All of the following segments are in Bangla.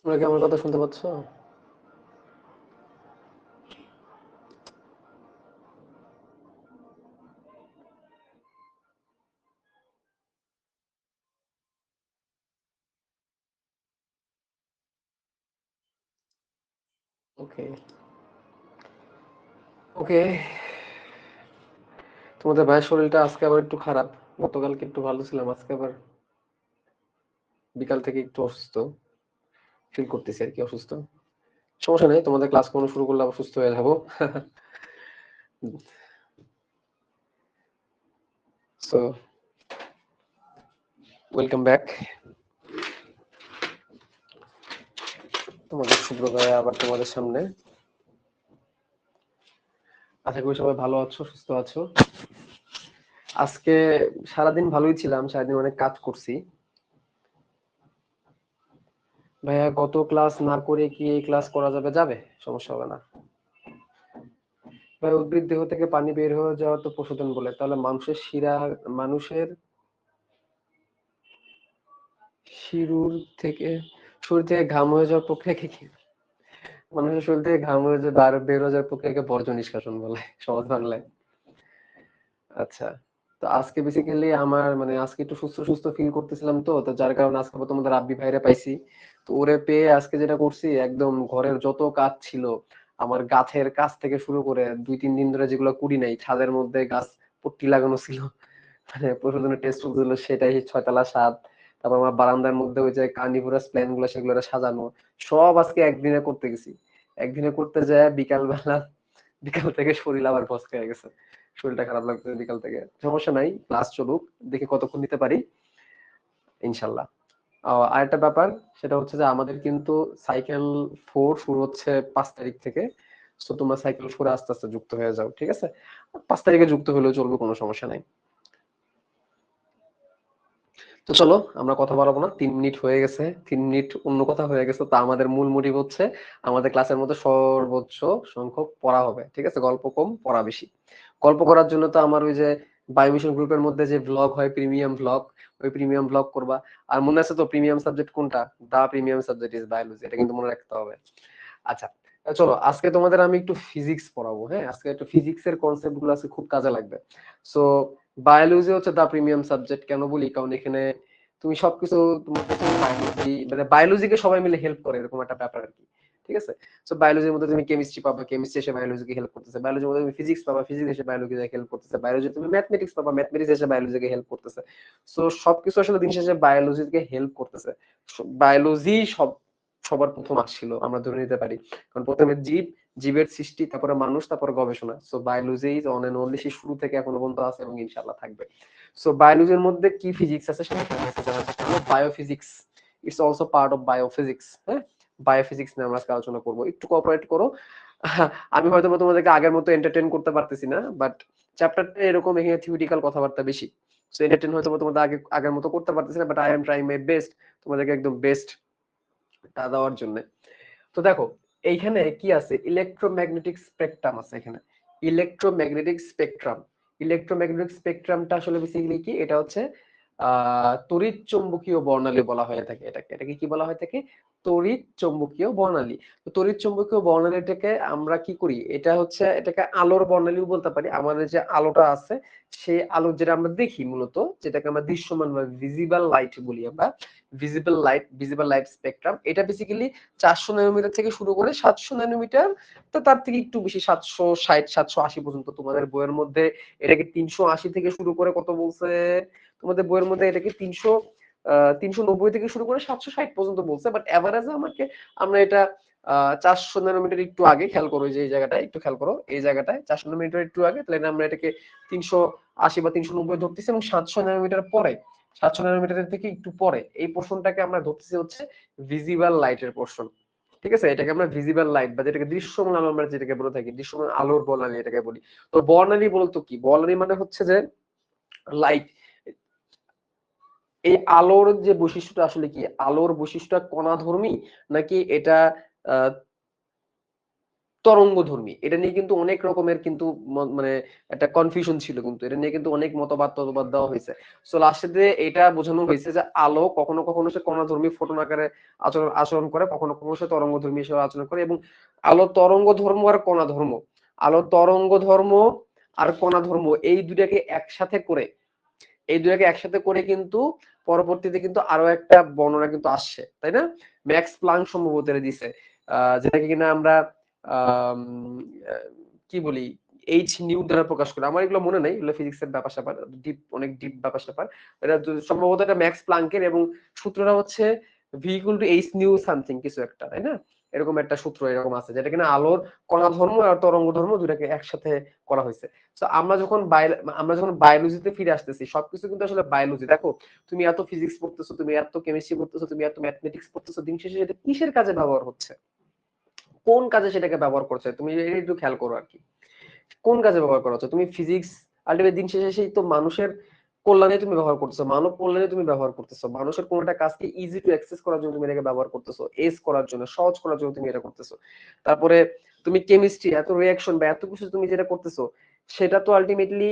তোমরা কি আমার কথা শুনতে পাচ্ছ? ওকে ওকে। তোমাদের ভাইয়ের শরীরটা আজকে আবার একটু খারাপ। গতকালকে একটু ভালো ছিলাম, আজকে আবার বিকাল থেকে একটু অসুস্থ ফিল করতেছি আর কি, অসুস্থ। সমস্যা নেই, তোমাদের ক্লাস কোনো শুরু করলে আবার সুস্থ হয়ে যাবো। সো ওয়েলকাম ব্যাক তোমাদের সুব্রতয় আবার তোমাদের সামনে। আশা করি সবাই ভালো আছো, সুস্থ আছো। আজকে সারাদিন ভালোই ছিলাম, সারাদিন অনেক কাজ করছি। ভাইয়া গত ক্লাস না করে কি এই ক্লাস করা যাবে? যাবে, সমস্যা হবে না। ভাই উদ্ভিদ দেহ থেকে পানি বের হয়ে যাওয়া তো পশুধন বলে, তাহলে মানুষের মানুষের শিরুর থেকে শরীর থেকে ঘাম হয়ে যাওয়ার প্রক্রিয়াকে কি, মানুষের শরীর থেকে ঘাম হয়ে যে বের হয়ে যাওয়ার প্রক্রিয়াকে বর্জ্য নিষ্কাশন বলে সহজ বাংলায়। আচ্ছা, তো আজকে বেসিক্যালি আমার মানে আজকে একটু সুস্থ সুস্থ ফিল করতেছিলাম, তো তো যার কারণে আজকে আবার তোমাদের রাব্বি ভাইরে পাইছি। তো ওরে পেয়ে আজকে যেটা করছি, একদম ঘরের যত কাজ ছিল, আমার গাছের কাজ থেকে শুরু করে 2-3 দিন ধরে যেগুলো করি নাই, ছাদের মধ্যে গাছ পট্টি লাগানো ছিল, মানে প্রসাধনের টেস্ট ছিল সেটাই, 6 তলা ছাদ। তারপর আমার বারান্দার মধ্যে ওই যে কার্নিভোরাস প্ল্যান্ট গুলো সেগুলো সাজানো, সব আজকে একদিনে করতে গেছি। একদিনে করতে যায় বিকাল বিকাল থেকে শরীর আবার ভস খেয়ে গেছে, শরীরটা খারাপ লাগছে বিকাল থেকে। সমস্যা নাই, ক্লাস চলুক, দেখি কতক্ষণ নিতে পারি, ইনশাল্লাহ। আরেকটা ব্যাপার, সেটা হচ্ছে যে আমাদের কিন্তু সাইকেল 4 শুরু হচ্ছে 5 তারিখ থেকে। তো তোমরা সাইকেল 4 আস্তে আস্তে যুক্ত হয়ে যাও, ঠিক আছে? 5 তারিখে যুক্ত হলেও চলবে, কোনো সমস্যা নাই। তো চলো, আমরা কথা বাড়াবো না, 3 মিনিট হয়ে গেছে, 3 মিনিট অন্য কথা হয়ে গেছে। তো আমাদের মূল মোটিভ হচ্ছে আমাদের ক্লাসের মধ্যে সর্বোচ্চ সংখ্যক পড়া হবে, ঠিক আছে? গল্প কম, পড়া বেশি। গল্প করার জন্য তো আমার ওই যে বায়োমিশন গ্রুপের মধ্যে যে ব্লগ হয়, প্রিমিয়াম ব্লগ, ওই প্রিমিয়াম ব্লগ করবা। আর মনে আছে তো প্রিমিয়াম সাবজেক্ট কোনটা? দা প্রিমিয়াম সাবজেক্ট ইজ বায়োলজি, এটা কিন্তু মনে রাখতে হবে। আচ্ছা, চলো আজকে তোমাদের আমি একটু ফিজিক্স পড়াবো। হ্যাঁ, আজকে একটু ফিজিক্সের কনসেপ্ট গুলো আছে, খুব কাজে লাগবে। সো বায়োলজি হচ্ছে দা প্রিমিয়াম সাবজেক্ট, কেন বলি? কারণ এখানে তুমি সবকিছু, তোমার বায়োলজি মানে বায়োলজিকে সবাই মিলে হেল্প করে, এরকম একটা ব্যাপার আর কি, ঠিক আছে? সো বায়োলজির মধ্যে তুমি কেমিস্ট্রি পাবা, কেমিস্ট্রি এসে বায়োলজিকে হেল্প করতেছে। বায়োলজির মধ্যে তুমি ফিজিক্স পাবা, ফিজিক্স এসে বায়োলজিকে হেল্প করতেছে। বায়োলজি তুমি ম্যাথমেটিক্স পাবা, ম্যাথমেটিক্স এসে বায়োলজিকে হেল্প করতেছে। সো সবকিছু আসলে দিন শেষে বায়োলজিকে হেল্প করতেছে। বায়োলজি সবার প্রথম আসছিল, আমরা ধরে নিতে পারি। কারণ প্রথমে জীব, জীবের সৃষ্টি, তারপরে মানুষ, তারপরে গবেষণা। So biology is one and only, সেই শুরু থেকে এখনো পর্যন্ত আছে এবং ইনশাআল্লাহ থাকবে। সো বায়োলজির মধ্যে কি ফিজিক্স আছে সেটা হলো biophysics. It's also part of biophysics. হ্যাঁ, বায়োফিজিক্স নিয়ে আমরা আজকে আলোচনা করবো, একটু কোঅপারেট করো। আমি হয়তো তোমাদেরকে আগের মতো এন্টারটেইন করতে পারতেছি না, বাট চ্যাপ্টারটা এরকম, এখানে থিওরিটিক্যাল কথাবার্তা বেশি। সো এন্টারটেইন হয়তো তোমাদের আগের মতো করতে পারতেছি না, but I am trying my best তোমাদেরকে একদম বেস্ট টা দেওয়ার জন্য। তো দেখো, এইখানে কি আছে? ইলেকট্রোম্যাগনেটিক স্পেকট্রাম আছে এখানে। ইলেকট্রোম্যাগনেটিক স্পেকট্রাম, ইলেকট্রোম্যাগনেটিক স্পেকট্রামটা আসলে বেসিক্যালি কি? এটা হচ্ছে তড়িৎ চৌম্বকীয় বর্ণালী বলা হয়ে থাকে এটাকে। এটাকে কি বলা হয়ে থাকে? তড়িৎ চৌম্বকীয় বর্ণালী। তো তড়িৎ চৌম্বকীয় বর্ণালীটাকে আমরা কি করি? এটা হচ্ছে, এটাকে আলোর বর্ণালীও বলতে পারি। আমাদের যে আলোটা আছে, সেই আলো যেটা আমরা দেখি মূলত, যেটাকে আমরা দৃশ্যমান বা ভিজিবল লাইট বলি আমরা, ভিজিবল লাইট স্পেকট্রাম, এটা বেসিক্যালি 400 ন্যানোমিটার থেকে শুরু করে 700 ন্যানোমিটার, তো তার থেকে একটু বেশি 760 780 পর্যন্ত। তোমাদের বইয়ের মধ্যে এটাকে 380 থেকে শুরু করে কত বলছে? তোমাদের বইয়ের মধ্যে এটাকে 390 থেকে শুরু করে 760 পর্যন্ত বলছে, বাট এভারেজে আমরা এটা 400 ন্যানোমিটার একটু আগে, খেয়াল করো যে এই জায়গাটা একটু খেয়াল করো, এই জায়গাটায় 400 ন্যানোমিটার একটু আগে, তাহলে আমরা এটাকে 380 বা 390 ধরতেছি, এবং 700 ন্যানোমিটার পরে, 700 ন্যানোমিটারের থেকে একটু পরে এই পোর্শনটাকে আমরা ধরতেছি হচ্ছে ভিজিবল লাইটের পোর্শন, ঠিক আছে? এটাকে আমরা ভিজিবল লাইট বা যেটাকে দৃশ্যমান আলো আমরা যেটাকে বলে থাকি, দৃশ্যমান আলোর বর্ণালী এটাকে বলি। তো বর্ণালী বলতো কি? বর্ণালী মানে হচ্ছে যে লাইট, এই আলোর যে বৈশিষ্ট্যটা আসলে কি? আলোর বৈশিষ্ট্যটা কণাধর্মী, নাকি এটা আহ তরঙ্গধর্মী, এটা নিয়ে কিন্তু অনেক রকমের কিন্তু মানে একটা কনফিউশন ছিল, কিন্তু এটা নিয়ে কিন্তু অনেক মতবাদ দেওয়া হয়েছে। সো লাস্টে এটা বোঝানো হয়েছে যে আলো কখনো কখনো সে কণাধর্মী ফোটন আকারে আচরণ করে, কখনো কখনো সে তরঙ্গধর্মী হিসেবে আচরণ করে, এবং আলো তরঙ্গ ধর্ম আর কণা ধর্ম, আলো তরঙ্গ ধর্ম আর কণা ধর্ম এই দুটাকে একসাথে করে কিন্তু পরবর্তীতে কিন্তু আরো একটা বর্ণনা কিন্তু আসছে, তাই না? ম্যাক্স প্লাঙ্ক সম্ভবত এটা দিছে, যেটাকে কিনা আমরা কি বলি এইচ নিউ দ্বারা প্রকাশ করে। আমার এগুলো মনে নেই, এগুলো ফিজিক্সের ব্যাপার স্যাপার, অনেক ডিপ ব্যাপার স্যাপার। এটা সম্ভবত এটা ম্যাক্স প্লাঙ্কের, এবং সূত্রটা হচ্ছে V equal to H new something কিছু একটা, তাই না? এরকম একটা সূত্র এরকম আছে, যেটা কিনা আলোর কণা ধর্ম আর তরঙ্গ ধর্ম দুটাকে একসাথে করা হয়েছে। তো আমরা যখন বায়োলজিতে ফিরে আসতেছি, সবকিছু কিন্তু আসলে বায়োলজি। দেখো, তুমি এত ফিজিক্স পড়তেছো, তুমি এত কেমিস্ট্রি পড়তেছো, তুমি এত ম্যাথমেটিক্স পড়তেছো, দিন শেষে এটা কিসের কাজে ব্যবহার হচ্ছে, কোন কাজে সেটাকে ব্যবহার করছে, তুমি একটু খেয়াল করো আর কি। কোন কাজে ব্যবহার করা হচ্ছে? তুমি ফিজিক্স আলটিমেট দিন শেষে সেই তো মানুষের কল্যাণে তুমি ব্যবহার করতেছো, মানব কল্যাণে তুমি ব্যবহার করতেছো, মানুষের কোন একটা কাজকে ইজি টু অ্যাক্সেস করার জন্য তুমি এটাকে ব্যবহার করতেছো, এজ করার জন্য, সহজ করার জন্য তুমি এটা করতেছো। তারপরে তুমি কেমিস্ট্রি এত রিঅ্যাকশন বা এত কিছু তুমি যেটা করতেছো, সেটা তো আলটিমেটলি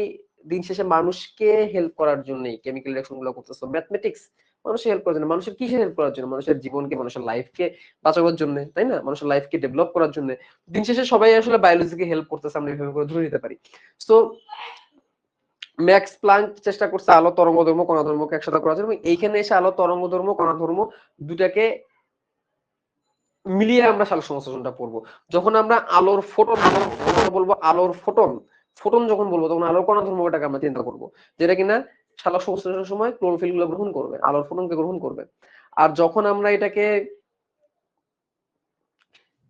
দিন শেষে মানুষকে হেল্প করার জন্যই কেমিক্যাল রিঅ্যাকশন গুলো করতেছো। ম্যাথমেটিক্স মানুষের হেল্প করার জন্য, মানুষের কিসের হেল্প করার জন্য? মানুষের জীবনকে, মানুষের লাইফকে বাঁচানোর জন্য, তাই না? মানুষের লাইফকে ডেভেলপ করার জন্য। দিন শেষে সবাই আসলে বায়োলজিকে হেল্প করতেছে, আমরা এভাবে করে ধরে নিতে পারি। সো ম্যাক্স প্লাঙ্ক চেষ্টা করছে আলো তরঙ্গ ধর্ম কণা ধর্মকে একসাথে করার জন্য, এবং এইখানে এসে আলো তরঙ্গ ধর্ম কণা ধর্ম দুটাকে মিলিয়ে আমরা সালোক সংশ্লেষণটা পড়বো। যখন আমরা আলোর ফোটন বলবো, আলোর ফোটন ফোটন যখন বলবো, তখন আলোর কণা ধর্মটাকে আমরা চিন্তা করবো, যেটা কিনা সালোক সংশ্লেষণের সময় ক্লোরোফিল গুলো গ্রহণ করবে, আলোর ফোটনকে গ্রহণ করবে। আর যখন আমরা এটাকে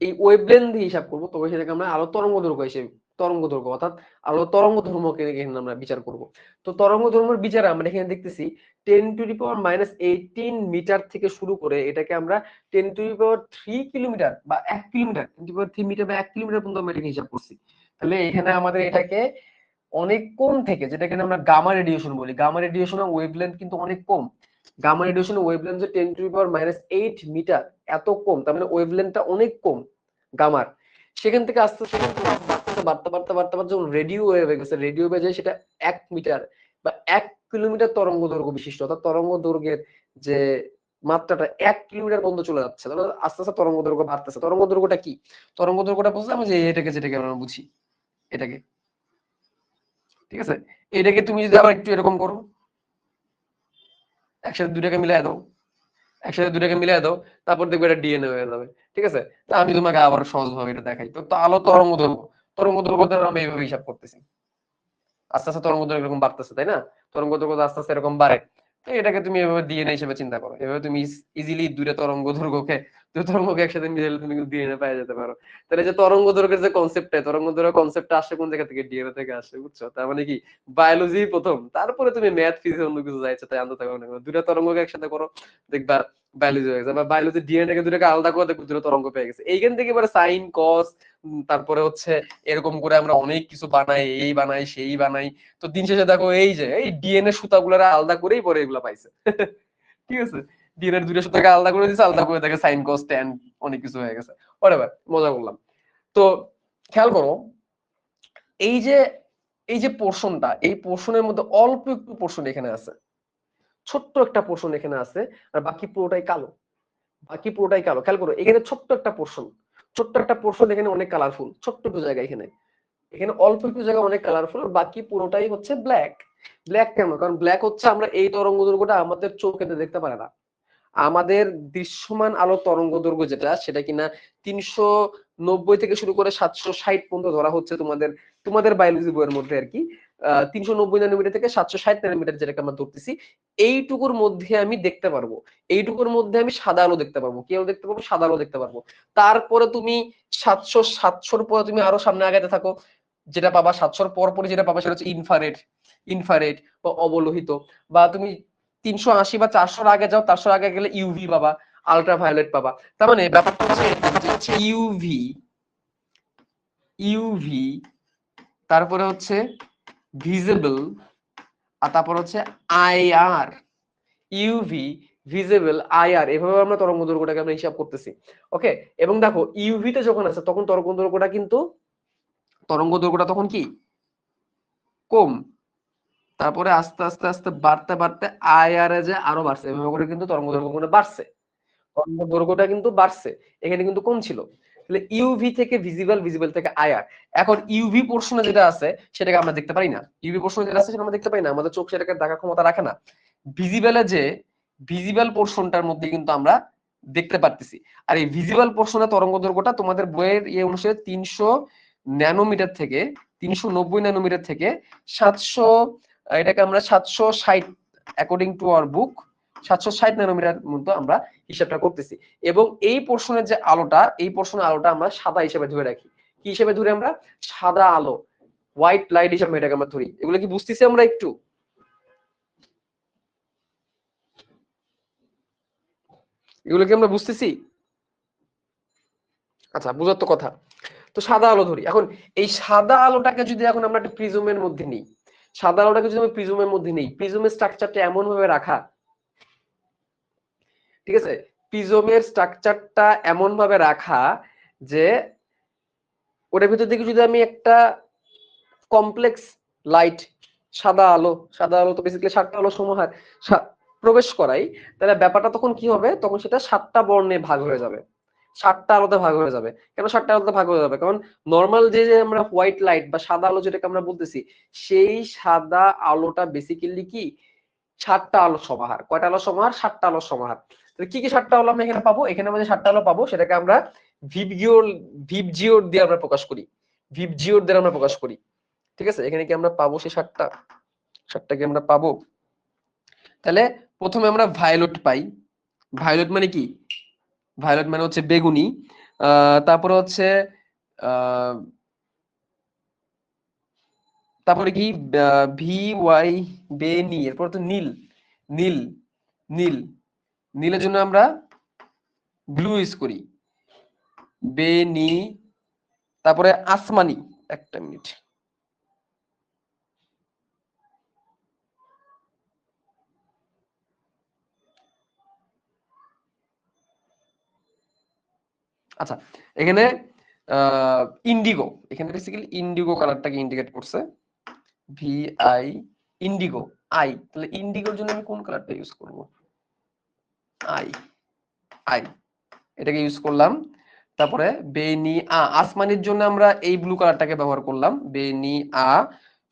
এই ওয়েভলেন্থ দিয়ে হিসাব করবো, তবে সেটাকে আমরা আলো তরঙ্গ দৈর্ঘ্য হিসেবে, তরঙ্গ দৈর্ঘ্য অর্থাৎ আলো তরঙ্গ ধর্মকে এখানে আমরা বিচার করব। তো তরঙ্গ ধর্মের বিচারে আমরা এখানে দেখতেছি 10⁻18 মিটার থেকে শুরু করে এটাকে আমরা 10⁻3 কিলোমিটার বা 1 কিলোমিটার, 10⁻3 মিটার বা 1 কিলোমিটার পর্যন্ত আমরা এটাকে হিসাব করছি। তাহলে এখানে আমাদের এটাকে অনেক কম থেকে, যেটাকে আমরা গামা রেডিয়েশন বলি, গামা রেডিয়েশনের ওয়েভলেন্থ কিন্তু অনেক কম। গামা রেডিয়েশনের ওয়েভলেন্থ যে 10⁻8 মিটার, এত কম, তার মানে ওয়েভলেন্থটা অনেক কম গামার। সেখান থেকে আস্তে বাড়তে যখন রেডিও ওয়েভ হয়ে গেছে, রেডিও ওয়েভে যায় সেটা 1 মিটার বা 1 কিলোমিটার তরঙ্গ দৈর্ঘ্য বিশিষ্ট, অর্থাৎ তরঙ্গ দৈর্ঘ্যের যে মাত্রাটা 1 কিলোমিটার পর্যন্ত চলে যাচ্ছে। তাহলে আস্তে আস্তে তরঙ্গ দৈর্ঘ্য বাড়তেছে। তরঙ্গ দৈর্ঘ্যটা কি? তরঙ্গ দৈর্ঘ্যটা বুঝলাম যে এটাকে, যেটাকে আমরা বুঝি এটাকে, ঠিক আছে? এটাকে তুমি যদি আবার একটু এরকম করো, একসাথে দুটাকে মিলাই দাও, তারপর দেখবে এটা ডিএনএ হয়ে যাবে, ঠিক আছে? তা আমি তোমাকে আবার সহজভাবে এটা দেখাই। তো আলো তরঙ্গ দৈর্ঘ্য দ্বারা আমরা এইভাবে হিসাব করতেছি। আস্তে আস্তে তরঙ্গ দৈর্ঘ্য এরকম বাড়তেছে, তাই না? তরঙ্গ দৈর্ঘ্য আস্তে আস্তে এরকম বাড়ে। তো এটাকে তুমি এভাবে ডিএনএ হিসেবে চিন্তা করো। এভাবে তুমি ইজিলি দুটো তরঙ্গকে একসাথে মিলালে তুমি কিন্তু ডিএনএ পেয়ে যেতে পারো। তাহলে যে তরঙ্গ দৈর্ঘ্যের যে কনসেপ্টটা, তরঙ্গ দৈর্ঘ্য কনসেপ্টটা আসে কোন জায়গা থেকে? ডিএনএ থেকে আসে, বুঝছো? তার মানে কি বায়োলজি প্রথম, তারপরে তুমি ম্যাথ ফিজিক্স অন্য কিছু যাইছে তাই আনতে থাকো না। দুটো তরঙ্গকে একসাথে করো, দেখবা বায়োলজি হয়ে গেছে। বা বায়োলজি ডিএনএ কে দুটোকে আলাদা করে দেখো দুটো তরঙ্গ পেয়ে গেছে। এইখান থেকে এবারে সাইন কস, তারপরে হচ্ছে এরকম করে আমরা অনেক কিছু বানাই, এই বানাই সেই বানাই। তো দিন শেষে দেখো এই যে এই ডিএনএ সুতাগুলোরা আলাদা করেই পরে এগুলা পাইছে। ঠিক আছে? ডিএনএ দুটো সুতাকে আলাদা করে দিয়েছে, আলাদা করে দেখে সাইন কস ট্যান অনেক কিছু হয়ে গেছে। হোয়াটএভার, মজা করলাম। তো খেয়াল করো, এই যে পোর্শনটা, এই পোর্শনের মধ্যে অল্প একটু পোর্শন এখানে আছে, ছোট্ট একটা পোর্শন এখানে আছে, আর বাকি পুরোটাই কালো। খেয়াল করো, এখানে ছোট্ট একটা পোর্শন এখানে অনেক কালারফুল, ছোট্ট একটু জায়গা এখানে, অল্প একটু জায়গা অনেক কালারফুল, আর বাকি পুরোটাই হচ্ছে ব্ল্যাক। ব্ল্যাক কেন? কারণ ব্ল্যাক হচ্ছে আমরা এই তরঙ্গ দৈর্ঘ্যটা আমাদের চোখে দেখতে পারে না। আমাদের দৃশ্যমান আলো তরঙ্গ দৈর্ঘ্য যেটা, সেটা কিনা 390 থেকে শুরু করে 760 পর্যন্ত ধরা হচ্ছে তোমাদের বায়োলজি বইয়ের মধ্যে আর কি। 390 ন্যানোমিটার থেকে 760 ন্যানোমিটার যেটাকে আমরা ধরতেছি, এইটুকুর মধ্যে আমি দেখতে পারবো। এইটুকুর মধ্যে আমি সাদা আলো দেখতে পারবো। কি আলো দেখতে পারবো? সাদা আলো দেখতে পারবো। তারপরে তুমি 700-700 পরে তুমি আরো সামনে আগাতে থাকো, যেটা পাবা 700 পর পরে যেটা পাবা সেটা হচ্ছে ইনফ্রারেড বা অবলোহিত। বা তুমি 380 বা 400 আগে যাও, 400 আগে গেলে ইউভি পাবা, আল্ট্রাভায়োলেট পাবা। তার মানে ব্যাপারটা হচ্ছে ইউভি, তারপরে হচ্ছে ভিজিবল, আর তারপর হচ্ছে আইআর। ইউভি, ভিজিবল, আইআর, এভাবে আমরা তরঙ্গ দৈর্ঘ্যটাকে আমরা হিসাব করতেছি। ওকে, এবং দেখো ইউভি তে যখন আছে তখন তরঙ্গ দৈর্ঘ্যটা তখন কি কম, তারপরে আস্তে আস্তে আস্তে বাড়তে বাড়তে আইআর এ যে আরো বাড়ছে, এভাবে করে কিন্তু তরঙ্গ দৈর্ঘ্য বাড়ছে, তরঙ্গ দৈর্ঘ্যটা কিন্তু বাড়ছে, এখানে কিন্তু কম ছিল। তাহলে ইউভি থেকে ভিজিবল, ভিজিবল থেকে আইআর। এখন ইউভি পোর্শনে যেটা আছে সেটাকে আমরা দেখতে পারি না, ইউভি পোর্শনে যেটা আছে সেটা আমরা দেখতে পাই না, আমাদের চোখ সেটাকে দেখার ক্ষমতা রাখে না। ভিজিবলে যে ভিজিবল পোর্শনটার মধ্যে কিন্তু আমরা দেখতে পারতেছি। আর এই ভিজিবল পোর্শনে তরঙ্গ দৈর্ঘ্যটা তোমাদের বইয়ের ইয়ে অনুসারে 300 ন্যানোমিটার থেকে 390 ন্যানোমিটার থেকে 700, এটাকে আমরা 760 according to our book 760 nanometre মতো আমরা হিসাবটা করতেছি। এবং এই পোর্শনের যে আলোটা, এই পোর্শনের আলোটা আমরা সাদা হিসেবে ধরে রাখি। কি হিসেবে ধরে আমরা? সাদা আলো, হোয়াইট লাইট হিসেবে এটাকে আমরা ধরি। এগুলো কি বুঝতেছি আমরা একটু? এগুলো কি আমরা বুঝতেছি? আচ্ছা, বুঝার তো কথা। তো সাদা আলো ধরি। এখন এই সাদা আলোটাকে যদি এখন আমরা একটা প্রিজমের মধ্যে নিই, সাদা আলোটাকে যদি আমি প্রিজমের মধ্যে নিই, প্রিজমের স্ট্রাকচারটা এমন ভাবে রাখা, ঠিক আছে, প্রিজমের স্ট্রাকচারটা এমন ভাবে রাখা যে ওটার ভিতর থেকে যদি আমি একটা কমপ্লেক্স লাইট, সাদা আলো তো বেসিক্যালি 7টা আলো সমাহার প্রবেশ করাই, তাহলে ব্যাপারটা তখন কি হবে? তখন সেটা 7টা বর্ণে ভাগ হয়ে যাবে, 7টা আলোতে ভাগ হয়ে যাবে। কেন 7টা আলোতে ভাগ হয়ে যাবে? কারণ নর্মাল যে যে আমরা হোয়াইট লাইট বা সাদা আলো যেটাকে আমরা বলতেছি, সেই সাদা আলোটা বেসিক্যালি কি 7টা আলো সমাহার। কয়টা আলো সমাহার? 7টা আলো সমাহার। তাহলে কি কি 7টা আলো আমরা এখানে পাবো? এখানে আমরা যে 7টা আলো পাবো সেটাকে আমরা ভিবজিওর ভিবজিওর দিয়ে আমরা প্রকাশ করি, ভিবজিওর দিয়ে আমরা প্রকাশ করি। ঠিক আছে, এখানে কি আমরা পাবো সেই 7টা কি আমরা পাবো? তাহলে প্রথমে আমরা ভায়োলেট পাই। ভায়োলেট মানে কি? ভায়োলেট মানে হচ্ছে বেগুনি। তারপরে হচ্ছে আহ তারপরে কি ভি ওয়াই, বেনি, এরপর তো নীল, নীল, নীল, নীলের জন্য আমরা ব্লু ইউজ করি, বেনি, তারপরে আসমানি। একটা মিনিট, আচ্ছা, এখানে ইন্ডিগো, এখানে বেসিক্যালি ইন্ডিগো কালারটাকে ইন্ডিকেট করছে, ভি আই, ইন্ডিগো, আই। তাহলে ইন্ডিগোর জন্য আমি কোন কালারটা ইউজ করব? আই, আই, এটাকে ইউজ করলাম। তারপরে বেনি আসমানির জন্য আমরা এই ব্লু কালারটাকে ব্যবহার করলাম, বেনি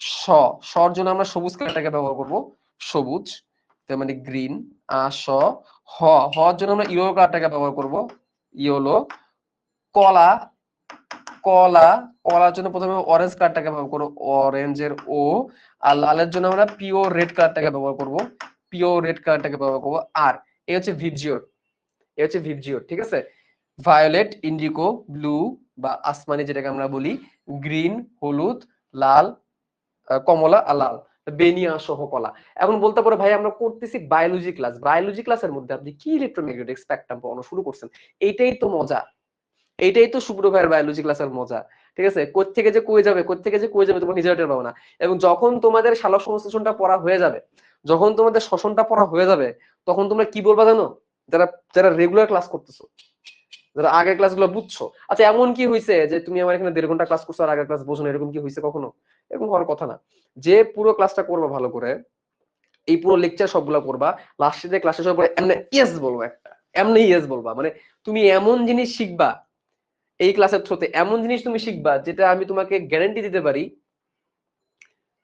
স, সর জন্য আমরা সবুজ কালারটাকে ব্যবহার করব, সবুজ, তার মানে গ্রিন। স, হ, হর জন্য আমরা ইয়েলো কালারটাকে ব্যবহার করব, ইয়েলো। কলা, কলা, কলার জন্য প্রথমে অরেঞ্জ কালারটাকে ব্যবহার করব, অরেঞ্জের ও। আর লালের জন্য আমরা পিওর রেড কালারটাকে ব্যবহার করব, পিওর রেড কালারটাকে ব্যবহার করব। আর এই হচ্ছে ভিবজিওর, এই হচ্ছে ভিবজিওর, ঠিক আছে। ভায়োলেট, ইন্ডিগো, ব্লু বা আসমানি যেটাকে আমরা বলি, গ্রিন, হলুদ, লাল, কমলা আর লাল, বেনিয়া সহ কলা। এখন বলতে পারো ভাই আমরা করতেছি বায়োলজি ক্লাস, বায়োলজি ক্লাসের মধ্যে আপনি কি ইলেকট্রোম্যাগনেটিক স্পেকট্রাম পড়ানো শুরু করছেন? এইটাই তো মজা, এইটাই তো শুভ্র ভাইয়ের বায়োলজি ক্লাসের মজা। ঠিক আছে, কোত্থেকে যে কই যাবে, কোত্থেকে যে কই যাবে তোমার নিজেও টের পাবো না। এবং যখন তোমাদের সালোক সংশ্লেষণটা পড়া হয়ে যাবে, যখন তোমাদের শ্বসনটা পড়া হয়ে যাবে, তখন তোমরা কি বলবা জানো? যারা যারা রেগুলার ক্লাস করতেছো, যারা আগের ক্লাসগুলো বুঝছো, আচ্ছা এমন কি হয়েছে যে তুমি আমার এখানে 1.5 ঘন্টা ক্লাস করছো আর আগের ক্লাস বোঝো না, এরকম কি হয়েছে কখনো? এরকম হওয়ার কথা না। যে পুরো ক্লাসটা করবা ভালো করে, এই পুরো লেকচার সবগুলো করবা, লাস্টে ক্লাস শেষ হওয়ার পরে এমনি ইয়েস বলবা, একটা এমনি ইয়েস বলবা, মানে তুমি এমন জিনিস শিখবা এই ক্লাসের থ্রুতে, এমন জিনিস তুমি শিখবা যেটা আমি তোমাকে গ্যারান্টি দিতে পারি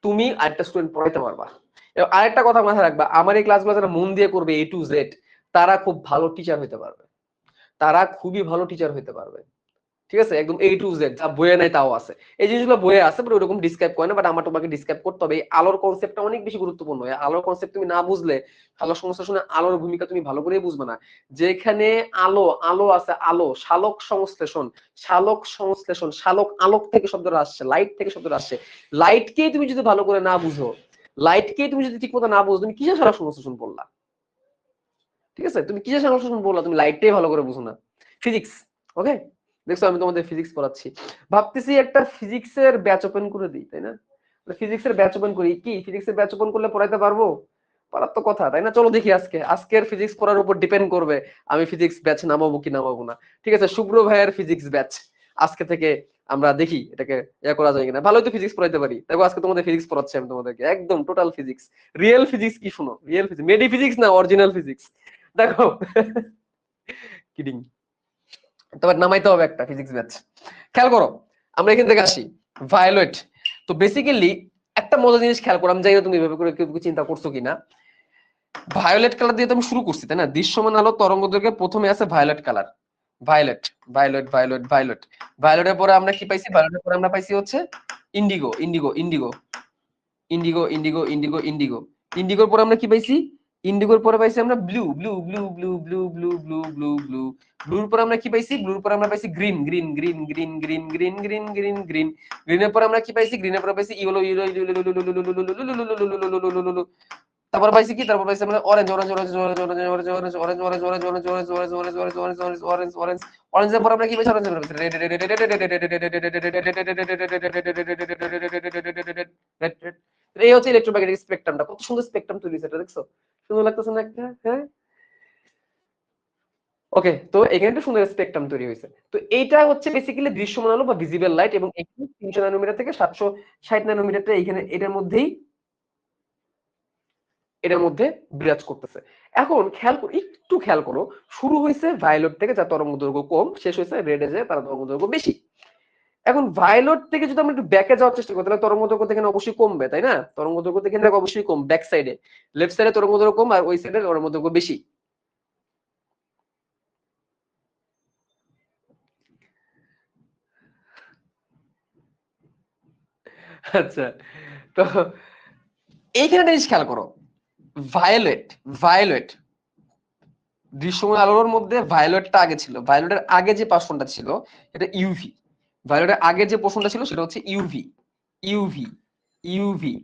তুমি আরেকটা স্টুডেন্ট পড়াইতে পারবা। এবং আরেকটা কথা মাথায় রাখবা, আমার এই ক্লাসগুলো যারা মন দিয়ে করবে A to Z, তারা খুব ভালো টিচার হইতে পারবে, তারা খুবই ভালো টিচার হইতে পারবে। ঠিক আছে, একদম A to Z, যা বইয়ে নাই তাও আছে। এই জিনিসগুলো বইয়ে আছে বাট ওরকম ডিসক্রাইব করে না, বাট আমার তোমাকে ডিসক্রাইব করতে হবে। এই আলোর কনসেপ্টটা অনেক বেশি গুরুত্বপূর্ণ। এই আলোর কনসেপ্ট তুমি না বুঝলে, আলোর সংশ্লেষণে আলোর ভূমিকা তুমি ভালো করে বুঝবে না। যেখানে আলো, আলো আছে, আলো, শালক সংশ্লেষণ, শালক সংশ্লেষণ, শালক আলোক থেকে শব্দটা আসছে, লাইট থেকে শব্দটা আসছে। লাইটকেই তুমি যদি ভালো করে না বুঝো, লাইটকেই তুমি যদি ঠিক মতো না বুঝো, তুমি কিসের শালক সংশ্লেষণ বললা? ঠিক আছে, তুমি কিসের শালক সংশ্লেষণ বললা? তুমি লাইটটাই ভালো করে বুঝো না। ফিজিক্স, ওকে, দেখছো আমি তোমাদের ফিজিক্স পড়াচ্ছি, ভাবতেছি একটা ফিজিক্সের ব্যাচ ওপেন করে দিই, তাই না? ফিজিক্সের ব্যাচ ওপেন করি, কি ফিজিক্সের ব্যাচ ওপেন করলে পড়াইতে পারবো? পড়ার তো কথা, তাই না? চলো দেখি আজকের ফিজিক্স পড়ার উপর ডিপেন্ড করবে আমি ফিজিক্স ব্যাচ নামাবো কি নামাবো না। ঠিক আছে, শুভ্র ভাইয়ের ফিজিক্স ব্যাচ আজকে থেকে আমরা দেখি এটাকে করা যায় কিনা। ভালোই তো ফিজিক্স পড়াইতে পারি। দেখো আজকে তোমাদের ফিজিক্স পড়াচ্ছি আমি তোমাদেরকে, একদম টোটাল ফিজিক্স, রিয়েল ফিজিক্স। কি শুনো, রিয়েল ফিজিক্স, মেডি ফিজিক্স না, অরিজিনাল ফিজিক্স। দেখো কিডিং, তবে নামাইতে হবে একটা ফিজিক্স ব্যাচ। খেয়াল করো, আমরা এখান থেকে আসি ভায়োলেট। তো বেসিক্যালি একটা মজার জিনিস খেয়াল করো, আমি জানি না তুমি এভাবে করে কেউ চিন্তা করছো কিনা। ভায়োলেট কালার দিয়ে তো আমি শুরু করছি, তাই না? দৃশ্যমান আলো তরঙ্গদৈর্ঘ্যে প্রথমে আছে violet colour, violet violet violet violet. ভায়োলেটের পরে আমরা কি পাইছি? ভায়োলেটের পরে আমরা পাইছি হচ্ছে indigo indigo indigo indigo indigo indigo indigo. ইন্ডিগোর পরে আমরা কি পাইছি? ইন্ডিগোর পরে পাইছি আমরা blue blue blue blue blue blue blue blue blue. ব্লুর পরে আমরা কি পাইছি? ব্লুর পরে আমরা পাইছি green green green green green green green green green. গ্রিনের পরে আমরা কি পাইছি? গ্রিনের পরে পাইছি ইয়েলো ইয়েলো ইয়েলো। তারপর পাইছি কি? তারপর পাইছি আমরা orange orange orange orange orange orange orange orange orange orange orange orange orange orange orange orange orange orange. অরেঞ্জের পর আমরা কি পাইছি? অরেঞ্জ এই হচ্ছে ইলেকট্রোম্যাগনেটিক স্পেকট্রামটা। কত সুন্দর স্পেকট্রাম তৈরি হয়েছে, এটা দেখছো? সুন্দর লাগতেছে না একটা? হ্যাঁ, ওকে। তো এখানে একটা সুন্দর স্পেকট্রাম তৈরি হয়েছে। তো এইটা হচ্ছে বেসিক্যালি দৃশ্যমান আলো বা ভিজিবল লাইট, এবং এখানে 300 ন্যানোমিটার থেকে 760 ন্যানোমিটারটা এখানে এটার মধ্যে বিরাজ করতেছে। এখন একটু খেয়াল করো, শুরু হয়েছে ভায়োলেট থেকে, যার তরঙ্গ দৈর্ঘ্য কম, শেষ হয়েছে রেডে, যে তার তরঙ্গ দৈর্ঘ্য বেশি। এখন ভায়োলেট থেকে যদি আমরা একটু ব্যাকে যাওয়ার চেষ্টা করি, তাহলে তরঙ্গ দৈর্ঘ্য থেকে অবশ্যই কমবে, তাই না? তরঙ্গ দৈর্ঘ্য থেকে অবশ্যই কম, ব্যাক সাইডে, লেফট সাইডে তরঙ্গ দৈর্ঘ্য কম, আর ওই সাইডে তরঙ্গ দৈর্ঘ্য বেশি। আচ্ছা, তো এইখানে জিনিস খেয়াল করো, ভায়োলেট ভায়োলেট দৃশ্যমান আলোর মধ্যে ভায়োলেটটা আগে ছিল। ভায়োলেটের আগে যে পোর্শনটা ছিল এটা ইউভি। ভায়োলেটের আগে যে পোর্শনটা ছিল সেটা হচ্ছে UV UV UV,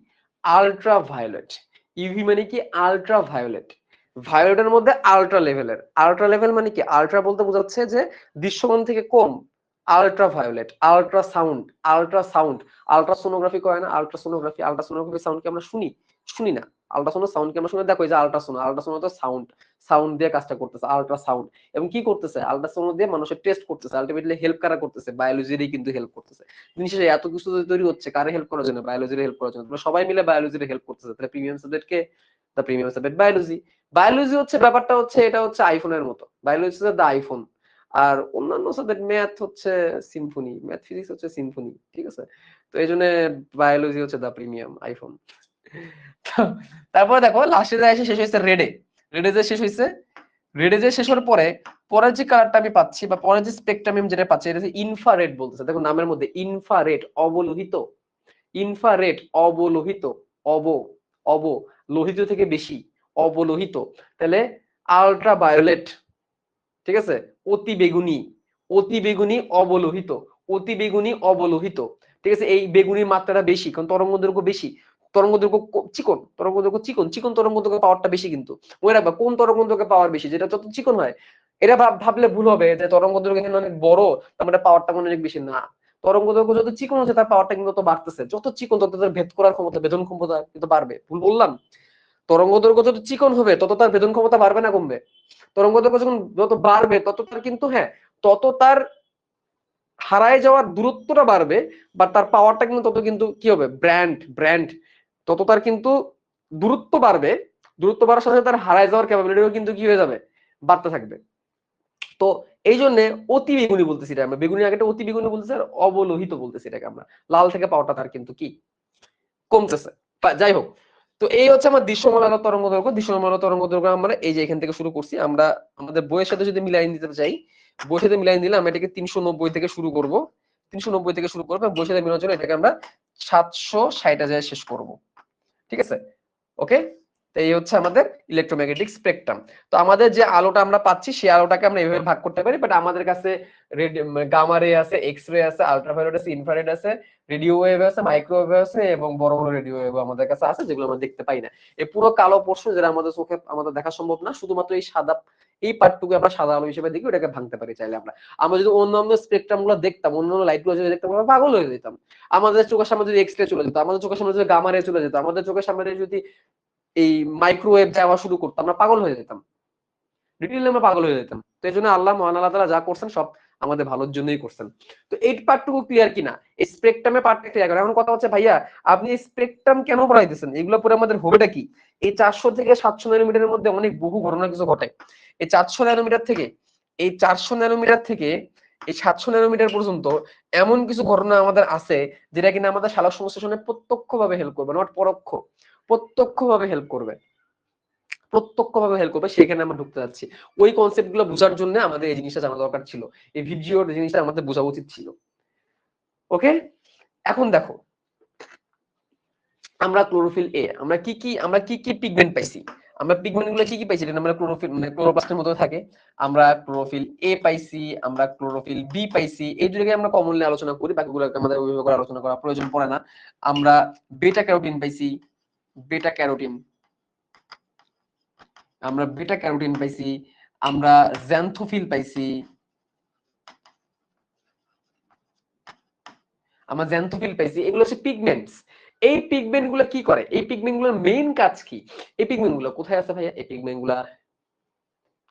ultra violet. UV মানে কি? Ultra violet. ভায়োলেটের মধ্যে আলট্রা লেভেলের, আলট্রা লেভেল মানে কি? আলট্রা বলতে বোঝাচ্ছে যে দৃশ্যমান থেকে কম। Ultraviolet, ultrasound, ultrasound. Ultrasonography করে না? আলট্রাসোনোগ্রাফি, আলট্রাসোনোগ্রাফি সাউন্ড কি আমরা শুনি? শুনি না। আলট্রাসোনো সাউন্ড কি আমরা শুনি? দেখো এই যে আলট্রাসোনো, আলট্রাসোনো তো সাউন্ড, সাউন্ড দিয়ে কাজটা করতেছে আলট্রা সাউন্ড। এবং কি করতেছে? আলট্রাসোনো দিয়ে মানুষের টেস্ট করতেছে। আলটিমেটলি হেল্প কারা করতেছে? বায়োলজিরই কিন্তু হেল্প করতেছে। জিনিস এত কিছু তৈরি হচ্ছে কারে হেল্প করার জন্য? বায়োলজির হেল্প করার জন্য। সবাই মিলে বায়োলজির হেল্প করতেছে। তাহলে প্রিমিয়াম সাবজেক্ট কে? দা প্রিমিয়াম সাবজেক্ট বায়োলজি। বায়োলজি হচ্ছে ব্যাপারটা হচ্ছে, এটা হচ্ছে আইফোনের মতো। বায়োলজি হচ্ছে দা আইফোন। আর অন্যান্য সাবজেক্ট, ম্যাথ হচ্ছে সিম্ফনি, ম্যাথ ফিজিক্স হচ্ছে সিম্ফনি। ঠিক আছে? তো এই জন্য বায়োলজি হচ্ছে দা প্রিমিয়াম আইফোন। তারপরে দেখো লাস্টে যায় এসে শেষ হয়েছে রেডে। রেডে যে শেষ হয়েছে, রেডে যে শেষ হওয়ার পরে পরের যে কালারটা আমি পাচ্ছি, বা পরের যে স্পেকট্রাম আমি যেটা পাচ্ছি, এটা হচ্ছে ইনফ্রারেড বলতেছে। দেখো নামের মধ্যে ইনফ্রারেড, অবলোহিত। ইনফ্রারেড, অবলোহিত, অব অব লোহিত থেকে বেশি, অবলোহিত। তাহলে আলট্রা ভায়োলেট, ঠিক আছে? অতি বেগুনি, অতি বেগুনি, অবলোহিত, অতি বেগুনি, অবলোহিত। ঠিক আছে? এই বেগুনির মাত্রাটা বেশি, কারণ তরঙ্গ দৈর্ঘ্য বেশি। তরঙ্গ দৈর্ঘ্য চিকন, তরঙ্গ দৈর্ঘ্য চিকন, চিকন তরঙ্গ দৈর্ঘ্য পাওয়ারটা বেশি। কিন্তু মনে রাখবা, কোন তরঙ্গ দৈর্ঘ্য পাওয়ার বেশি? যেটা যত চিকন হয়। এটা ভাবলে ভুল হবে যে তরঙ্গ দৈর্ঘ্য এখানে অনেক বড়, তার মানে পাওয়ারটা অনেক বেশি না। তরঙ্গ দৈর্ঘ্য যত চিকন হচ্ছে, তার পাওয়ারটা কিন্তু তত বাড়তেছে। যত চিকন তত তার ভেদ করার ক্ষমতা, ভেদন ক্ষমতা কিন্তু বাড়বে। ভুল বললাম? তরঙ্গ দৈর্ঘ্য যত চিকন হবে, তত তার ভেদন ক্ষমতা বাড়বে না কমবে? তরঙ্গ দৈর্ঘ্য যখন যত বাড়বে, তত তার কিন্তু, হ্যাঁ, তত তার হারায় যাওয়ার দূরত্বটা বাড়বে, বা তার পাওয়ারটা কিন্তু তত কিন্তু কি হবে? ব্র্যান্ড তত তার কিন্তু দূরত্ব বাড়বে। দূরত্ব বাড়ার সাথে তার হারায় যাওয়ার ক্যাপাবিলিটিও কিন্তু কি হয়ে যাবে? বাড়তে থাকবে। তো এই জন্য অতি বেগুনি বলতেছি এটা আমরা। বেগুনি আগেটা অতি বেগুনি বলতেছি, আর অবলোহিত বলতেছি এটাকে আমরা। লাল থেকে পাওয়ারটা তার কিন্তু কি কমতেছে। যাই হোক, তো এই হচ্ছে আমার দৃশ্যমান আলো তরঙ্গ দৈর্ঘ্য। দৃশ্যমান আলো তরঙ্গ দৈর্ঘ্য আমরা এই যে এখান থেকে শুরু করছি। আমরা আমাদের বইয়ের সাথে যদি মিলাই নিতে চাই, বইয়ের সাথে মিলাই নিলে আমরা এটাকে 390 থেকে শুরু করব। 390 থেকে শুরু করবো, বইয়ের সাথে মিলানোর জন্য এটাকে আমরা 760 যায় শেষ করব। ঠিক আছে? ওকে। তো এই হচ্ছে আমাদের ইলেকট্রোম্যাগনেটিক স্পেকট্রাম। তো আমাদের যে আলোটা আমরা পাচ্ছি, সেই আলোটাকে আমরা এইভাবে ভাগ করতে পারি। বাট আমাদের কাছে গামা রে আছে, এক্স রে আছে, আলট্রাভায়োলেট আছে, ইনফ্রারেড আছে, রেডিও ওয়েভ আছে, মাইক্রোওয়েভ আছে, এবং বড় বড় রেডিও ওয়েভ আমাদের কাছে আছে, যেগুলো আমরা দেখতে পাই না। এই পুরো কালো পোর্শন, যেটা আমাদের চোখে আমাদের দেখা সম্ভব না, শুধুমাত্র এই সাদা, এই পার্টটুকু আমরা সাদা আলো হিসেবে দেখি, ওটাকে ভাঙতে পারি চাইলে আমরা। আমরা যদি অন্যান্য স্পেকট্রাম গুলো দেখতাম, অন্যান্য লাইট গুলো যদি দেখতাম, আমরা পাগল হয়ে যেতাম। আমাদের চোখের সামনে যদি এক্স রে চলে যেত, আমাদের চোখের সামনে যদি গামা রে চলে যেত, আমাদের চোখের সামনে যদি এই মাইক্রোওয়েভ যাওয়া শুরু করতো, আমরা পাগল হয়ে যেতাম, লিটারালি আমরা পাগল হয়ে যেতাম। তো এই জন্য আল্লাহ মহান আল্লাহ তাআলা যা করছেন সব আমাদের ভালোর জন্যই করছেন। তো এই পার্টটুকু ক্লিয়ার কিনা, এই স্পেকট্রামের পার্টটা ক্লিয়ার করা। এখন কথা হচ্ছে ভাইয়া আপনি স্পেকট্রাম কেন পড়াইতেছেন, এগুলো পরে আমাদের হবেটা কি? এই 400 থেকে 700 ন্যানোমিটারের মধ্যে অনেক বহু ঘটনা কিছু ঘটে। এই 400 ন্যানোমিটার থেকে এই 400 ন্যানোমিটার থেকে এই 700 ন্যানোমিটার পর্যন্ত এমন কিছু ঘটনা আমাদের আছে যেটা কিনা আমাদের সালোক সংশ্লেষণে প্রত্যক্ষভাবে হেল্প করবে, নট পরোক্ষ, প্রত্যক্ষভাবে হেল্প করবে, প্রত্যক্ষভাবে হেল্প করবে। সেখানে আমরা ঢুকতে যাচ্ছি। ওই কনসেপ্ট গুলো বোঝার জন্য আমাদের এই জিনিসটা জানা দরকার ছিল, এই ভিডিওর জিনিসটা আমাদের বোঝা উচিত ছিল। ওকে, এখন দেখো আমরা ক্লোরোফিল এ আমরা কি কি পিগমেন্ট পাইছি, আমরা পিগমেন্ট গুলো কি কি পাইছি, এটা আমরা ক্লোরোফিল মানে ক্লোরোপ্লাস্টের মধ্যে থাকে। আমরা ক্লোরোফিল এ পাইছি, আমরা ক্লোরোফিল বি পাইছি, এই দুটোকে আমরা কমনলি আলোচনা করি, বাকিগুলো আমাদের ওইভাবে করে আলোচনা করা প্রয়োজন পড়ে না। আমরা বেটা ক্যারোটিন পাইছি, বেটা ক্যারোটিন, আমরা বেটা ক্যারোটিন পাইছি, আমরা জ্যান্থোফিল পাইছি, আমরা জ্যান্থোফিল পাইছি, এগুলো হচ্ছে পিগমেন্টস। এই পিগমেন্ট গুলো কি করে, এই পিগমেন্ট গুলোর মেইন কাজ কি, এই পিগমেন্ট গুলো কোথায় আছে ভাইয়া? এই পিগমেন্ট গুলা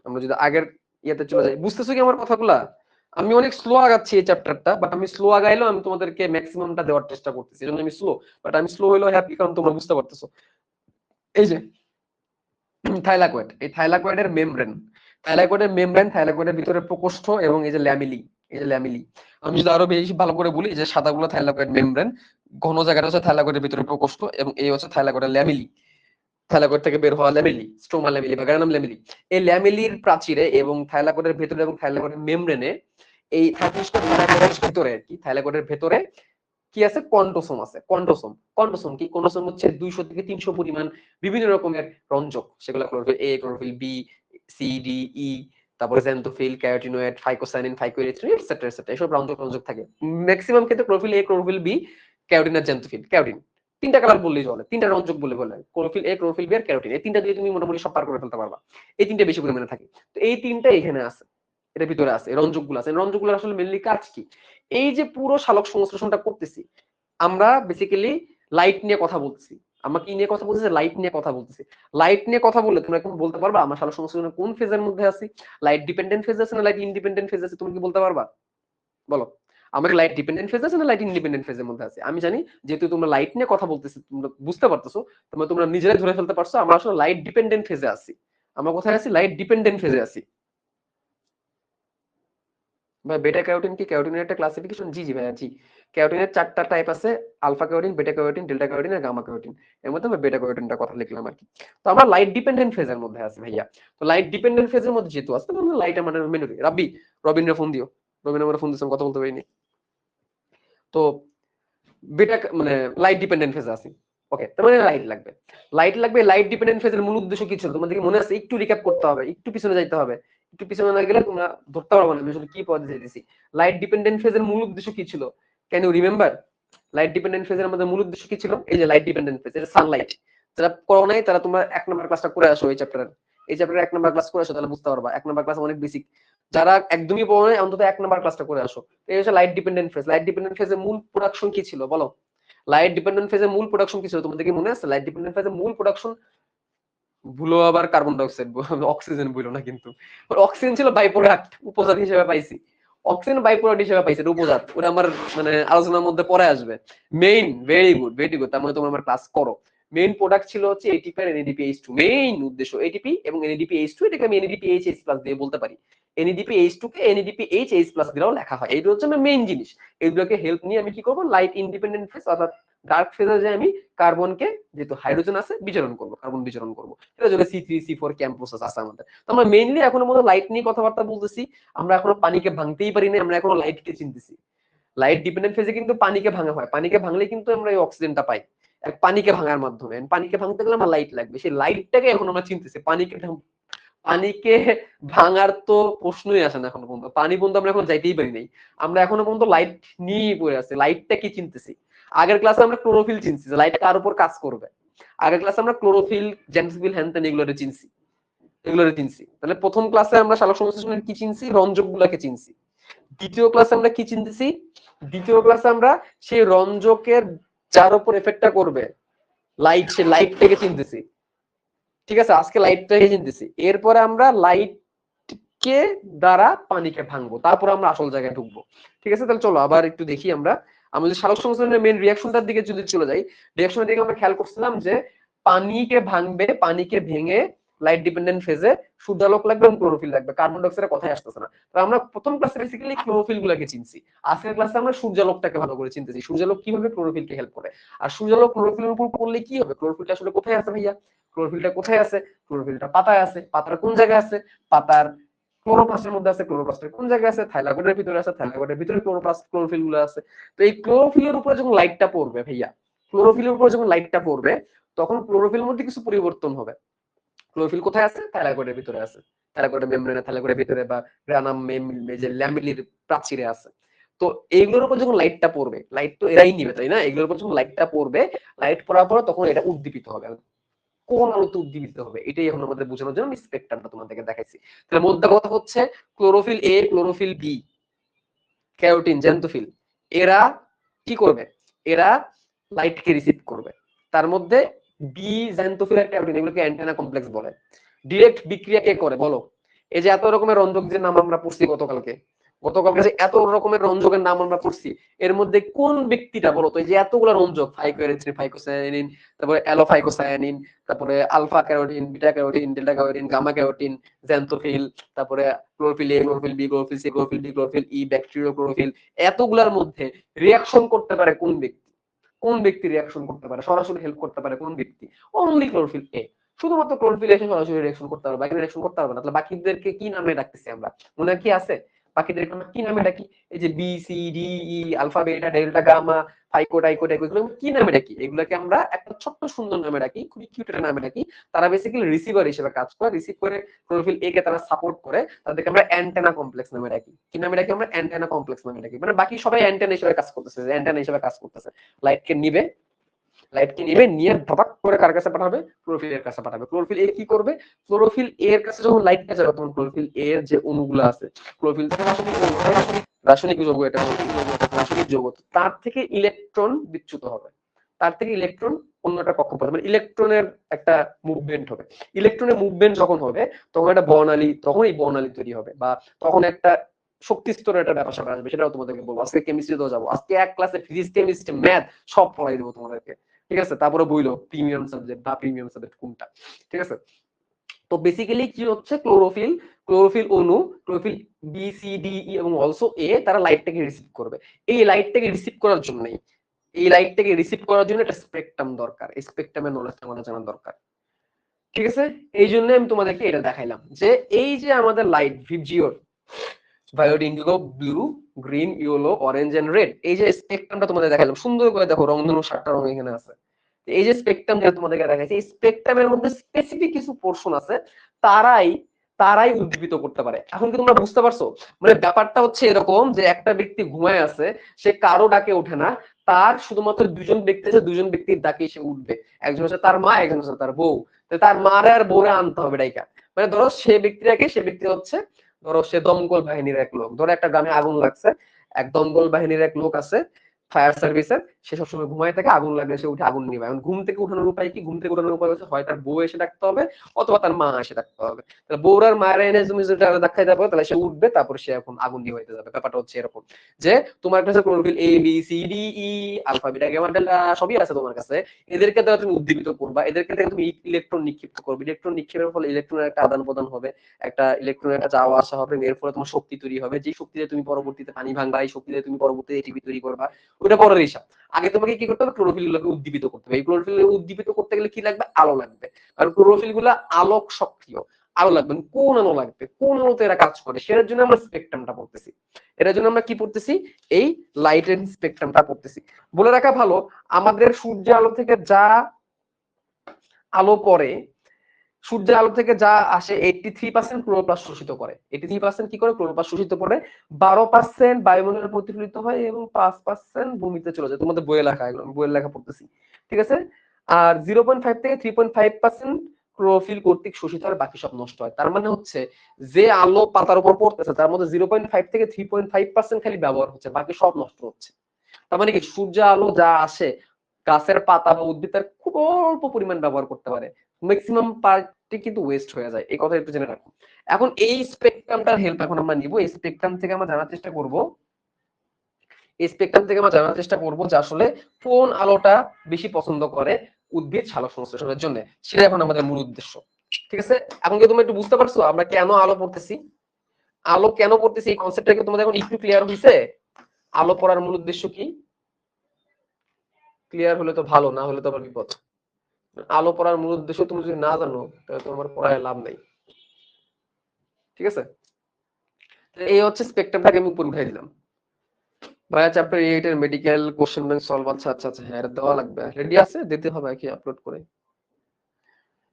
আমরা যদি আগের ইয়েতে চলে যাই, বুঝতেছো কি আমার কথাগুলা? আমি অনেক স্লো আগাচ্ছি এই চ্যাপ্টারটা, বাট আমি স্লো আগাইলেও আমি তোমাদেরকে ম্যাক্সিমামটা দেওয়ার চেষ্টা করতেছি, এজন্য আমি স্লো, বাট আমি স্লো হইলেও হ্যাপি, কারণ তোমরা বুঝতে পারতেছো। এই যে থাইলাকয়েড, এই থাইলাকয়েডের মেমব্রেন, থাইলাকয়েডের ভিতরে প্রকোষ্ঠ এবং এই যে ল্যামিলি, এই যে ল্যামিলি, আমি যদি আরো বেশি ভালো করে বলি, যে সাদাগুলো থাইলাকয়েড মেমব্রেন, ঘন জায়গাটা হচ্ছে থাইলাকয়েডের ভিতরে প্রকোষ্ঠ, এবং এই হচ্ছে থাইলাকয়েডের ল্যামিলি, থাইলাকয়েড থেকে বের হওয়া ল্যামেলি, স্ট্রোমা ল্যামেলি বা গ্রানাম ল্যামেলি। এই ল্যামেলির প্রাচীরে এবং থাইলাকয়েডের ভেতরে এবং থাইলাকয়েডের মেমব্রেনে, এই থাইলাকয়েডের ভিতরে আর কি, থাইলাকয়েডের ভেতরে কি আছে? কন্টোসোম আছে। কন্টোসোম, কন্টোসোম কি? কন্টোসোম হচ্ছে 200 থেকে 300 পরিমাণ বিভিন্ন রকমের রঞ্জক, সেগুলো chlorophyll A, chlorophyll B, C, D, E, তারপরে xanthophyll, carotenoid, phycocyanin, phycoerythrin etcetera etcetera, এসব রঞ্জক থাকে। ম্যাক্সিমাম ক্ষেত্রে chlorophyll A, chlorophyll B, carotene আর জ্যান্থোফিল, ক্যারোটিন তিনটা কালার বললেই চলে, তিনটা রঞ্জক বলে বলে, ক্লোরোফিল এ, ক্লোরোফিল বি আর ক্যারোটিন, এই তিনটা দিয়ে তুমি মোটামুটি সব পার করে ফেলতে পারবা। এই তিনটা বেশি পরিমাণে থাকে। তো এই তিনটা এখানে আছে, এটার ভিতরে আছে রঞ্জক গুলো আছে। রঞ্জক গুলো আসলে মেনলি কাজ কি? এই যে পুরো সালোক সংশ্লেষণটা করতেছি আমরা, বেসিক্যালি লাইট নিয়ে কথা বলছি। আমরা কি নিয়ে কথা বলতেছি? লাইট নিয়ে কথা বলতেছি। লাইট নিয়ে কথা বললে তুমি এখন বলতে পারবা আমরা সালোক সংশ্লেষণের কোন ফেজের মধ্যে আছি? লাইট ডিপেন্ডেন্ট ফেজ আছে না লাইট ইন্ডিপেন্ডেন্ট ফেজ আছে? তুমি কি বলতে পারবা? বলো, আমরা লাইট ডিপেন্ডেন্ট ফেজ আছে না লাইট ইন্ডিপেন্ডেন্ট ফেজের মধ্যে আছে? আমি জানি যেহেতু তোমরা লাইট নিয়ে কথা বলতেছো, তোমরা বুঝতে পারতেছো, তোমরা নিজেরাই ধরে ফেলতে পারছো আমরা আসলে লাইট ডিপেন্ডেন্ট ফেজে আছি। আমরা কোথায় আছি? লাইট ডিপেন্ডেন্ট ফেজে আছি। ভাই বেটা ক্যারোটিন কি ক্যারোটিনের একটা ক্লাসিফিকেশন? জি জি ভাইয়া, জি। ক্যারোটিনের 4টা টাইপ আছে, alpha carotene, beta carotene, delta carotene আর গামা ক্যারোটিন। এর মধ্যে আমরা বেটা ক্যারোটিনটার কথা লিখলাম আর কি। তো আমরা লাইট ডিপেন্ডেন্ট ফেজের মধ্যে আছি ভাইয়া। তো লাইট ডিপেন্ডেন্ট ফেজের মধ্যে যেহেতু আছে, তাহলে লাইট আমাদের মেনুরি। রাব্বি, রবিনরে ফোন দিও। রবিন আমার ফোন দিয়েছে, কথা বলতে পারিনি। তো বেটা মানে লাইট ডিপেন্ডেন্ট ফেজে আছি। ওকে, তার মানে লাইট লাগবে, লাইট লাগবে। লাইট ডিপেন্ডেন্ট ফেজের মূল উদ্দেশ্য কি ছিল তোমাদেরকে মনে আছে? একটু রিক্যাপ করতে হবে, একটু পিছনে যাইতে হবে। একটু পিছনে না গেলে তোমরা ধরতে পারবে না আমি আসলে কি পড়াতে চাইতেছি। লাইট ডিপেন্ডেন্ট ফেজের মূল উদ্দেশ্য কি ছিল? Can you remember? Light dependent ফেজের আমাদের মূল উদ্দেশ্য কি ছিল? এই যে লাইট ডিপেন্ডেন্ট ফেজ, এটা সানলাইট। যারা করো নাই তারা তোমরা 1 নম্বর ক্লাসটা করে আসো, এই চ্যাপ্টারের 1 নম্বর ক্লাস করে আসো, তাহলে বুঝতে পারবা। 1 নম্বর ক্লাস অনেক বেসিক। যারা একদমই পড়ো নাই অন্তত 1 নম্বর ক্লাসটা করে আসো। এই হচ্ছে light dependent phase. Light dependent ফেজের মূল প্রোডাকশন কি ছিল বলো? লাইট ডিপেন্ডেন্ট ফেজের মূল প্রোডাকশন কি ছিল তোমাদের কি মনে আছে? লাইট ডিপেন্ডেন্ট ফেজের মূল প্রোডাকশন, ভুলো আবার কার্বন ডাই অক্সাইড, অক্সিজেন বইলো না কিন্তু। অক্সিজেন ছিল বাই প্রোডাক্ট, উপজাত হিসেবে পাইছি। অক্সিজেন বাই প্রোডাক্ট হিসেবে পাইছি, উপজাত। ওটা আমার মানে আলোচনার মধ্যে পরে আসবে। Main, very good, very good, তার মানে তোমরা আমার ক্লাস করো। মেইন প্রোডাক্ট ছিল হচ্ছে এটিপি আর এনএডিপিএইচ2। মেইন উদ্দেশ্য এটিপি এবং এনএডিপিএইচ2, এটাকে আমি এনএডিপিএইচএইচ+ দিয়ে বলতে পারি। এনএডিপিএইচ2 কে এনএডিপিএইচএইচ+ দিয়েও লেখা হয়। এইগুলো হচ্ছে আমার মেইন জিনিস। এইগুলোকে হেল্প নিয়ে আমি কি করব? লাইট ইন্ডিপেন্ডেন্ট ফেজ অর্থাৎ ডার্ক ফেজে যে আমি কার্বনকে, যেহেতু হাইড্রোজেন আছে, বিচরণ করব, কার্বন বিচরণ করব। এটা জন্য C3 C4 ক্যাম্প প্রসেস আছে আমাদের। তো আমরা মেইনলি এখনো মতো লাইট নিয়ে কথাবার্তা বলতেছি। আমরা এখনো পানিকে ভাঙতেই পারি না, আমরা এখনো লাইটকে চিনতেছি। লাইট ডিপেন্ডেন্ট ফেজে কিন্তু পানিকে ভাঙা হয়, পানিকে ভাঙলে কিন্তু আমরা এই অক্সিজেনটা পাই পানিকে ভাঙার মাধ্যমে। পানিকে ভাঙতে গেলে আমার লাইট লাগবে, সেই লাইটটাকে এখন আমরা চিনতেছি। পানিকে ভাঙার তো প্রশ্নই আসে না এখনো পর্যন্ত। পানি পর্যন্ত আমরা এখন যাইতেই পারি নাই। আমরা এখনো পর্যন্ত লাইট নিয়ে পড়ে আছি, লাইটটা কি চিনতেছি। আগের ক্লাসে আমরা ক্লোরোফিল চিনছি, যে লাইট কার উপর কাজ করবে। আগের ক্লাসে আমরা ক্লোরোফিল, জ্যান্থোফিল, হ্যান্থেন এগুলোরে চিনছি, এগুলোরে চিনছি। তাহলে প্রথম ক্লাসে আমরা সালোক সংশ্লেষণের কি চিনছি? রঞ্জক গুলাকে চিনছি। দ্বিতীয় ক্লাসে আমরা কি চিনতেছি? দ্বিতীয় ক্লাসে আমরা সেই রঞ্জকের যার উপর এফেক্টটা করবে লাইট, সে লাইটটাকে চিনতেছি। ঠিক আছে, আজকে লাইটটাকে চিনতেছি, এরপরে আমরা লাইটকে দ্বারা পানিকে ভাঙবো, তারপর আমরা আসল জায়গায় ঢুকবো। ঠিক আছে, তাহলে চলো আবার একটু দেখি আমরা যদি সালোক সংশ্লেষণের মেইন রিয়াকশনটার দিকে যদি চলে যাই, রিয়াকশনের দিকে আমরা খেয়াল করছিলাম যে পানিকে ভাঙবে, পানিকে ভেঙে লাইট ডিপেন্ডেন্ট ফেজে সূর্যালোক লাগবে এবং ক্লোরোফিল লাগবে, কার্বন ডাইঅক্সাইডের কথাই আসতেছে না। তো আমরা প্রথম ক্লাসে বেসিক্যালি ক্লোরোফিল গুলাকে চিনছি, আজকের ক্লাসে আমরা সূর্যালোকটাকে ভালো করে চিনতেছি, সূর্যালোক কিভাবে ক্লোরোফিলকে হেল্প করে। আর সূর্যালোক ক্লোরোফিলের উপর পড়লে কি হবে, ক্লোরোফিলটা আসলে কোথায় আছে ভাইয়া, ক্লোরোফিলটা কোথায় আছে, ক্লোরোফিলটা পাতায় আছে, পাতার কোন জায়গায় আছে, পাতার ক্লোরোপ্লাস্টের মধ্যে আছে, ক্লোরোপ্লাস্টের কোন জায়গায় আছে, থাইলাকয়েডের ভিতরে আছে, থাইলাকয়েডের ভিতরে ক্লোরোফিল গুলো আছে। তো এই ক্লোরোফিলের উপরে যখন লাইটটা পড়বে ভাইয়া, ক্লোরোফিলের উপরে যখন লাইটটা পড়বে তখন ক্লোরোফিলের মধ্যে কিছু পরিবর্তন হবে। ক্লোরোফিল কোথায় আছে, থাইলাকয়েডের ভিতরে আছে, থাইলাকয়েডের মেমব্রেনে, থাইলাকয়েডের ভিতরে বা গ্রানাম যে ল্যামেলির প্রাচীরে আছে। তো এইগুলোর উপর যখন লাইটটা পড়বে, লাইট তো এরাই নিবে তাই না, এগুলোর উপর যখন লাইটটা পড়বে, লাইট পড়ার পর তখন এটা উদ্দীপিত হবে। কোন আলোতে উদ্দীপিত হবে এটাই এখন আমাদের বোঝানোর জন্য আমি স্পেকট্রামটা তোমাদেরকে দেখাইছি। তাহলে মোদ্দা কথা হচ্ছে chlorophyll A, chlorophyll B, carotene, xanthophyll, এরা কি করবে, এরা লাইটকে রিসিভ করবে। তার মধ্যে বি, জ্যান্থোফিল আর ক্যারোটিন এগুলোকে অ্যান্টেনা কমপ্লেক্স বলে। ডিরেক্ট বিক্রিয়া কে করে বলো, এই যে এত রকমের রঞ্জক যে নাম আমরা পড়ছি গতকালকে, গতকালকে যে এত রকমের রঞ্জকের নাম আমরা পড়ছি, এর মধ্যে কোন ব্যক্তিটা বলো তো, এই যে এতগুলো রঞ্জক, ফাইকোএরিথ্রিন, ফাইকোসায়ানিন, তারপরে অ্যালোফাইকোসায়ানিন, তারপরে alpha carotene, beta carotene, delta carotene, gamma carotene, xanthophyll, তারপরে chlorophyll A, chlorophyll B, chlorophyll C, chlorophyll D, chlorophyll E, bacteria chlorophyll, এতগুলার মধ্যে রিয়াকশন করতে পারে কোন ব্যক্তি, কোন ব্যক্তি রিয়াকশন করতে পারে, সরাসরি হেল্প করতে পারে কোন ব্যক্তি, অনলি ক্লোরোফিল এ। শুধুমাত্র ক্লোরোফিল এসে সরাসরি রিয়াকশন করতে পারবে, বাকি রিয়াকশন করতে পারবে না। তাহলে বাকিদেরকে কি নামে ডাকতেছি আমরা, মনে কি আছে, বাকিদেরকে আমরা কি নামে ডাকি, এই যে B C D E, alpha beta delta gamma, phyco টাইকো টাইকো, এগুলো কি নামে ডাকি, এগুলোকে আমরা একটা ছোট্ট সুন্দর নামে ডাকি, খুবই কিউট একটা নামে ডাকি। তারা বেসিক্যালি রিসিভার হিসেবে কাজ করে, রিসিভ করে ক্লোরোফিল এ কে তারা সাপোর্ট করে, তাদেরকে আমরা অ্যান্টেনা কমপ্লেক্স নামে ডাকি। কি নামে ডাকি আমরা, অ্যান্টেনা কমপ্লেক্স নামে ডাকি। মানে বাকি সবাই অ্যান্টেনা হিসেবে কাজ করতেছে, অ্যান্টেনা হিসেবে কাজ করতেছে, লাইটকে নিবে, লাইটকে নিবে, নিয়ে ধপাক করে কার কাছে পাঠাবে, ক্লোরোফিল এর কাছে পাঠাবে। ক্লোরোফিল এ কি করবে, ক্লোরোফিল এর কাছে যখন লাইটটা যাবে তখন ক্লোরোফিল এর যে অণুগুলো আছে, ক্লোরোফিল রাসায়নিক যৌগ, এটা রাসায়নিক যৌগ, তার থেকে ইলেকট্রন বিচ্যুত হবে, তার থেকে ইলেকট্রন অন্যটা কক্ষপথে, মানে ইলেকট্রনের একটা মুভমেন্ট হবে। ইলেকট্রনের মুভমেন্ট যখন হবে তখন একটা বর্ণালী, তখন এই বর্ণালী তৈরি হবে, বা তখন একটা শক্তি স্তরের একটা ব্যাপার স্যাপার আসবে, সেটাও তোমাদেরকে বলবো। আজকে কেমিস্ট্রিতেও যাবো, আজকে এক ক্লাসে ফিজিক্স, কেমিস্ট্রি, ম্যাথ সব পড়াই দেবো তোমাদেরকে। ঠিক আছে, তারপরে বইলো প্রিমিয়াম সাবজেক্ট বা প্রিমিয়াম সাবজেক্ট কোনটা। ঠিক আছে, তো বেসিক্যালি কি হচ্ছে, ক্লোরোফিল, ক্লোরোফিল অণু, chlorophyll B C D E এবং অলসো এ, তারা লাইটটাকে রিসিভ করবে। এই লাইটটাকে রিসিভ করার জন্য, এই লাইটটাকে রিসিভ করার জন্য একটা স্পেকট্রাম দরকার, এই স্পেকট্রামের নলেজটা আমাদের জানা দরকার। ঠিক আছে, এই জন্য আমি তোমাদেরকে এটা দেখাইলাম যে এই যে আমাদের light VIBGYOR, violet, indigo, blue, green, yellow, orange and red, এই যে স্পেকট্রামটা তোমাদের দেখাইলাম সুন্দর করে, দেখো রংধনু 7টা রং এখানে আছে। এই যে স্পেকট্রাম যেটা তোমাদেরকে দেখাইছি, এই স্পেকট্রামের মধ্যে স্পেসিফিক কিছু পোরশন আছে, তারাই তারাই উদ্দীপিত করতে পারে। এখন কি তোমরা বুঝতে পারছো, মানে ব্যাপারটা হচ্ছে এরকম যে একটা ব্যক্তি ঘুমায় আছে, সে কারো ডাকে ওঠে না, তার শুধুমাত্র দুজন ব্যক্তি আছে, দুজন ব্যক্তির ডাকে সে উঠবে, একজন হচ্ছে তার মা, একজন হচ্ছে তার বউ। তার মারে আর বউরে আনতে হবে ডাইকা। মানে ধরো সে ব্যক্তিটাকে, সে ব্যক্তি হচ্ছে, ধরো সে দমকল বাহিনীর এক লোক, ধরো একটা গ্রামে আগুন লাগছে, এক দমকল বাহিনীর এক লোক আছে, ফায়ার সার্ভিসের, সে সবসময় ঘুমায় থাকে, আগুন লাগলে সে উঠে আগুন নিবে। এখন ঘুম থেকে উঠানোর উপায় কি, ঘুম থেকে উঠানোর উপায় হচ্ছে হয় তার বউ এসে ডাকতে হবে, অথবা তার মা এসে ডাকতে হবে। তাহলে বউর আর মায়ের এনে তুমি যদি দেখাই যাবে, তাহলে সে উঠবে, তারপর সে এখন আগুন নিয়ে হইতে যাবে। ব্যাপারটা হচ্ছে এরকম যে তোমার কাছে chlorophyll A B C D E, alpha beta gamma delta সবই আছে তোমার কাছে, এদেরকে দ্বারা তুমি উদ্দীপিত করবা, এদেরকে থেকে তুমি ইলেকট্রন নিক্ষিপ্ত করবে, ইলেকট্রন নিক্ষেপের ফলে ইলেকট্রনের একটা আদান প্রদান হবে, একটা ইলেকট্রনের একটা যাওয়া আসা হবে, এর ফলে তোমার শক্তি তৈরি হবে, যে শক্তিতে তুমি পরবর্তীতে পানি ভাঙবা, এই শক্তিতে তুমি পরবর্তীতে এটিপি তৈরি করবা, ওটা পরের হিসাব। আগে তোমাকে কি করতে হবে, ক্লোরোফিল গুলোকে উদ্দীপিত করতে হবে। এই ক্লোরোফিল উদ্দীপিত করতে গেলে কি লাগবে, আলো লাগবে, কারণ ক্লোরোফিল গুলা আলোক সক্রিয়, আলো লাগবে। কোন আলো লাগবে, কোন আলোতে এরা কাজ করে, সেটার জন্য আমরা স্পেকট্রামটা পড়তেছি, এটার জন্য আমরা কি পড়তেছি, এই লাইটের স্পেকট্রামটা পড়তেছি। বলে রাখা ভালো, আমাদের সূর্যের আলো থেকে যা আলো পড়ে, সূর্যের আলো থেকে যা আসে 83% ক্লোরোপ্লাস্ট শোষিত করে, 83% কি করে, ক্লোরোপ্লাস্ট শোষিত করে, 12% বায়ুমণ্ডলে প্রতিফলিত হয় এবং 5% ভূমিতে চলে যায়। তোমাদের বইয়ে লেখা, এগুলো বইয়ের লেখা পড়তেছি। ঠিক আছে, আর 0.5 থেকে 3.5% ক্লোরোফিল কর্তৃক শোষিত হয়, বাকি সব নষ্ট হয়। তার মানে হচ্ছে যে আলো পাতার উপর পড়তেছে তার মধ্যে 0.5 থেকে 3.5% খালি ব্যবহার হচ্ছে, বাকি সব নষ্ট হচ্ছে। তার মানে কি, সূর্য আলো যা আসে গাছের পাতা বা উদ্ভিদের খুব অল্প পরিমাণ ব্যবহার করতে পারে, ম্যাক্সিমাম পার্টই কিন্তু ওয়েস্ট হয়ে যায়, এই কথা একটু জেনে রাখো। এখন এই স্পেকট্রামটার হেল্প এখন আমরা নিব, এই স্পেকট্রাম থেকে আমরা জানার চেষ্টা করব, এই স্পেকট্রাম থেকে আমরা জানার চেষ্টা করব যে আসলে কোন আলোটা বেশি পছন্দ করে উদ্ভিদ সালোক সংশ্লেষণের জন্য, সেটা এখন আমাদের মূল উদ্দেশ্য। ঠিক আছে, এখন কি তুমি একটু বুঝতে পারছো আমরা কেন আলো পড়তেছি, আলো কেন পড়তেছি, এই কনসেপ্টটা কি তোমাদের এখন একটু ক্লিয়ার হইছে? আলো পড়ার মূল উদ্দেশ্য কি? ক্লিয়ার হলে তো ভালো, না হলে তো আবার বিপদ। আলো পড়ার মূল উদ্দেশ্য তুমি যদি না জানো তাহলে তোমার পড়ায় লাভ নাই। ঠিক আছে, এই হচ্ছে স্পেকট্রামটাকে আমি উপরে উঠাই দিলাম। ভাইয়া চ্যাপ্টার 8 এর মেডিকেল কোশ্চেন ব্যাংক সলভ, আচ্ছা আচ্ছা আচ্ছা, হ্যাঁ এটা দেওয়া লাগবে, রেডি আছে, দিতে হবে কি আপলোড করে।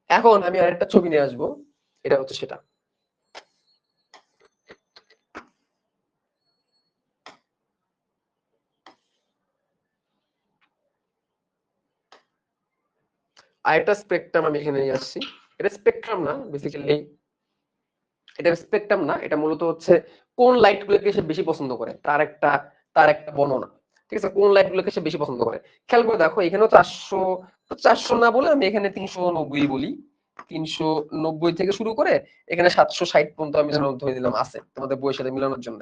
এখন আমি আরেকটা ছবি নিয়ে আসবো, এটা হচ্ছে সেটা। আরেকটা স্পেকট্রাম আমি এখানে নিয়ে আসছি, এটা স্পেকট্রাম না বেসিক্যালি, এটা স্পেকট্রাম না, এটা মূলত হচ্ছে কোন লাইট গুলোকে সে বেশি পছন্দ করে তার একটা বর্ণনা। ঠিক আছে, কোন লাইট গুলোকে সে বেশি পছন্দ করে। খেয়াল করে দেখো এখানেও 400 না বলে আমি এখানে 390 বলি, 390 থেকে শুরু করে এখানে 760 পর্যন্ত আমি ধরে দিলাম আছে তোমাদের বইয়ের সাথে মিলানোর জন্য,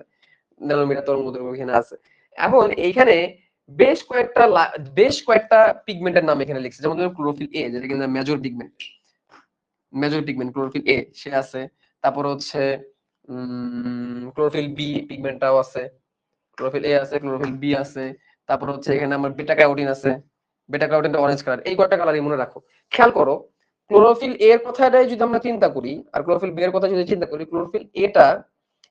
ন্যানোমিটার তরঙ্গদৈর্ঘ্য এখানে আছে। এখন এইখানে বেশ কয়েকটা পিগমেন্টের নাম এখানে লিখছে, যেমন ধরো ক্লোরোফিল এ, যেটা কিন্তু মেজর পিগমেন্ট ক্লোরোফিল এ সে আছে। তারপর হচ্ছে ক্লোরোফিল বি পিগমেন্টটাও আছে, ক্লোরোফিল এ আছে, ক্লোরোফিল বি আছে। তারপর হচ্ছে এখানে আমার বেটা ক্যারোটিন আছে, বেটা ক্যারোটিনটা অরেঞ্জ কালার, এই কয়টা কালারই মনে রাখো। খেয়াল করো ক্লোরোফিল এ এর কথাটাই যদি আমরা চিন্তা করি আর ক্লোরোফিল বি এর কথা যদি চিন্তা করি, ক্লোরোফিল এটা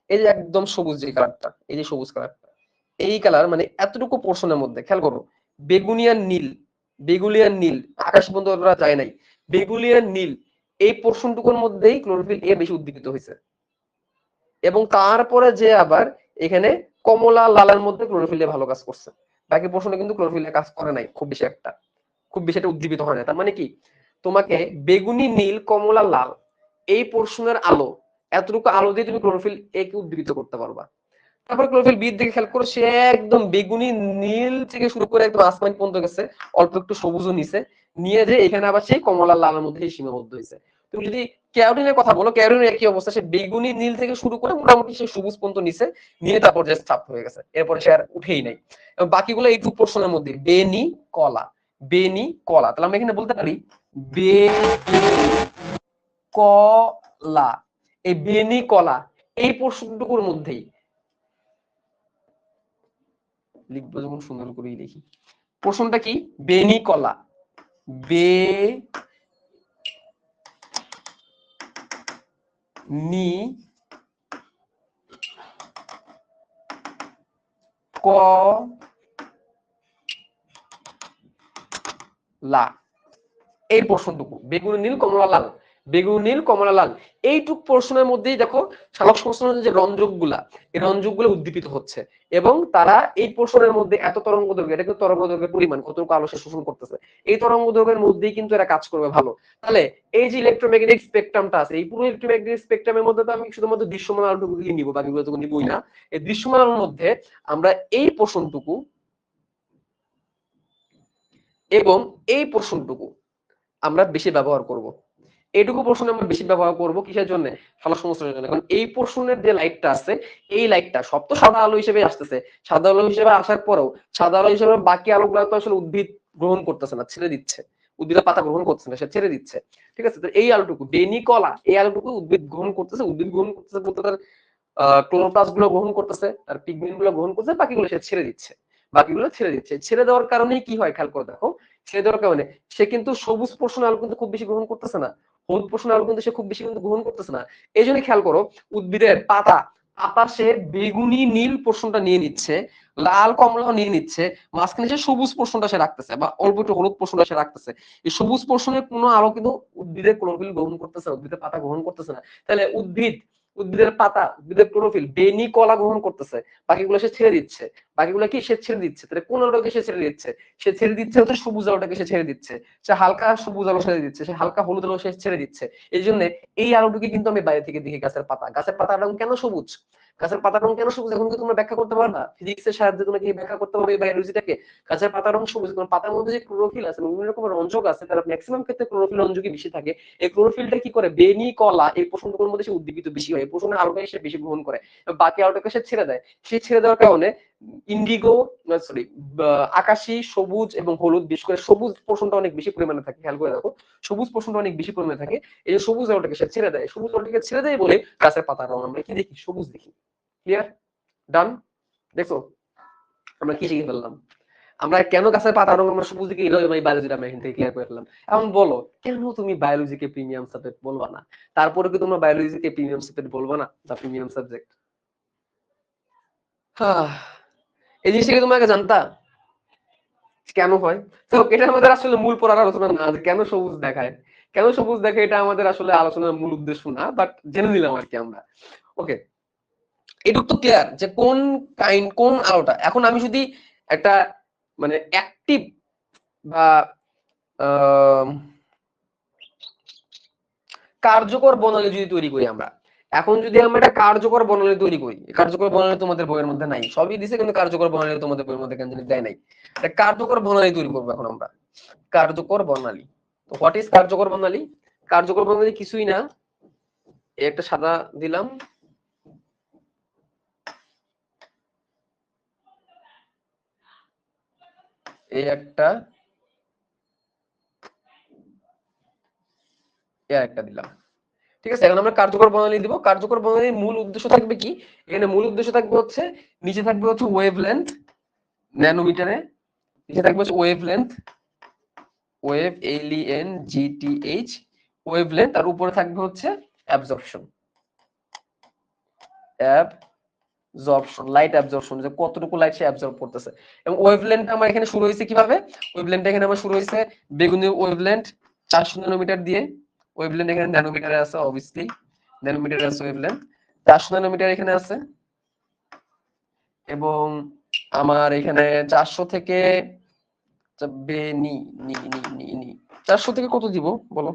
এই যে একদম সবুজ যে কালারটা, এই যে সবুজ কালারটা, এই কালার মানে এতটুকু পোর্শনের মধ্যে খেয়াল করো, বেগুনিয়ান নীল, বেগুলিয়ান নীল, আকাশ পর্যন্ত ওরা যায় নাই, বেগুলিয়ান নীল, এই পোর্শনটুকুর মধ্যেই ক্লোরোফিল এ বেশি উদ্দীপিত হয়েছে। এবং তারপরে যে আবার এখানে কমলা লালের মধ্যে ক্লোরোফিল এ ভালো কাজ করছে, বাকি পোর্শনে কিন্তু ক্লোরোফিল এ কাজ করে নাই খুব বেশি একটা উদ্দীপিত হয় না। তার মানে কি তোমাকে বেগুনি নীল কমলা লাল এই পোর্শনের আলো, এতটুকু আলো দিয়ে তুমি ক্লোরোফিল এ কে উদ্দীপিত করতে পারবা। তারপর ক্লোরোফিল বি দিকে খেয়াল করো, সে একদম বেগুনি নীল থেকে শুরু করে একদম আসমানি পর্যন্ত গেছে, অল্প একটু সবুজও নিছে, নিয়ে যে এখানে আবার সেই কমলা লালের মধ্যে সীমাবদ্ধ হয়েছে। তুমি যদি ক্যারোটিনের কথা বলো, ক্যারোটিনের একই অবস্থা, সে বেগুনি নীল থেকে শুরু করে মোটামুটি সে সবুজ পর্যন্ত নিছে, নিয়ে তারপর যে স্টাপ হয়ে গেছে, এরপরে সে আর উঠেই নাই। এবং বাকিগুলো এই টু পোর্শনের মধ্যে বেনি কলা, বেনি কলা, তাহলে আমরা এখানে বলতে পারি বে কলা, এই বেনি কলা এই পোর্শনটুকুর মধ্যেই লিখবো, যেমন সুন্দর করেই লিখি, প্রশ্নটা কি বেনি কলা, বে নি কলা, এই পোর্শনটুকু বেগুনি নীল কমলা লাল, বেগুনি নীল কমলা লাল, এইটুক পোর্শনের মধ্যেই দেখো সালোক সংশ্লেষণের যে রঞ্জকগুলা, এই রঞ্জকগুলো উদ্দীপিত হচ্ছে, এবং তারা এই পোর্শনের মধ্যে এত তরঙ্গ দৈর্ঘ্য, এটা কিন্তু তরঙ্গ দৈর্ঘ্যের পরিমাণ কতটুকু আলো সে শোষণ করতেছে, এই তরঙ্গ দৈর্ঘ্যের মধ্যেই কিন্তু এরা কাজ করবে ভালো। তাহলে এই যে ইলেকট্রোম্যাগনেটিক স্পেকট্রামটা আছে, এই পুরো ইলেকট্রোম্যাগনেটিক স্পেকট্রামের মধ্যে তো আমি শুধুমাত্র দৃশ্যমান আলোটুকু নিব, বাকিগুলো তো নিবই না। এই দৃশ্যমান আলোর মধ্যে আমরা এই পোর্শনটুকু এবং এই পোর্শনটুকু আমরা বেশি ব্যবহার করব। এইটুকু পোর্শন আমরা বেশি ব্যবহার করব কিসের জন্য? সালোক সংশ্লেষণের জন্য। কারণ এই পোর্শনের যে লাইটটা আছে, এই লাইটটা সব তো সাদা আলো হিসেবে আসতেছে, সাদা আলো হিসেবে আসার পরেও সাদা আলো হিসেবে বাকি আলোগুলো তো আসলে উদ্ভিদ গ্রহণ করতেছে না, ছেড়ে দিচ্ছে, উদ্ভিদের পাতা গ্রহণ করতেছে না, সে ছেড়ে দিচ্ছে। ঠিক আছে, তো এই আলোটুকু বেনি কলা, এই আলোটুকু উদ্ভিদ গ্রহণ করতেছে, উদ্ভিদ গ্রহণ করতেছে বলতে তার ক্লোরোপ্লাস্ট গুলো গ্রহণ করতেছে, তার পিগমেন্ট গুলো গ্রহণ করতেছে, বাকিগুলো সে ছেড়ে দিচ্ছে, বাকিগুলো ছেড়ে দিচ্ছে। ছেড়ে দেওয়ার কারণে কি হয় খেয়াল করে দেখো, ছেড়ে দেওয়ার কারণে সে কিন্তু সবুজ পোর্শন আলো কিন্তু খুব বেশি গ্রহণ করতেছে না, হলুদ পোর্শন আলো কিন্তু সে খুব বেশি কিন্তু গ্রহণ করতেছে না। এই জন্য খেয়াল করো উদ্ভিদের পাতা, সে বেগুনি নীল পোর্শনটা নিয়ে নিচ্ছে, লাল কমলাও নিয়ে নিচ্ছে, মাঝখানে সে সবুজ পোর্শনটা সে রাখতেছে, বা অল্প একটু হলুদ পোর্শনটা সে রাখতেছে। এই সবুজ পোর্শনের কোনো আলো কিন্তু উদ্ভিদের ক্লোরোফিল গ্রহণ করতেছে না, উদ্ভিদের পাতা গ্রহণ করতেছে না। তাহলে উদ্ভিদের পাতা, উদ্ভিদের ক্লোরোফিল বেনি কলা গ্রহণ করতেছে, বাকিগুলো সে ছেড়ে দিচ্ছে। বাকিগুলো কি সে ছেড়ে দিচ্ছে, তাহলে কোন আলোটাকে সে ছেড়ে দিচ্ছে? সে ছেড়ে দিচ্ছে হচ্ছে সবুজ আলোটাকে সে ছেড়ে দিচ্ছে, সে হালকা সবুজ আলো ছেড়ে দিচ্ছে, সে হালকা হলুদ আলো সে ছেড়ে দিচ্ছে। এই জন্য এই আলোটুকু কিন্তু আমি বাইরে থেকে দেখি গাছের পাতা, গাছের পাতা কেন সবুজ? গাছের পাতার রং কেন সবুজ এখন কি তোমরা ব্যাখ্যা করতে পারবা? ফিজিক্সের সাহায্যে তোমরা কি ব্যাখ্যা করতে পারবে বায়োলজিটাকে? গাছের পাতার রং সবুজ কারণ পাতার মধ্যে যে ক্লোরোফিল আছে বিভিন্ন রকমের রঞ্জক আছে, তার ম্যাক্সিমাম ক্ষেত্রে ক্লোরোফিল রঞ্জকই বেশি থাকে। এই ক্লোরোফিলটা কি করে বেনি কলা এই পোষণগুলোর মধ্যে সে উদ্দীপিত বেশি হয়, এই পোষণের আলোটা সে বেশি গ্রহণ করে, বাকি আলোটাকে সে ছেড়ে দেয়। সেই ছেড়ে দেওয়ার কারণে ইন্ডিগো সরি আকাশি, সবুজ এবং হলুদ, বিশেষ করে সবুজ পোষণটা অনেক বেশি পরিমাণে থাকে। খেয়াল করে দেখো সবুজ পোষণটা অনেক বেশি পরিমাণে থাকে। এই যে সবুজ আলোটাকে সে ছেড়ে দেয়, সবুজ আলোটাকে ছেড়ে দেয় বলে গাছের পাতার রং আমরা কি দেখি? সবুজ দেখি। ক্লিয়ার? ডান? দেখো আমরা কি শিখে ফেললাম? আমরা কেন গাছের পাতার রং আমরা সবুজ দেখি এটা আমি বায়োলজিটা আমি এখান থেকে ক্লিয়ার করে ফেললাম। এখন বলো কেন তুমি বায়োলজিকে প্রিমিয়াম সাবজেক্ট বলবা না? তারপরে কি তোমরা বায়োলজিকে প্রিমিয়াম সাবজেক্ট বলবা না? দা প্রিমিয়াম সাবজেক্ট। এই জিনিসটা কি তোমরা আগে জানতা? কেন হয়? তো এটা আমাদের আসলে মূল পড়ার আলোচনা না যে কেন সবুজ দেখায়, কেন সবুজ দেখে এটা আমাদের আসলে আলোচনার মূল উদ্দেশ্য না, বাট জেনে নিলাম আর কি আমরা। ওকে, এটুক তো ক্লিয়ার যে কোন কাইন্ড কোন আলোটা। এখন আমি যদি একটা মানে অ্যাক্টিভ বা কার্যকর বর্ণালী যদি তৈরি করি আমরা, এখন যদি আমরা একটা কার্যকর বর্ণালী তৈরি করি, কার্যকর বর্ণালী তোমাদের বইয়ের মধ্যে নাই, সবই দিছে কিন্তু কার্যকর বর্ণালী তোমাদের বইয়ের মধ্যে কেন জানি দেয় নাই। একটা কার্যকর বর্ণালী তৈরি করবো এখন আমরা, কার্যকর বর্ণালী। তো হোয়াট ইজ কার্যকর বর্ণালী? কার্যকর বর্ণালী কিছুই না, একটা সাদা দিলাম, এই একটা একটা দিলাম, ঠিক আছে। এখন আমরা কার্যকর বর্ণালী দিব। কার্যকর বর্ণালীর মূল উদ্দেশ্য থাকবে কি? এখানে মূল উদ্দেশ্য থাকবে হচ্ছে নিচে থাকবে হচ্ছে ওয়েভলেন্থ ন্যানোমিটারে, নিচে থাকবে হচ্ছে ওয়েভলেন্থ, ওয়েভ LENGTH ওয়েভলেন্থ, আর উপরে থাকবে হচ্ছে অ্যাবজর্পশন, অ্যাবজর্পশন লাইট অ্যাবজর্পশন, যে কতটুকু লাইট সে অ্যাবজর্ব করতেছে। এবং ওয়েভলেন্থ আমার এখানে শুরু হয়েছে কিভাবে? ওয়েভলেন্থ এখানে আমার শুরু হয়েছে বেগুনি ওয়েভলেন্থ 400 ন্যানোমিটার দিয়ে। ওয়েভলেন্থ এখানে ন্যানোমিটারে আছে, অবভিয়াসলি ন্যানোমিটারে আছে ওয়েভলেন্থ 400 ন্যানোমিটার এখানে আছে। এবং আমার এখানে 400 থেকে বেনি নি নি নি নি 400 থেকে কত দিব বলো?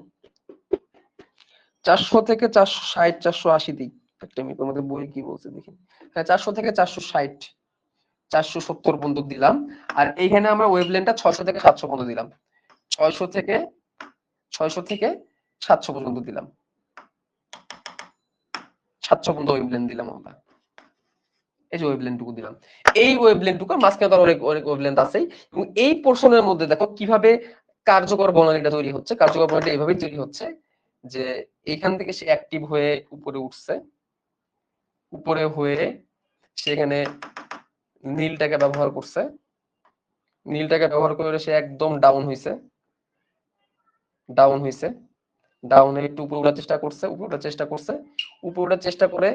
400 থেকে 460 480 দিই। একটা আমি তোমাদের বই কি বলছে দেখি। হ্যাঁ 400 থেকে 460 470 পর্যন্ত দিলাম। আর এইখানে আমরা ওয়েভলেন্থটা 600 থেকে 700 পর্যন্ত দিলাম। 600 থেকে 700 পর্যন্ত দিলাম। 700 পর্যন্ত ওয়েভলেন্থ দিলাম আমরা। এই যে ওয়েভলেন্থটুকু দিলাম। এই ওয়েভলেন্থটুকুর মাঝখানে তো অনেক অনেক ওয়েভলেন্থ আছেই। এবং এই পোরশনের মধ্যে দেখো কিভাবে কার্যকর বর্ণালীটা তৈরি হচ্ছে। কার্যকর বর্ণালীটা এইভাবেই তৈরি হচ্ছে যে এখান থেকে সে অ্যাক্টিভ হয়ে উপরে উঠছে, উপরে হয়ে সেখানে নীলটাকে ব্যবহার করছে, নীলটাকে ব্যবহার করে সে একদম ডাউন হইছে, ডাউন হইছে, ডাউন একটু উপরে ওঠার চেষ্টা করছে, উপরে ওঠার চেষ্টা করছে, উপরে ওঠার চেষ্টা করে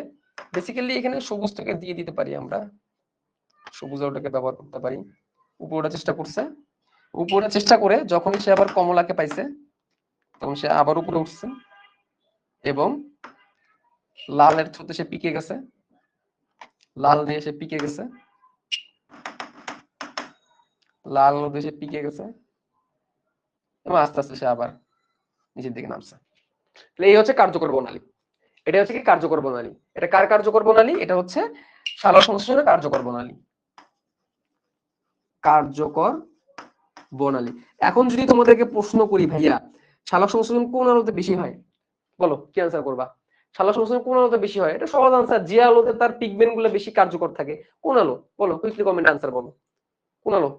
বেসিক্যালি এখানে সবুজটাকে দিয়ে দিতে পারি আমরা, সবুজ আলোটাকে ব্যবহার করতে পারি। উপরে ওঠার চেষ্টা করছে, উপরে ওঠার চেষ্টা করে যখন সে আবার কমলাকে পাইছে তখন সে আবার উপরে উঠছে এবং লালের থ্রুতে সে পিকে গেছে, লাল দিয়ে সে পিকে গেছে, লাল দিয়ে সে পিকে গেছে এবং আস্তে আস্তে সে আবার নিচের দিকে নামছে। এই হচ্ছে কার্যকর বর্ণালী। এটা হচ্ছে কি কার্যকর বর্ণালী। এটা কার কার্যকর বর্ণালী? এটা হচ্ছে সালোক সংশ্লেষণের কার্যকর বর্ণালী। কার্যকর বর্ণালী। এখন যদি তোমাদেরকে প্রশ্ন করি ভাইয়া সালোক সংশ্লেষণ কোন আলোতে বেশি হয়, বলো কি আনসার করবা? সালোক সংশ্লেষণ কোন আলোতে বেশি হয়? এটা সহজ আনসার, যে আলোতে তার পিগমেন্ট গুলো বেশি কার্যকর থাকে। কোন আলো? বলো কুইকলি কমেন্ট আনসার বলো। কোন আলো?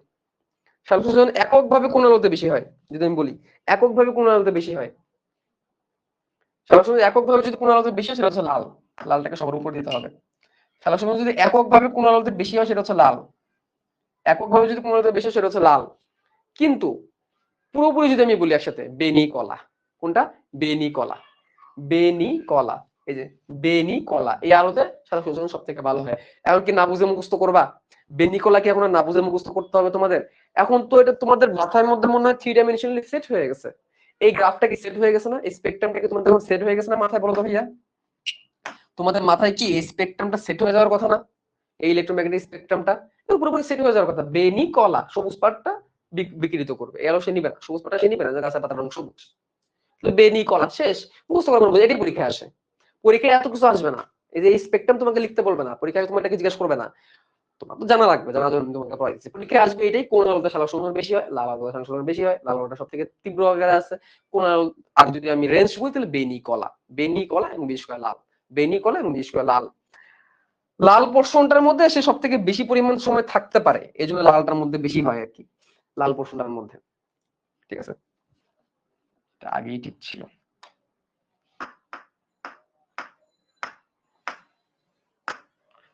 সালোক সংশ্লেষণ এককভাবে কোন আলোতে বেশি হয়? যদি আমি বলি এককভাবে কোন আলোতে বেশি হয়? সালোক সংশ্লেষণ এককভাবে যদি কোন আলোতে বেশি হয় সেটা হচ্ছে লাল। লালটাকে সবার উপর দিতে হবে। সালোক সংশ্লেষণ যদি এককভাবে কোন আলোতে বেশি হয় সেটা হচ্ছে লাল। এককভাবে যদি কোন আলোতে বেশি হয় সেটা হচ্ছে লাল। কিন্তু পুরোপুরি যদি আমি বলি একসাথে বেনি কলা, কোনটা? বেনি কলা, বেনি কলা, এই যে বেনি কলা এই আলোতে সালোক সংশ্লেষণ সব থেকে ভালো হয়। এখন কি না বুঝে মুখস্থ করবা? বেনি কলা কি এখন না বুঝে মুখস্থ করতে হবে তোমাদের? এখন তো এটা তোমাদের মাথার মধ্যে মনে হয় 3 ডাইমেনশনালি সেট হয়ে গেছে। এই গ্রাফটা কি সেট হয়ে গেছে না? এই স্পেকট্রামটা কি তোমাদের এখন সেট হয়ে গেছে না মাথায়? বলো তো ভাইয়া তোমাদের মাথায় কি এই স্পেকট্রামটা সেট হয়ে যাওয়ার কথা না? এই ইলেকট্রোম্যাগনেটিক স্পেকট্রামটা পুরোপুরি সেট হয়ে যাওয়ার কথা। বেনি কলা সবুজ পাটটা বিকৃত করবে, এলো সে নিবে না, সবুজ পাটটা সে নিবে না, গাছের পাতার রং সবুজ। বেনি কলা শেষ, মুখস্থ করার এটাই পরীক্ষায় আসে। পরীক্ষায় এত কিছু আসবে না, এই যে স্পেকট্রাম তোমাকে লিখতে বলবে না, পরীক্ষায় তোমার এটাকে জিজ্ঞেস করবে না, তোমার তো জানা লাগবে, জানার জন্য তোমাকে পড়াই দিচ্ছি। পরীক্ষায় আসবে এটাই, কোন আলোটা সালোক সংশ্লেষণ বেশি হয়, লাল আলোটা সালোক সংশ্লেষণ বেশি হয়, লাল আলোটা সব থেকে তীব্র আকারে আছে কোন আলো। আর যদি আমি রেঞ্জ বলি তাহলে বেনি কলা, বেনি কলা এবং বিশেষ করে লাল, বেনি কলা এবং বিশেষ করে লাল। লাল পোর্শনটার মধ্যে সে সব থেকে বেশি পরিমাণ সময় থাকতে পারে, এই জন্য লালটার মধ্যে বেশি হয় আর কি, লাল পোর্শনটার মধ্যে। ঠিক আছে, আগেই ঠিক ছিল।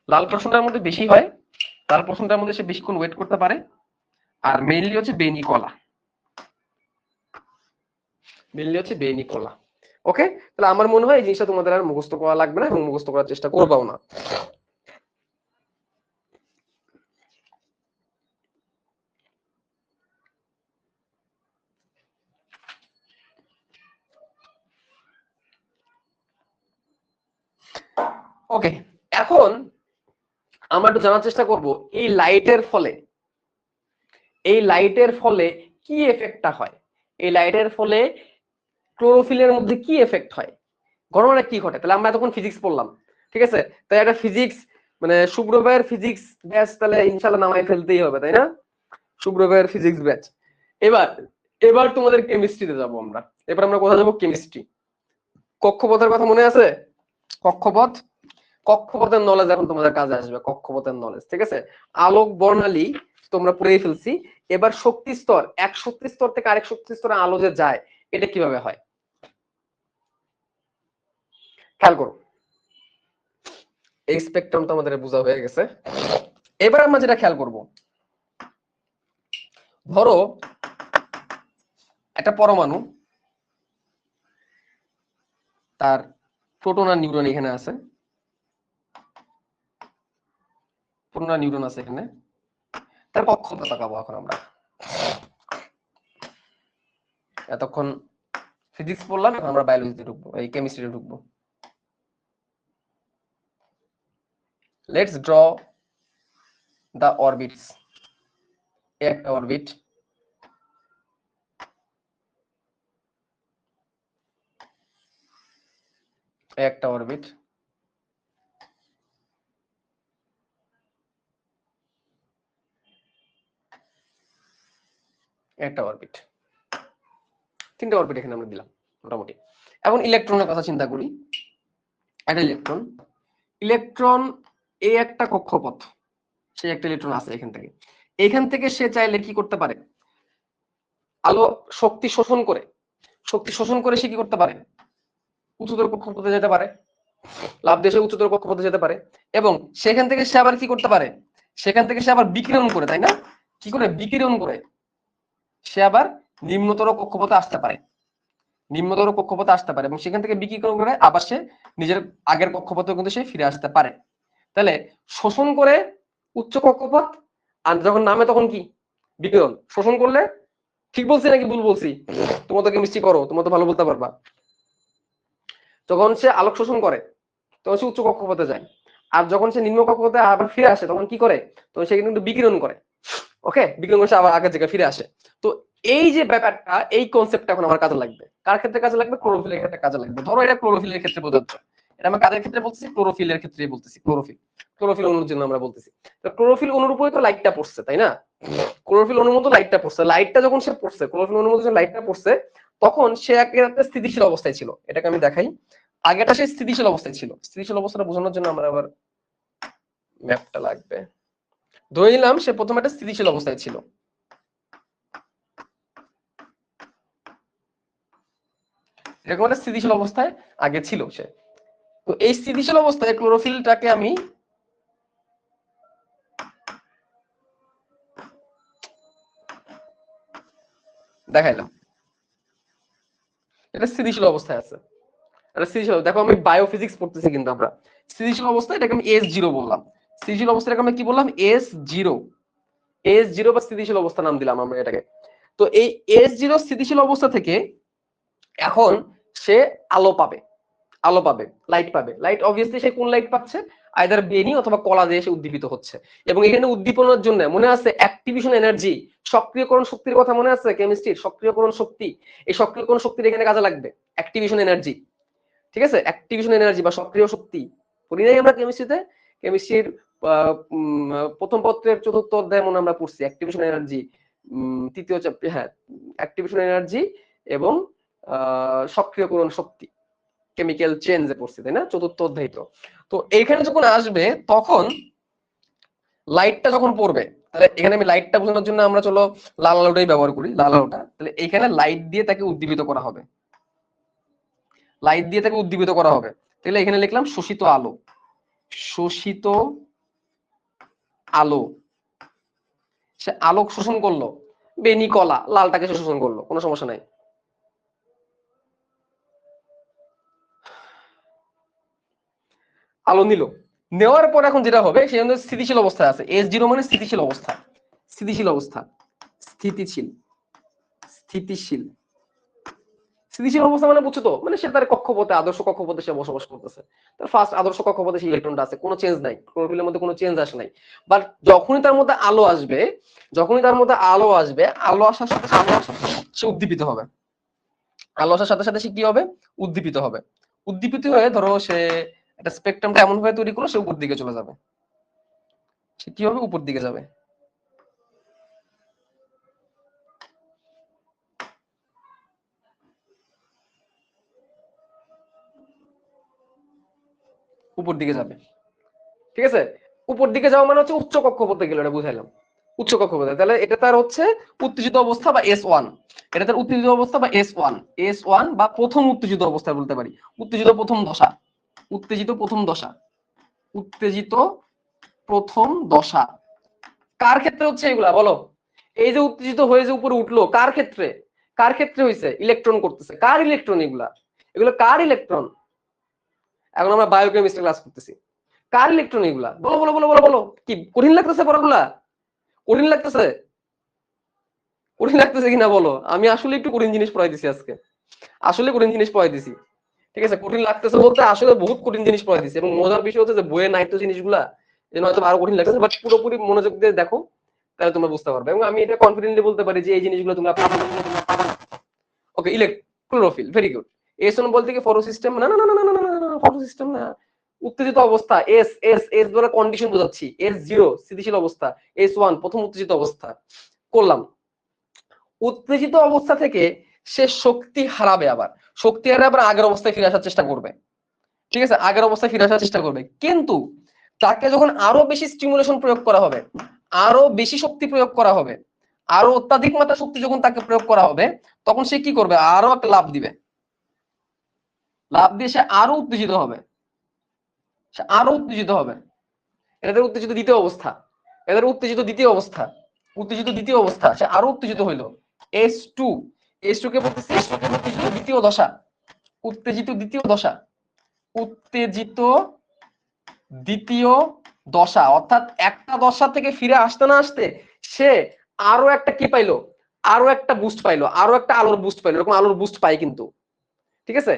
লাল পোর্শনটার মধ্যে বেশি হয়, লাল পোর্শনটার মধ্যে সে বেশিক্ষণ ওয়েট করতে পারে, আর মেইনলি হচ্ছে বেনি কলা, মেইনলি হচ্ছে বেনি কলা। ওকে, তাহলে আমার মনে হয় এই জিনিসটা তোমাদের আর মুখস্থ করা লাগবে না এবং মুখস্থ করার চেষ্টা করবাও না। ওকে, এখন আমরা একটু জানার চেষ্টা করব এই লাইটের ফলে, এই লাইটের ফলে কি এফেক্টটা হয়, এই লাইটের ফলে ক্লোরোফিলের মধ্যে কি এফেক্ট হয়, ঘটনাটা কি ঘটে। তাহলে আমরা তখন ফিজিক্স পড়লাম, ঠিক আছে, তাই একটা ফিজিক্স মানে শুভ্র ভাইয়ের ফিজিক্স ব্যাচ তাহলে ইনশাআল্লাহ নামাই ফেলতেই হবে, তাই না? শুভ্র ভাইয়ের ফিজিক্স ব্যাচ। এবার এবার তোমাদের কেমিস্ট্রিতে যাব আমরা। এবার আমরা কোথায় যাব? কেমিস্ট্রি। কক্ষপথের কথা মনে আছে? কক্ষপথ, কক্ষপথের নলেজ এখন তোমাদের কাজে আসবে, কক্ষপথের নলেজ। ঠিক আছে, আলোক বর্ণালী তোমরা পড়েই ফেলছি। এবার শক্তি স্তর, এক শক্তি স্তর থেকে আরেক শক্তি স্তরে আলো যে যায়, এটা কিভাবে হয় খেয়াল করো। এই স্পেকট্রামটা আমাদের বোঝা হয়ে গেছে। এবার আমরা যেটা খেয়াল করব, ধরো একটা পরমাণু, তার প্রোটন আর নিউট্রন এখানে আছে, প্রোটন আর নিউট্রন আছে এখানে, তার কক্ষপথ তাকাবো এখন আমরা। এতক্ষণ ফিজিক্স পড়লাম, এখন আমরা বায়োলজিতে ঢুকবো, এই কেমিস্ট্রিতে ঢুকবো। Let's draw the orbits. একটা অরবিট, একটা অরবিট, একটা অরবিট, তিনটা অরবিট এখানে আমরা দিলাম মোটামুটি। এখন ইলেকট্রনের কথা চিন্তা করি। একটা ইলেকট্রন, ইলেকট্রন এই একটা কক্ষপথ, সে একটা ইলেকট্রন আছে এখান থেকে, এখান থেকে সে চাইলে কি করতে পারে, আলো শক্তি শোষণ করে, শক্তি শোষণ করে সে কি করতে পারে, উচ্চতর কক্ষপথে যেতে পারে, লাভ দেশে উচ্চতর কক্ষপথে যেতে পারে, এবং সেখান থেকে সে আবার কি করতে পারে, সেখান থেকে সে আবার বিকিরণ করে, তাই না? কি করে বিকিরণ করে সে আবার নিম্নতর কক্ষপথে আসতে পারে, নিম্নতর কক্ষপথে আসতে পারে, এবং সেখান থেকে বিকিরণ করে আবার সে নিজের আগের কক্ষপথে কিন্তু সে ফিরে আসতে পারে। তাহলে শোষণ করে উচ্চ কক্ষপথ, আর যখন নামে তখন কি বিকিরণ। শোষণ করলে, ঠিক বলছি নাকি ভুল বলছি? তোমরা তো কেমিস্ট্রি করো, তোমরা তো ভালো বলতে পারবা। যখন সে আলোক শোষণ করে তখন সে উচ্চ কক্ষপথে যায়, আর যখন সে নিম্ন কক্ষপথে আবার ফিরে আসে তখন কি করে, তখন সে কিন্তু বিকিরণ করে। ওকে, বিকিরণ করে সে আবার আগের জায়গায় ফিরে আসে। তো এই যে ব্যাপারটা, এই কনসেপ্টটা এখন আমার কাজে লাগবে। কার ক্ষেত্রে কাজে লাগবে? ক্লোরোফিলের ক্ষেত্রে কাজে লাগবে। ধরো এটা ক্লোরোফিলের ক্ষেত্রে প্রযোজ্য, এটা আমরা কাদের ক্ষেত্রে বলতেছি? ক্লোরোফিলের ক্ষেত্রেই বলতেছি। ক্লোরোফিল, ক্লোরোফিল অণুর জন্য আমরা বলতেছি। তো ক্লোরোফিল অণুর উপরে তো লাইটটা পড়ছে, তাই না? ক্লোরোফিল অণুর মতো লাইটটা পড়ছে, লাইটটা যখন সে পড়ছে, ক্লোরোফিল অণুর মতো লাইটটা পড়ছে, তখন সে একটা স্থিতিশীল অবস্থায় ছিল। এটাকে আমি দেখাই। আগেটা সে স্থিতিশীল অবস্থায় ছিল, স্থিতিশীল অবস্থাটা বোঝানোর জন্য আমার আবার ম্যাপটা লাগবে। ধরে নিলাম সে প্রথমে একটা স্থিতিশীল অবস্থায় ছিল, এরকম একটা স্থিতিশীল অবস্থায় আগে ছিল সে। তো এই স্থিতিশীল অবস্থায় ক্লোরোফিলটাকে আমি দেখাইলাম, এটা স্থিতিশীল অবস্থায় আছে। এটা স্থিতিশীল, দেখো আমি বায়োফিজিক্স পড়তেছি কিন্তু আমরা স্থিতিশীল অবস্থায় এটাকে আমি S0 বললাম। স্থিতিশীল অবস্থাটাকে আমরা কি বললাম? S0, S0 বা স্থিতিশীল অবস্থা নাম দিলাম আমরা এটাকে। তো এই S0 স্থিতিশীল অবস্থা থেকে এখন সে আলো পাবে, আলো পাবে, লাইট পাবে। লাইট অবভিয়াসলি সে কোন লাইট পাচ্ছে? আইদার বেনি অথবা কলা দিয়ে সে উদ্দীপিত হচ্ছে। এবং এখানে উদ্দীপনার জন্য মনে আছে অ্যাক্টিভেশন এনার্জি, সক্রিয়করণ শক্তির কথা মনে আছে? কেমিস্ট্রির সক্রিয়করণ শক্তি, এই সক্রিয়করণ শক্তির এখানে কাজে লাগবে অ্যাক্টিভেশন এনার্জি। ঠিক আছে, অ্যাক্টিভেশন এনার্জি বা সক্রিয় শক্তি, পড়ি নাই আমরা কেমিস্ট্রিতে? কেমিস্ট্রির প্রথম পত্রের ৪র্থ অধ্যায় মনে আমরা পড়ছি অ্যাক্টিভেশন এনার্জি, তৃতীয় চ্যাপ্টার, হ্যাঁ, অ্যাক্টিভেশন এনার্জি এবং সক্রিয়করণ শক্তি, কেমিক্যাল চেঞ্জে পড়ছি, তাই না? ৪র্থ অধ্যায়। তো এইখানে যখন আসবে তখন লাইটটা যখন পড়বে, তাহলে এখানে আমি লাইটটা বোঝানোর জন্য আমরা চলো লাল আলোটাই ব্যবহার করি, লাল আলোটা। তাহলে এখানে লাইট দিয়ে তাকে উদ্দীপিত করা হবে, লাইট দিয়ে তাকে উদ্দীপিত করা হবে। তাহলে এখানে লিখলাম শোষিত আলো, শোষিত আলো। সে আলোক শোষণ করলো, বেনি কলা লালটাকে শোষণ করলো, কোনো সমস্যা নাই। আলো নিল, নেওয়ার পর এখন যেটা হবে সে স্থিতিশীল অবস্থায় আছে। S0 মানে স্থিতিশীল অবস্থা, স্থিতিশীল অবস্থা, স্থিতিশীল, স্থিতিশীল, স্থিতিশীল অবস্থা মানে বুঝছো তো, মানে সে তার কক্ষপথে, আদর্শ কক্ষপথে সে বসবাস করতেছে। তার ফার্স্ট আদর্শ কক্ষপথে সেই ইলেকট্রনটা আছে, কোনো চেঞ্জ নাই, ক্লোরোফিলের মধ্যে কোনো চেঞ্জ আসে নাই। বাট যখনই তার মধ্যে আলো আসবে, যখনই তার মধ্যে আলো আসবে, আলো আসার সাথে সে উদ্দীপিত হবে। আলো আসার সাথে সাথে সে কি হবে? উদ্দীপিত হবে। উদ্দীপিত হয়ে ধরো সে একটা স্পেকট্রামটা এমন ভাবে তৈরি করলো সে উপর দিকে চলে যাবে। সে কি হবে? উপর দিকে যাবে। উপর দিকে যাবে, ঠিক আছে? উপর দিকে যাওয়া মানে হচ্ছে উচ্চ কক্ষপথে গেল, এটা বুঝাইলাম। উচ্চ কক্ষপথে, তাহলে এটা তার হচ্ছে উত্তেজিত অবস্থা বা S1। এটা তার উত্তেজিত অবস্থা বা S1, S1 বা প্রথম উত্তেজিত অবস্থা বলতে পারি, উত্তেজিত প্রথম দশা, উত্তেজিত প্রথম দশা, উত্তেজিত প্রথম দশা। কার ক্ষেত্রে হচ্ছে এগুলা বলো? এই যে উত্তেজিত হয়ে যে উপরে উঠলো, কার ক্ষেত্রে? কার ক্ষেত্রে হয়েছে? ইলেকট্রন করতেছে। কার ইলেকট্রন এগুলা? এগুলো কার ইলেকট্রন? এখন আমরা বায়োকেমিস্ট্রি ক্লাস করতেছি, কার ইলেকট্রন এগুলা? বলো বলো বলো বলো বলো। কি কঠিন লাগতেছে পড়াগুলা? কঠিন লাগতেছে? কঠিন লাগতেছে কিনা বলো? আমি আসলে একটু কঠিন জিনিস পড়াইতেছি আজকে, আসলে কঠিন জিনিস পড়াইতেছি, ঠিক আছে? কঠিন লাগতেছে বলতে আসলে বহুত কঠিন জিনিস পড়াইতেছি, এবং মজার বিষয় হচ্ছে যে বইয়ে নাই তো জিনিসগুলা, এই জন্য হয়তো আরো কঠিন লাগতেছে। বাট পুরোপুরি মনোযোগ দিয়ে দেখো, তাহলে তোমরা বুঝতে পারবে। এবং আমি এটা কনফিডেন্টলি বলতে পারি যে এই জিনিসগুলো তোমরা পাবে। ওকে, ক্লোরোফিল, ভেরি গুড। S1 বলতে কি ফটো সিস্টেম? না না না না না না না, ফটো সিস্টেম না। উত্তেজিত অবস্থা, এস এস এস দ্বারা কন্ডিশন বোঝাচ্ছি। S0 স্থিতিশীল অবস্থা, S1 প্রথম উত্তেজিত অবস্থা করলাম। উত্তেজিত অবস্থা থেকে সে শক্তি হারাবে, আবার শক্তি হারাবে, আবার আগের অবস্থায় ফিরে আসার চেষ্টা করবে, ঠিক আছে? আগের অবস্থায় ফিরে আসার চেষ্টা করবে। কিন্তু তাকে যখন আরো বেশি স্টিমুলেশন প্রয়োগ করা হবে, আরো বেশি শক্তি প্রয়োগ করা হবে, আরো অত্যাধিক মাত্রা শক্তি যখন তাকে প্রয়োগ করা হবে, তখন সে কি করবে? আরো একটা লাফ দিবে, লাফ দিয়ে সে আরো উত্তেজিত হবে, সে আরো উত্তেজিত হবে। এদের উত্তেজিত দ্বিতীয় অবস্থা, এদের উত্তেজিত দ্বিতীয় অবস্থা, উত্তেজিত দ্বিতীয় অবস্থা, সে আরো উত্তেজিত হইলো। S2, S2 কে বলতেছে উত্তেজিত দ্বিতীয় দশা, উত্তেজিত দ্বিতীয় দশা, উত্তেজিত দ্বিতীয় দশা। অর্থাৎ একটা দশা থেকে ফিরে আসতে না আসতে সে আরো একটা কি পাইলো? আরো একটা বুস্ট পাইলো, আরো একটা আলোর বুস্ট পাইলো। এরকম আলোর বুস্ট পাই কিন্তু, ঠিক আছে?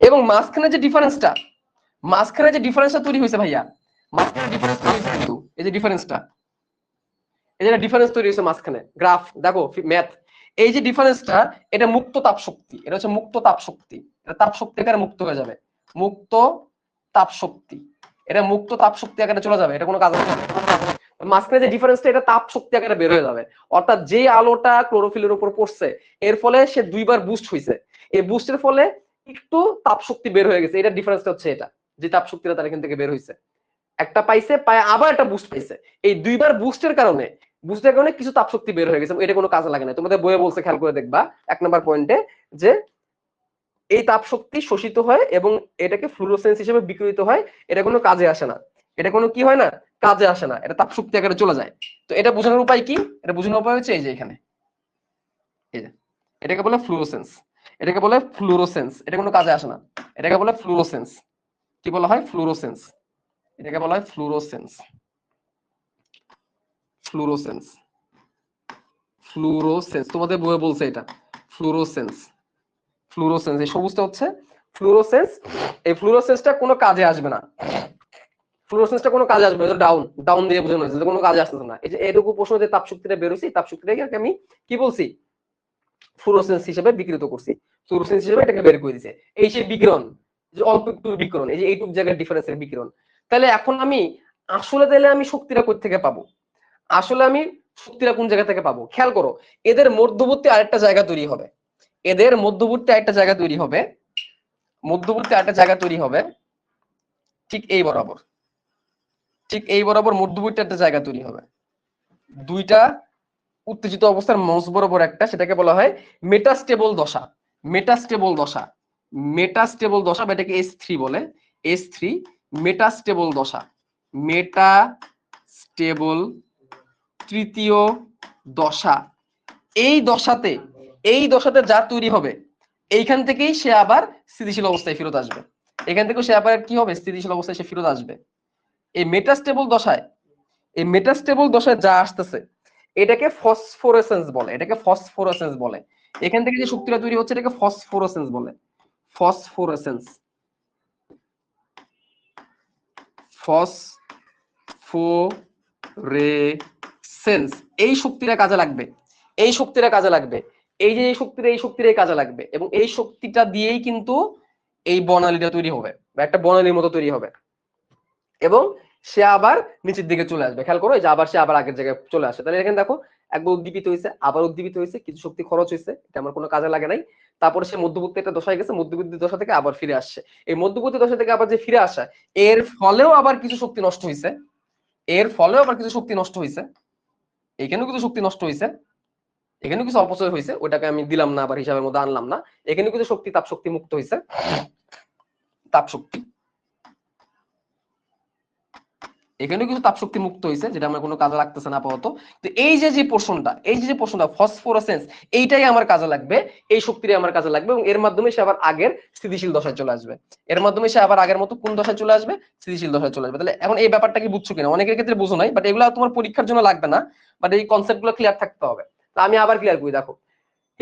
এবং মাঝখানে যে ডিফারেন্সটা, মাঝখানে যে ডিফারেন্সটা তৈরি হয়েছে ভাইয়া, মাঝখানে ডিফারেন্স তৈরি হয়েছে কিন্তু, এই যে ডিফারেন্সটা, এই যে ডিফারেন্স তৈরি হয়েছে মাঝখানে, গ্রাফ দেখো, ম্যাথ, এই যে ডিফারেন্সটা, এটা মুক্ত তাপ শক্তি, এটা হচ্ছে মুক্ত তাপ শক্তি। এটা তাপ শক্তি আকারে মুক্ত হয়ে যাবে, মুক্ত তাপ শক্তি, এটা মুক্ত তাপ শক্তি আকারে চলে যাবে, এটা কোনো কাজ হবে না। মাঝখানে যে ডিফারেন্সটা, এটা তাপ শক্তি আকারে বের হয়ে যাবে। অর্থাৎ যে আলোটা ক্লোরোফিলের উপর পড়ছে, এর ফলে সে দুইবার বুস্ট হয়েছে, এই বুস্টের ফলে একটু তাপ শক্তি বের হয়ে গেছে। এটা ডিফারেন্সটা হচ্ছে এটা, যে তাপ শক্তিটা তার এখান থেকে বের হয়েছে, একটা পাইছে, পায় আবার একটা বুস্ট পাইছে। এই দুইবার বুস্টের কারণে, বুস্টের কারণে কিছু তাপ শক্তি বের হয়ে গেছে। এটা কোনো কাজে লাগে না। তোমাদের বইয়ে বলছে, খেয়াল করে দেখবা 1 নম্বর পয়েন্টে, যে এই তাপ শক্তি শোষিত হয় এবং এটাকে ফ্লুরোসেন্স হিসেবে বিকৃত হয়, এটা কোনো কাজে আসে না, এটা কোনো কি হয় না, কাজে আসে না, এটা তাপ শক্তি আকারে চলে যায়। তো এটা বোঝানোর উপায় কি? এটা বোঝানোর উপায় হচ্ছে এই যে এখানে, এই যে এটাকে বলে ফ্লুরোসেন্স, এটাকে বলে ফ্লুরোসেন্স, এটা কোনো কাজে আসে না, এটাকে বলে ফ্লুরোসেন্স। কি বলা হয়? ফ্লুরোসেন্স, এটাকে বলা হয় ফ্লুরোসেন্স, ফ্লুরোসেন্স, ফ্লুরোসেন্স। তোমাদের বইয়ে বলছে এটা ফ্লুরোসেন্স, ফ্লুরোসেন্স, এই সবুজটা হচ্ছে ফ্লুরোসেন্স। এই ফ্লুরোসেন্সটা কোনো কাজে আসবে না, ফ্লুরোসেন্সটা কোনো কাজে আসবে না, ডাউন, ডাউন দিয়ে বোঝানো হয়েছে, কোনো কাজে আসতেছে না। এই যে এটুকু প্রশ্ন, যে তাপ শক্তিটা বের হয়েছে, তাপ শক্তিটাকে আমি কি বলছি? ফ্লুরোসেন্স হিসেবে বিকৃত করছি, ফ্লুরোসেন্স হিসেবে এটাকে বের করে দিয়েছে। এই সেই বিকিরণ, যে অল্প একটু বিকিরণ, এই যে এইটুকু জায়গার ডিফারেন্সের বিকিরণ। তাহলে এখন আমি আসলে তাহলে আমি শক্তিটা কোথা থেকে পাবো? আসলে আমি শক্তিটা কোন জায়গা থেকে পাবো? খেয়াল করো, এদের মধ্যবর্তী আরেকটা জায়গা তৈরি হবে, এদের মধ্যবর্তী আরেকটা জায়গা তৈরি হবে, মধ্যবর্তী আরেকটা জায়গা তৈরি হবে ঠিক এই বরাবর, ঠিক এই বরাবর মধ্যবর্তী একটা জায়গা তৈরি হবে, দুইটা উত্তেজিত অবস্থার মাঝ বরাবর একটা, সেটাকে বলা হয় মেটাস্টেবল দশা। মেটাস্টেবল দশা, মেটাস্টেবল দশা বা এটাকে S3 বলে, S3 মেটাস্টেবল দশা, মেটাস্টেবল তৃতীয় দশা। এই দশাতে যা তৈরি হবে এইখান থেকেই সে আবার স্থিতিশীল অবস্থায় ফেরত আসবে, এখান থেকেও সে আবার কি হবে, স্থিতিশীল অবস্থায় সে ফেরত আসবে। এই মেটাস্টেবল দশায়, এই মেটাস্টেবল দশায় যা আসতেছে এটাকে ফসফোরেসেন্স বলে, এটাকে ফসফোরেসেন্স বলে। এখান থেকে যে শক্তিটা তৈরি হচ্ছে এটাকে ফসফোরেসেন্স বলে, ফসফোরেসেন্স, ফসফোরেসেন্স। এই শক্তিটা কাজে লাগবে, এই শক্তিটা কাজে লাগবে, এই যে এই শক্তির কাজে লাগবে, এবং এই শক্তিটা দিয়েই কিন্তু এই বর্ণালীটা তৈরি হবে বা একটা বর্ণালীর মতো তৈরি হবে, এবং সে আবার নিচের দিকে চলে আসবে। খেয়াল করো, এই যে আবার সে আবার আগের জায়গায় চলে আসে। তাহলে এখানে দেখো একবার উদ্দীপিত হয়েছে, আবার উদ্দীপিত হয়েছে, কিছু শক্তি খরচ হয়েছে, এটা আমার কোনো কাজে লাগে নাই। তারপরে সে মধ্যবর্তী একটা দশায় গেছে, মধ্যবর্তী দশা থেকে আবার ফিরে আসছে। এই মধ্যবর্তী দশা থেকে আবার যে ফিরে আসা, এর ফলেও আবার কিছু শক্তি নষ্ট হয়েছে, এর ফলেও আবার কিছু শক্তি নষ্ট হয়েছে, এখানেও কিছু শক্তি নষ্ট হয়েছে, এখানেও কিছু অপচয় হয়েছে, ওটাকে আমি দিলাম না, আবার হিসাবের মধ্যে আনলাম না। এখানেও কিছু শক্তি, তাপ শক্তি মুক্ত হয়েছে, তাপ শক্তি, এখানেও কিছু তাপ শক্তি মুক্ত হয়েছে, যেটা আমার কোনো কাজে লাগতেছে না আপাতত। তো এই যে পোর্শনটা, এই যে পোর্শনটা ফসফোরেসেন্স, এইটাই আমার কাজে লাগবে, এই শক্তিটাই আমার কাজে লাগবে, এবং এর মাধ্যমে সে আবার আগের স্থিতিশীল দশায় চলে আসবে, এর মাধ্যমে সে আবার আগের মতো কোন দশায় চলে আসবে, স্থিতিশীল দশায় চলে আসবে। তাহলে এখন এই ব্যাপারটা কি বুঝছো কিনা? অনেকের ক্ষেত্রে বুঝো নাই, বাট এগুলো তোমার পরীক্ষার জন্য লাগবে না, বাট এই কনসেপ্ট গুলো ক্লিয়ার থাকতে হবে। তা আমি আবার ক্লিয়ার করি, দেখো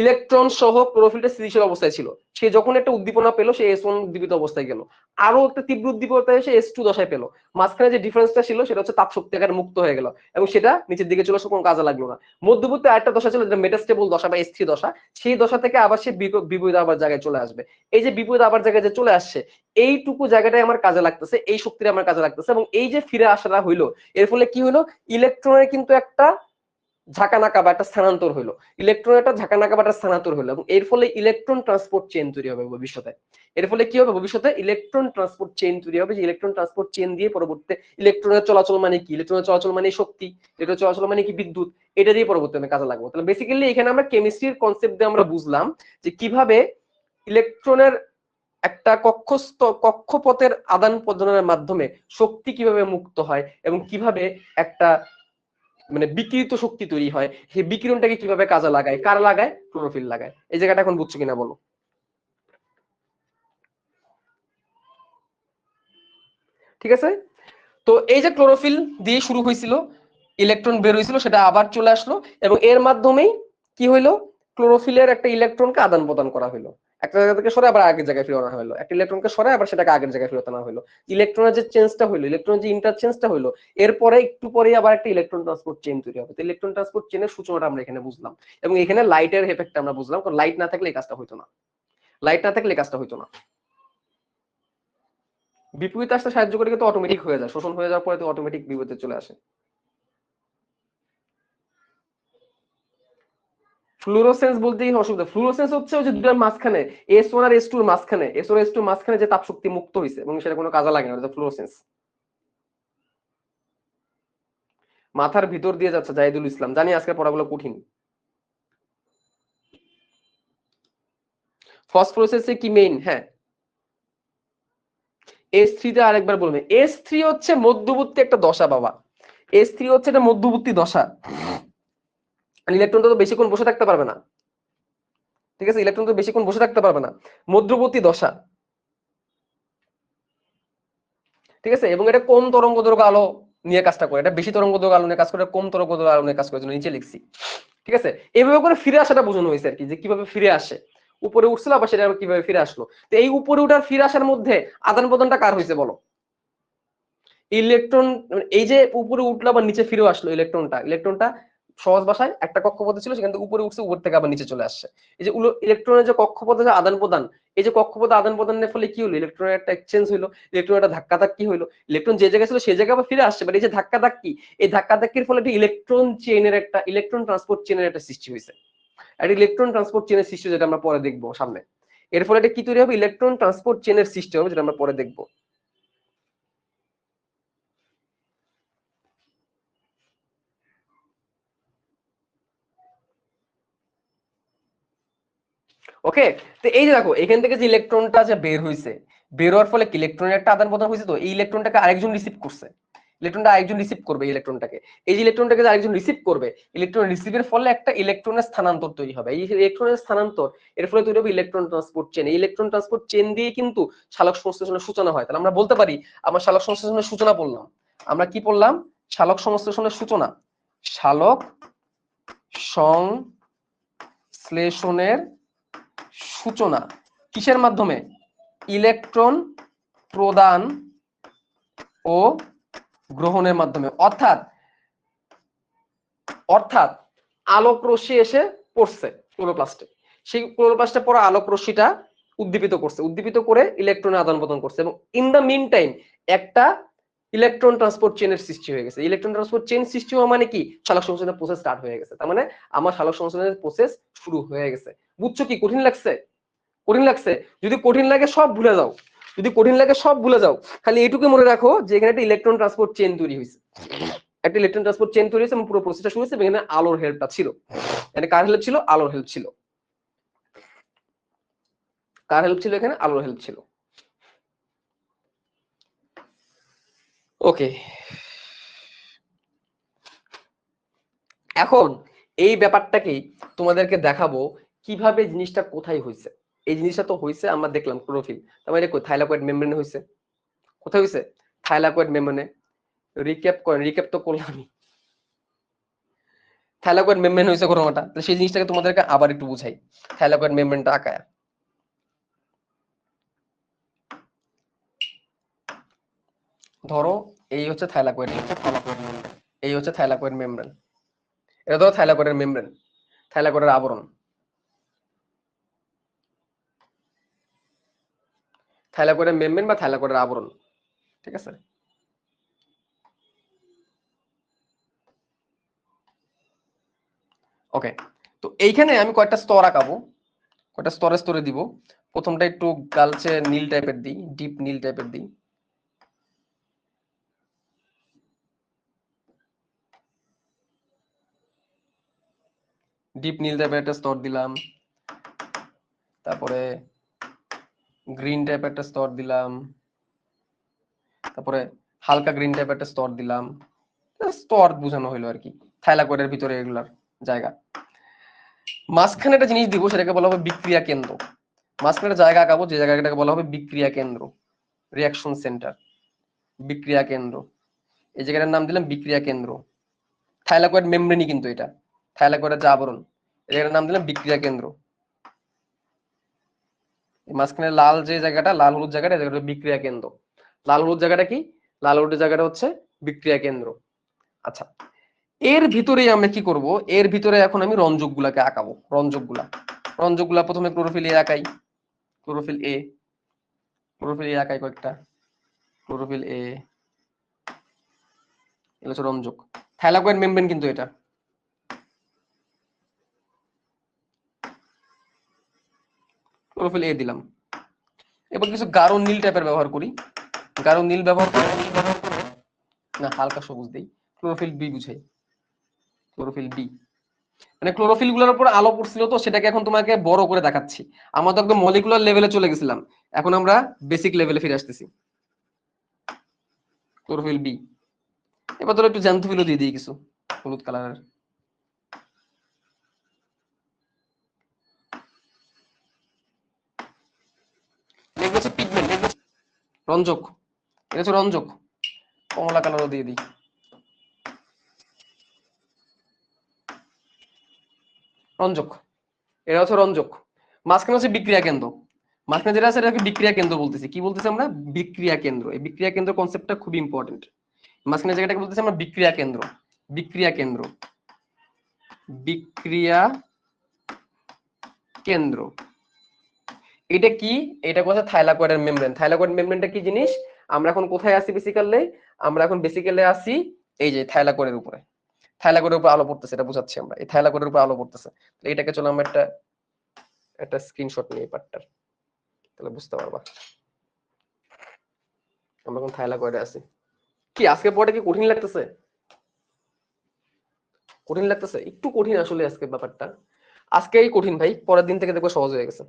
ইলেকট্রন সহ ক্লোরোফিলটা স্থিতিশীল অবস্থায় ছিল, সে যখন একটা উদ্দীপনা পেলো সে S1 উদ্দীপিত অবস্থায় গেল, আরো একটা তীব্র উদ্দীপনা সে S2 দশায় পেলো, মাঝখানে যে ডিফারেন্সটা ছিল সেটা হচ্ছে তাপ শক্তি আকারে মুক্ত হয়ে গেল, এবং সেটা নিচের দিকে চলে আসে, কোনো কাজে লাগলো না। মধ্যবর্তী আরেকটা দশা ছিল যেটা মেটাস্টেবল দশা বা S3 দশা, সেই দশা থেকে আবার সে বিপরীত আবার জায়গায় চলে আসবে। এই যে বিপরীত আবার জায়গায় যে চলে আসছে, এইটুকু জায়গাটাই আমার কাজে লাগতেছে, এই শক্তিটা আমার কাজে লাগতেছে, এবং এই যে ফিরে আসাটা হইলো, এর ফলে কি হইলো, ইলেকট্রনের কিন্তু একটা ঝাঁকানাকা বা একটা স্থানান্তর হলো, ইলেকট্রন একটা ঝাঁকানাকা বা একটা স্থানান্তর হলো, এবং এর ফলে ইলেকট্রন ট্রান্সপোর্ট চেইন তৈরি হবে ভবিষ্যতে। এর ফলে কি হবে, ভবিষ্যতে ইলেকট্রন ট্রান্সপোর্ট চেইন তৈরি হবে, যে ইলেকট্রন ট্রান্সপোর্ট চেইন দিয়ে পরবর্তীতে ইলেকট্রনের চলাচল মানে কি, ইলেকট্রনের চলাচল মানে শক্তি, ইলেকট্রনের চলাচল মানে কি বিদ্যুৎ, এটা দিয়ে পরবর্তীতে কাজে লাগবে। তাহলে বেসিক্যালি এখানে আমরা কেমিস্ট্রির কনসেপ্ট দিয়ে আমরা বুঝলাম যে কিভাবে ইলেকট্রনের একটা কক্ষপথের আদান প্রদানের মাধ্যমে শক্তি কিভাবে মুক্ত হয়, এবং কিভাবে একটা মানে বিকিরিত শক্তি তৈরি হয়, সেই বিকিরণটাকে কিভাবে কাজে লাগায়, কারা লাগায়, ক্লোরোফিল লাগায়। এই জায়গাটা এখন বুঝছো কিনা বলো? ঠিক আছে। তো এই যে ক্লোরোফিল দিয়ে শুরু হয়েছিল, ইলেকট্রন বের হয়েছিল, সেটা আবার চলে আসলো, এবং এর মাধ্যমেই কি হইলো, ক্লোরোফিলের একটা ইলেকট্রনকে আদান প্রদান করা হলো, একটা জায়গা থেকে সরে আবার আগের জায়গায় ফেরত আনা হলো, একটা ইলেকট্রনকে সরে আবার সেটাকে আগের জায়গায় ফেরত আনা হলো। ইলেকট্রনের যে চেঞ্জটা হলো, ইলেকট্রনের যে ইন্টারচেঞ্জটা হলো, এরপরে একটু পরেই আবার একটা ইলেকট্রন ট্রান্সপোর্ট চেইন তৈরি হবে। তো ইলেকট্রন ট্রান্সপোর্ট চেইনের সূচনাটা আমরা এখানে বুঝলাম, এবং এখানে লাইটের এফেক্ট আমরা বুঝলাম, কারণ লাইট না থাকলে এই কাজটা হইতো না, লাইট না থাকলে এই কাজটা হইতো না। বিপরীত আসতে সাহায্য করে কিন্তু অটোমেটিক হয়ে যায়, শোষণ হয়ে যাওয়ার পরে তো অটোমেটিক বিপরীতে চলে আসে। ফ্লুরোসেন্স বলতেই অসুবিধা, ফ্লুরোসেন্স হচ্ছে ওই যে দুটার মাঝখানে, S1 আর S2 এর মাঝখানে, S1 আর S2 এর মাঝখানে যে তাপ শক্তি মুক্ত হয়েছে এবং সেটা কোনো কাজে লাগে না, এটা ফ্লুরোসেন্স। মাথার ভিতর দিয়ে যাচ্ছে জাহিদুল ইসলাম, জানি আজকের পড়াগুলো কঠিন। ফসফোরেসেন্সে কি মেইন? হ্যাঁ, S3 তে আরেকবার বলবেন, S3 হচ্ছে মধ্যবর্তী একটা দশা বাবা, S3 হচ্ছে একটা মধ্যবর্তী দশা। ইলেকট্রনটা তো বেশিক্ষণ বসে থাকতে পারবে না, ঠিক আছে, ইলেকট্রন তো বেশিক্ষণ বসে থাকতে পারবে না, মধ্যবর্তী দশা, ঠিক আছে। এবং এটা কম তরঙ্গ দৈর্ঘ্য আলো নিয়ে কাজটা করে, এটা বেশি তরঙ্গ দৈর্ঘ্য আলো নিয়ে কাজ করে, কম তরঙ্গ দৈর্ঘ্য আলো নিয়ে কাজ করে, জন্য নিচে লিখছি, ঠিক আছে। এইভাবে করে ফিরে আসাটা বোঝানো হয়েছে আর কি, যে কিভাবে ফিরে আসে, উপরে উঠছিল আবার সেটা কিভাবে ফিরে আসলো। তো এই উপরে উঠার ফিরে আসার মধ্যে আদান প্রদানটা কার হয়েছে বলো? ইলেকট্রন, এই যে উপরে উঠলো আবার নিচে ফিরে আসলো, ইলেকট্রনটা সহজ ভাষায় একটা কক্ষপথে ছিল, সেখান থেকে উপরে উঠছে, উপর থেকে আবার নিচে চলে আসছে। এই যে ইলেকট্রনের যে কক্ষপথে যে আদান প্রদান, এই যে কক্ষপথে আদান প্রদানের ফলে কি হলো, ইলেকট্রনের একটা এক্সচেঞ্জ হলো, ইলেকট্রনের একটা ধাক্কা ধাক্কি হলো, ইলেকট্রন যে জায়গায় ছিল সেই জায়গায় আবার ফিরে আসছে। বাট এই যে ধাক্কা ধাক্কি, এই ধাক্কা ধাক্কির ফলে একটা ইলেকট্রন ট্রান্সপোর্ট চেনের একটা সৃষ্টি হয়েছে। একটা ইলেকট্রন ট্রান্সপোর্ট চেনের সৃষ্টি, যেটা আমরা পরে দেখবো সামনে। এর ফলে এটা কি তৈরি হবে, ইলেকট্রন ট্রান্সপোর্ট চেনের সৃষ্টি হবে, যেটা আমরা পরে দেখবো। ওকে, তো এই যে দেখো এখান থেকে যে ইলেকট্রনটা যে বের হয়েছে, বের হওয়ার ফলে ইলেকট্রনের একটা আদান প্রদান হয়েছে, তো এই ইলেকট্রনটাকে আরেকজন রিসিভ করছে, ইলেকট্রনটা আরেকজন রিসিভ করবে ইলেকট্রনটাকে। এই যে ইলেকট্রনটাকে আরেকজন রিসিভ করবে, ইলেকট্রন রিসিভের ফলে একটা ইলেকট্রনের স্থানান্তর তৈরি হবে। এই ইলেকট্রনের স্থানান্তর এর ফলে তৈরি হবে ইলেকট্রন ট্রান্সপোর্ট চেন। এই ইলেকট্রন ট্রান্সপোর্ট চেন দিয়ে কিন্তু সালোক সংশ্লেষণের সূচনা হয়। তাহলে আমরা বলতে পারি আমরা সালোক সংশ্লেষণের সূচনা পড়লাম। আমরা কি পড়লাম? সালোক সংশ্লেষণের সূচনা। সালোক সংশ্লেষণের সূচনা কিসের মাধ্যমে? ইলেকট্রন প্রদান ও গ্রহণের মাধ্যমে। অর্থাৎ আলোক রশ্মি এসে পড়ছে ক্লোরোপ্লাস্টে, সেই ক্লোরোপ্লাস্টে পড়া আলোক রশ্মিটা উদ্দীপিত করছে, উদ্দীপিত করে ইলেকট্রনের আদান প্রদান করছে, এবং ইন দা মিন টাইম একটা ইলেকট্রন ট্রান্সপোর্ট চেনের সৃষ্টি হয়ে গেছে। ইলেকট্রন ট্রান্সপোর্ট চেন সৃষ্টি হওয়া মানে কি, সালোক সংশ্লেষণের প্রসেস স্টার্ট হয়ে গেছে। তার মানে আমার সালোক সংশ্লেষণের প্রসেস শুরু হয়ে গেছে। বুঝছো কি? কঠিন লাগছে? কঠিন লাগছে? যদি কঠিন লাগে সব ভুলে যাও, যদি কঠিন লাগে সব ভুলে যাও, খালি এইটুকু মনে রাখো যে এখানে একটা ইলেকট্রন ট্রান্সপোর্ট চেন তৈরি হয়েছে, একটা ইলেকট্রন ট্রান্সপোর্ট চেন তৈরি হয়েছে এবং পুরো প্রসেসটা শুরু হয়েছে। এখানে আলোর হেল্পটা ছিল। এখানে কার হেল্প ছিল? আলোর হেল্প ছিল। কার হেল্প ছিল? এখানে আলোর হেল্প ছিল। ওকে, এখন এই ব্যাপারটাকেই তোমাদেরকে দেখাবো কিভাবে জিনিসটা কোথায় হয়েছে। এই জিনিসটা তো হয়েছে আমরা দেখলাম ক্লোরোফিল, তার মানে থাইলাকয়েড মেমব্রেনে হয়েছে। কোথায় হয়েছে? থাইলাকয়েড মেমব্রেনে। রিক্যাপ করেন, রিক্যাপ তো করলামই। থাইলাকয়েড মেমব্রেন হয়েছে ঘটনাটা, তাহলে সেই জিনিসটাকে তোমাদেরকে আবার একটু বুঝাই। থাইলাকয়েড মেমব্রেনটা আঁকায়া, ধরো এই হচ্ছে থাইলাকয়েড, এই হচ্ছে থাইলাকয়েড মেমব্রেন। এটা ধরো থাইলাকয়েডের মেমব্রেন, থাইলাকয়েডের আবরণ, থাইলাকয়েডের মেমব্রেন বা থাইলাকয়েডের আবরণ। ঠিক আছে? ওকে, তো এইখানে আমি কয়েকটা স্তর আঁকাবো, কয়েকটা স্তরে স্তরে দিব। প্রথমটা একটু কালচে নীল টাইপের দিই, ডিপ নীল টাইপের দিই। ডিপ নীল টাইপের একটা স্তর দিলাম, তারপরে গ্রিন টাইপের একটা স্তর দিলাম, তারপরে হালকা গ্রিন টাইপের একটা স্তর দিলাম। স্তর বোঝানো হইলো আর কি, থাইলাকয়েডের ভিতরে এগুলার জায়গা। মাঝখানে একটা জিনিস দিব, সেটাকে বলা হবে বিক্রিয়া কেন্দ্র। মাঝখানে একটা জায়গা আঁকাবো, যে জায়গাটাকে বলা হবে বিক্রিয়া কেন্দ্র, রিয়াকশন সেন্টার, বিক্রিয়া কেন্দ্র। এই জায়গাটার নাম দিলাম বিক্রিয়া কেন্দ্র। থাইলাকয়েড মেমব্রেনই কিন্তু এটা, থাইলাকয়েডের যে আবরণ, এই জায়গাটার নাম দিলাম বিক্রিয়া কেন্দ্র। মাঝখানে লাল যে জায়গাটা, লাল হলুদ জায়গাটা, এই জায়গাটা বিক্রিয়া কেন্দ্র। লাল হলুদ জায়গাটা কি? লাল হলুদ জায়গাটা হচ্ছে বিক্রিয়া কেন্দ্র। আচ্ছা, এর ভিতরেই আমরা কি করব, এর ভিতরে এখন আমি রঞ্জক গুলাকে আঁকাবো। রঞ্জক গুলা প্রথমে ক্লোরোফিল এ আঁকাই, ক্লোরোফিল এ, ক্লোরোফিল এ আঁকাই কয়েকটা, ক্লোরোফিল এ, এগুলো হচ্ছে রঞ্জক। থাইলাকয়েড মেমব্রেন কিন্তু এটা। ক্লোরোফিল এ দিলাম। এবার কিছু গাঢ় নীল টাইপের ব্যবহার করি, গাঢ় নীল ব্যবহার করে, না হালকা সবুজ দেই, ক্লোরোফিল বি বুঝাই, ক্লোরোফিল বি। মানে ক্লোরোফিল গুলোর উপর আলো পড়ছিল, তো সেটাকে এখন তোমাকে বড় করে দেখাচ্ছি। আমরা তো একদম মলিকুলার লেভেলে চলে গেছিলাম, এখন আমরা বেসিক লেভেলে ফিরে আসতেছি। Chlorophyll B. এবার ধরো একটু জ্যান্থোফিলও দিয়ে দিই কিছু হলুদ কালারের। রঞ্জক, এটা হচ্ছে রঞ্জক, কমলা কালারও দিয়ে দিই। রঞ্জক, এটা হচ্ছে রঞ্জক। মাঝখানে হচ্ছে বিক্রিয়া কেন্দ্র, মাঝখানে যেটা আছে এটাকে বিক্রিয়া কেন্দ্র বলতেছি। কি বলতেছি আমরা? বিক্রিয়া কেন্দ্র। এই বিক্রিয়া কেন্দ্র কনসেপ্টটা খুব ইম্পর্টেন্ট। মাঝখানে জায়গাটাকে বলতেছি আমরা বিক্রিয়া কেন্দ্র, বিক্রিয়া কেন্দ্র। বিক্রিয়া কেন্দ্র। এটা কি? এটা কোথায়? থাইলাকয়েডের মেমব্রেন। থাইলাকয়েড মেমব্রেনটা কি জিনিস? আমরা এখন কোথায় আছি বেসিক্যালি? আমরা এখন বেসিক্যালি আছি এই যে থাইলাকয়েডের উপরে। থাইলাকয়েডের উপর আলো পড়তেছে, এটা বোঝাচ্ছি আমরা। এই থাইলাকয়েডের উপর আলো পড়তেছে। তো এটাকে চলো আমরা একটা স্ক্রিনশট নিই এই পার্টটার, তাহলে বুঝতে পারবা। আমরা এখন থাইলাকয়েডে আছি। কি আজকে পড়াটা কি কঠিন লাগতেছে? কঠিন লাগতেছে? একটু কঠিন আসলে আজকে ব্যাপারটা। আজকেই কঠিন ভাই, পরের দিন থেকে দেখবো সহজ হয়ে গেছে।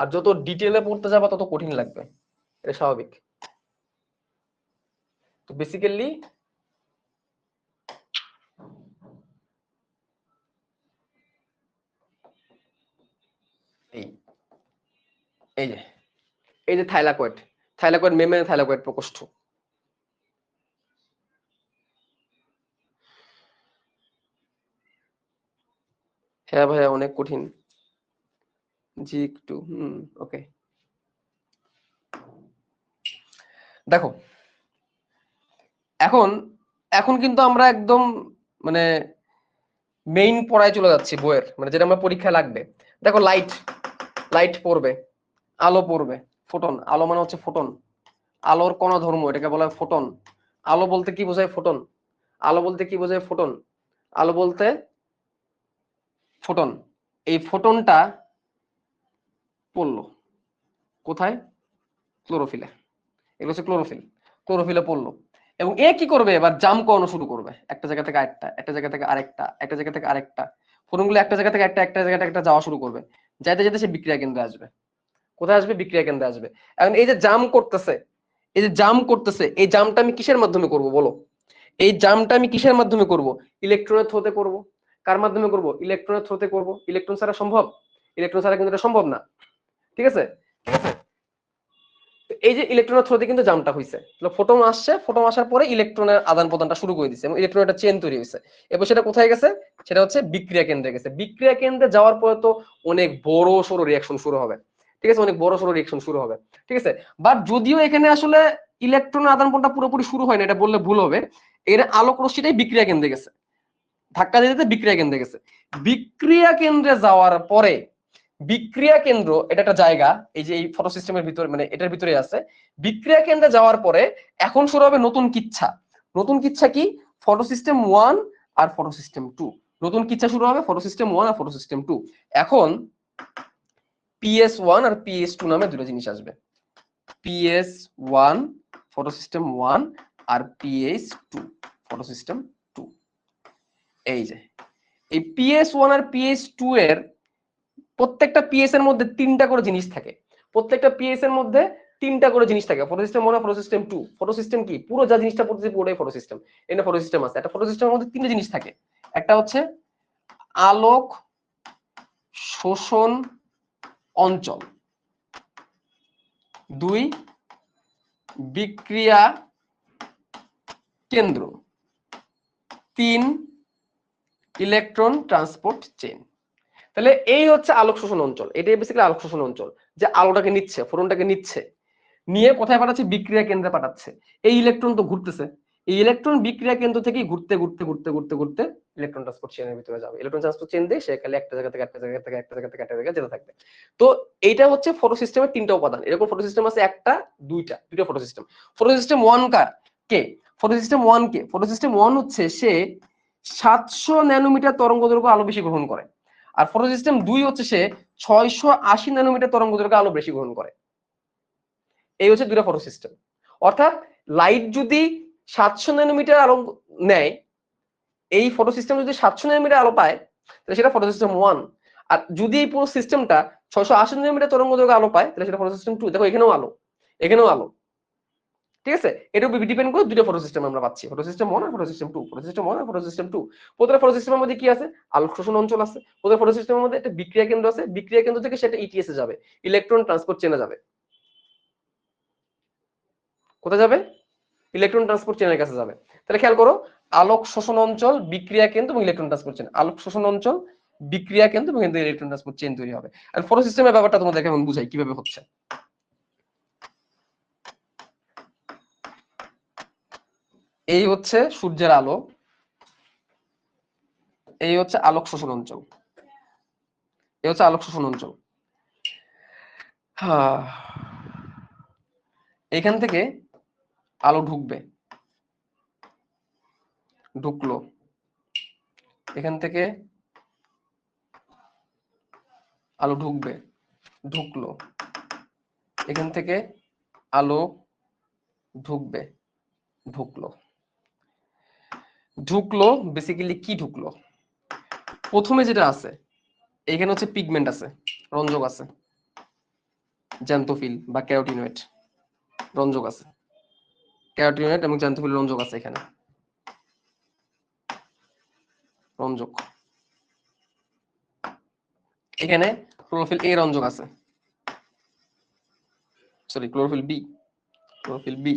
আর যত ডিটেলে পড়তে যাবা তত কঠিন লাগবে, এটা স্বাভাবিক। তো বেসিক্যালি এই এই যে থাইলাকয়েড, থাইলাকয়েড মেমব্রেন, থাইলাকয়েড প্রকোষ্ঠ। হ্যাঁ ভাইয়া অনেক কঠিন। জি একটু ওকে। দেখো এখন এখন কিন্তু আমরা একদম মানে মেইন পড়ায় চলে যাচ্ছি বইয়ের, মানে যেটা আমরা পরীক্ষায় লাগবে। দেখো লাইট, লাইট পড়বে, আলো পড়বে, ফোটন। আলো মানে হচ্ছে ফোটন, আলোর কণা ধর্ম, এটাকে বলা হয় ফোটন। আলো বলতে কি বোঝায়? ফোটন। আলো বলতে কি বোঝায়? ফোটন। আলো বলতে ফোটন। এই ফোটনটা পড়লো কোথায়? ক্লোরোফিলে। এগুলো হচ্ছে ক্লোরোফিল। ক্লোরোফিলে পড়লো এবং এ কি করবে? এবার জাম করানো শুরু করবে, একটা জায়গা থেকে আরেকটা, একটা জায়গা থেকে আরেকটা, একটা জায়গা থেকে আরেকটা। ফোটনগুলো একটা জায়গা থেকে একটা জায়গা থেকে একটা যাওয়া শুরু করবে। যাইতে যেতে সে বিক্রিয়া কেন্দ্রে আসবে। কোথায় আসবে? বিক্রিয়া কেন্দ্রে আসবে। এখন এই যে জাম করতেছে, এই যে জাম করতেছে, এই জামটা আমি কিসের মাধ্যমে করব বলো? এই জামটা আমি কিসের মাধ্যমে করব? ইলেকট্রনের থ্রোতে করব। কার মাধ্যমে করব? ইলেকট্রনের থ্রোতে করব। ইলেকট্রন ছাড়া সম্ভব? ইলেকট্রন ছাড়া কিন্তু এটা সম্ভব না। ঠিক আছে? এই যে ইলেকট্রনের থ্রোতে কিন্তু জামটা হইছে। ফোটন আসছে, ফোটন আসার পরে ইলেকট্রনের আদান প্রদানটা শুরু করে দিচ্ছে এবং ইলেকট্রনের একটা চেইন তৈরি হয়েছে। এবার সেটা কোথায় গেছে? সেটা হচ্ছে বিক্রিয়া কেন্দ্রে গেছে। বিক্রিয়া কেন্দ্রে যাওয়ার পরে তো অনেক বড় সড়ো রিঅ্যাকশন শুরু হবে। ঠিক আছে? অনেক বড় সড়ো রিঅ্যাকশন শুরু হবে। ঠিক আছে? বাট যদিও এখানে আসলে ইলেকট্রনের আদান প্রদানটা পুরোপুরি শুরু হয় না, এটা বললে ভুল হবে। এর আলোক রশ্মিটাই বিক্রিয়া কেন্দ্রে গেছে, ধাক্কা দিতে বিক্রিয়া কেন্দ্রে গেছে। বিক্রিয়া কেন্দ্রে যাওয়ার পরে, বিক্রিয়া কেন্দ্র এটা একটা জায়গা, এই যে এই ফটো সিস্টেমের ভিতরে, মানে এটার ভিতরে আছে। বিক্রিয়া কেন্দ্রে যাওয়ার পরে এখন শুরু হবে নতুন কিচ্ছা। নতুন কিচ্ছা কি? ফটো সিস্টেম 1 আর ফটো সিস্টেম 2। নতুন কিচ্ছা শুরু হবে ফটো সিস্টেম 1 আর ফটো সিস্টেম 2। এখন PS1 আর PS2 নামে দুটো জিনিস আসবে। PS1 ফটো সিস্টেম 1 আর PS2 ফটো সিস্টেম 2। এই যে এই PS1 আর PS2 এর প্রত্যেকটা পিএস এর মধ্যে তিনটা করে জিনিস থাকে। প্রত্যেকটা পিএস এর মধ্যে তিনটা করে জিনিস থাকে। ফটো সিস্টেম 1 আর ফটো সিস্টেম 2। ফটো সিস্টেম কি? পুরো যা জিনিসটা পড়তেছি পুরোটাই ফটো সিস্টেম। এখানে ফটো সিস্টেম আছে। একটা ফটো সিস্টেমের মধ্যে তিনটা জিনিস থাকে। একটা হচ্ছে আলোক শোষণ অঞ্চল, 2 বিক্রিয়া কেন্দ্র, 3 ইলেকট্রন ট্রান্সপোর্ট চেইন। তাহলে এই হচ্ছে আলোক শোষণ অঞ্চল। এটাই বেসিক্যালি আলোক শোষণ অঞ্চল, যে আলোটাকে নিচ্ছে, ফোটনটাকে নিচ্ছে, নিয়ে কোথায় পাঠাচ্ছে? বিক্রিয়া কেন্দ্রে পাঠাচ্ছে। এই ইলেকট্রন তো ঘুরতেছে, এই ইলেকট্রন বিক্রিয়া কেন্দ্র থেকে ঘুরতে ঘুরতে ঘুরতে ঘুরতে ঘুরতে ইলেকট্রন ট্রান্সপোর্ট চেইনের ভিতরে যাবে। ইলেকট্রন ট্রান্সপোর্ট চেইন দিয়ে সে খালি একটা জায়গা থেকে একটা জায়গা থেকে একটা জায়গা থেকে একটা জায়গায় যেতে থাকবে। তো এইটা হচ্ছে ফটো সিস্টেমের তিনটা উপাদান। এরকম ফটো সিস্টেম আছে একটা, দুইটা ফটো সিস্টেম। ফটো সিস্টেম 1 কার? কে? ফটো সিস্টেম 1 কে? ফটো সিস্টেম 1 হচ্ছে সে 700 ন্যানোমিটার তরঙ্গ দৈর্ঘ্য আলো বেশি গ্রহণ করে। আর ফটো সিস্টেম 2 হচ্ছে সে 680 ন্যানোমিটার তরঙ্গ দৈর্ঘ্য আলো বেশি গ্রহণ করে। এই হচ্ছে দুইটা ফটো সিস্টেম। অর্থাৎ লাইট যদি 700 ন্যানোমিটার আলো নেয়, এই ফটো সিস্টেম যদি 700 ন্যানোমিটার আলো পায়, তাহলে সেটা ফটো সিস্টেম 1। আর যদি এই পুরো সিস্টেমটা 680 ন্যানোমিটার তরঙ্গ দৈর্ঘ্য আলো পায়, তাহলে সেটা ফটো সিস্টেম 2। দেখো এখানেও আলো, এখানেও আলো। ঠিক আছে? এটার উপর ডিপেন্ড করে দুটো ফটো সিস্টেম আমরা পাচ্ছি, ফটো সিস্টেম 1 আর ফটো সিস্টেম 2। ফটো সিস্টেম 1 আর ফটো সিস্টেম 2। প্রতিটা ফটো সিস্টেমের মধ্যে কি আছে? আলোক শোষণ অঞ্চল আছে। প্রতিটা ফটো সিস্টেমের মধ্যে একটা বিক্রিয়া কেন্দ্র আছে। বিক্রিয়া কেন্দ্র থেকে সেটা ইটিএস এ যাবে, ইলেকট্রন ট্রান্সপোর্ট চেনে যাবে। কোথায় যাবে? ইলেকট্রন ট্রান্সপোর্ট চেনের কাছে যাবে। তাহলে খেয়াল করো, আলোক শোষণ অঞ্চল, বিক্রিয়া কেন্দ্র এবং ইলেকট্রন ট্রান্সপোর্ট চেন। আলোক শোষণ অঞ্চল, বিক্রিয়া কেন্দ্র এবং ইলেকট্রন ট্রান্সপোর্ট চেন তৈরি হবে। আর ফটো সিস্টেমের ব্যাপারটা তোমাদেরকে এখন বুঝাই কিভাবে হচ্ছে। এই হচ্ছে সূর্যের আলো, এই হচ্ছে আলোক শোষণ অঞ্চল, এই হচ্ছে আলোক শোষণ অঞ্চল। এখান থেকে আলো ঢুকবে, ঢুকলো, এখান থেকে আলো ঢুকবে, ঢুকলো, এখান থেকে আলো ঢুকবে, ঢুকলো, ঢুকলো। বেসিক্যালি কি ঢুকলো? প্রথমে যেটা আছে এখানে হচ্ছে পিগমেন্ট আছে, রঞ্জক আছে, জ্যান্থোফিল বা ক্যারোটিনয়েড রঞ্জক আছে, ক্যারোটিনয়েড এবং জ্যান্থোফিল রঞ্জক আছে এখানে, রঞ্জক। এখানে ক্লোরোফিল এ রঞ্জক আছে, sorry chlorophyll B, chlorophyll B.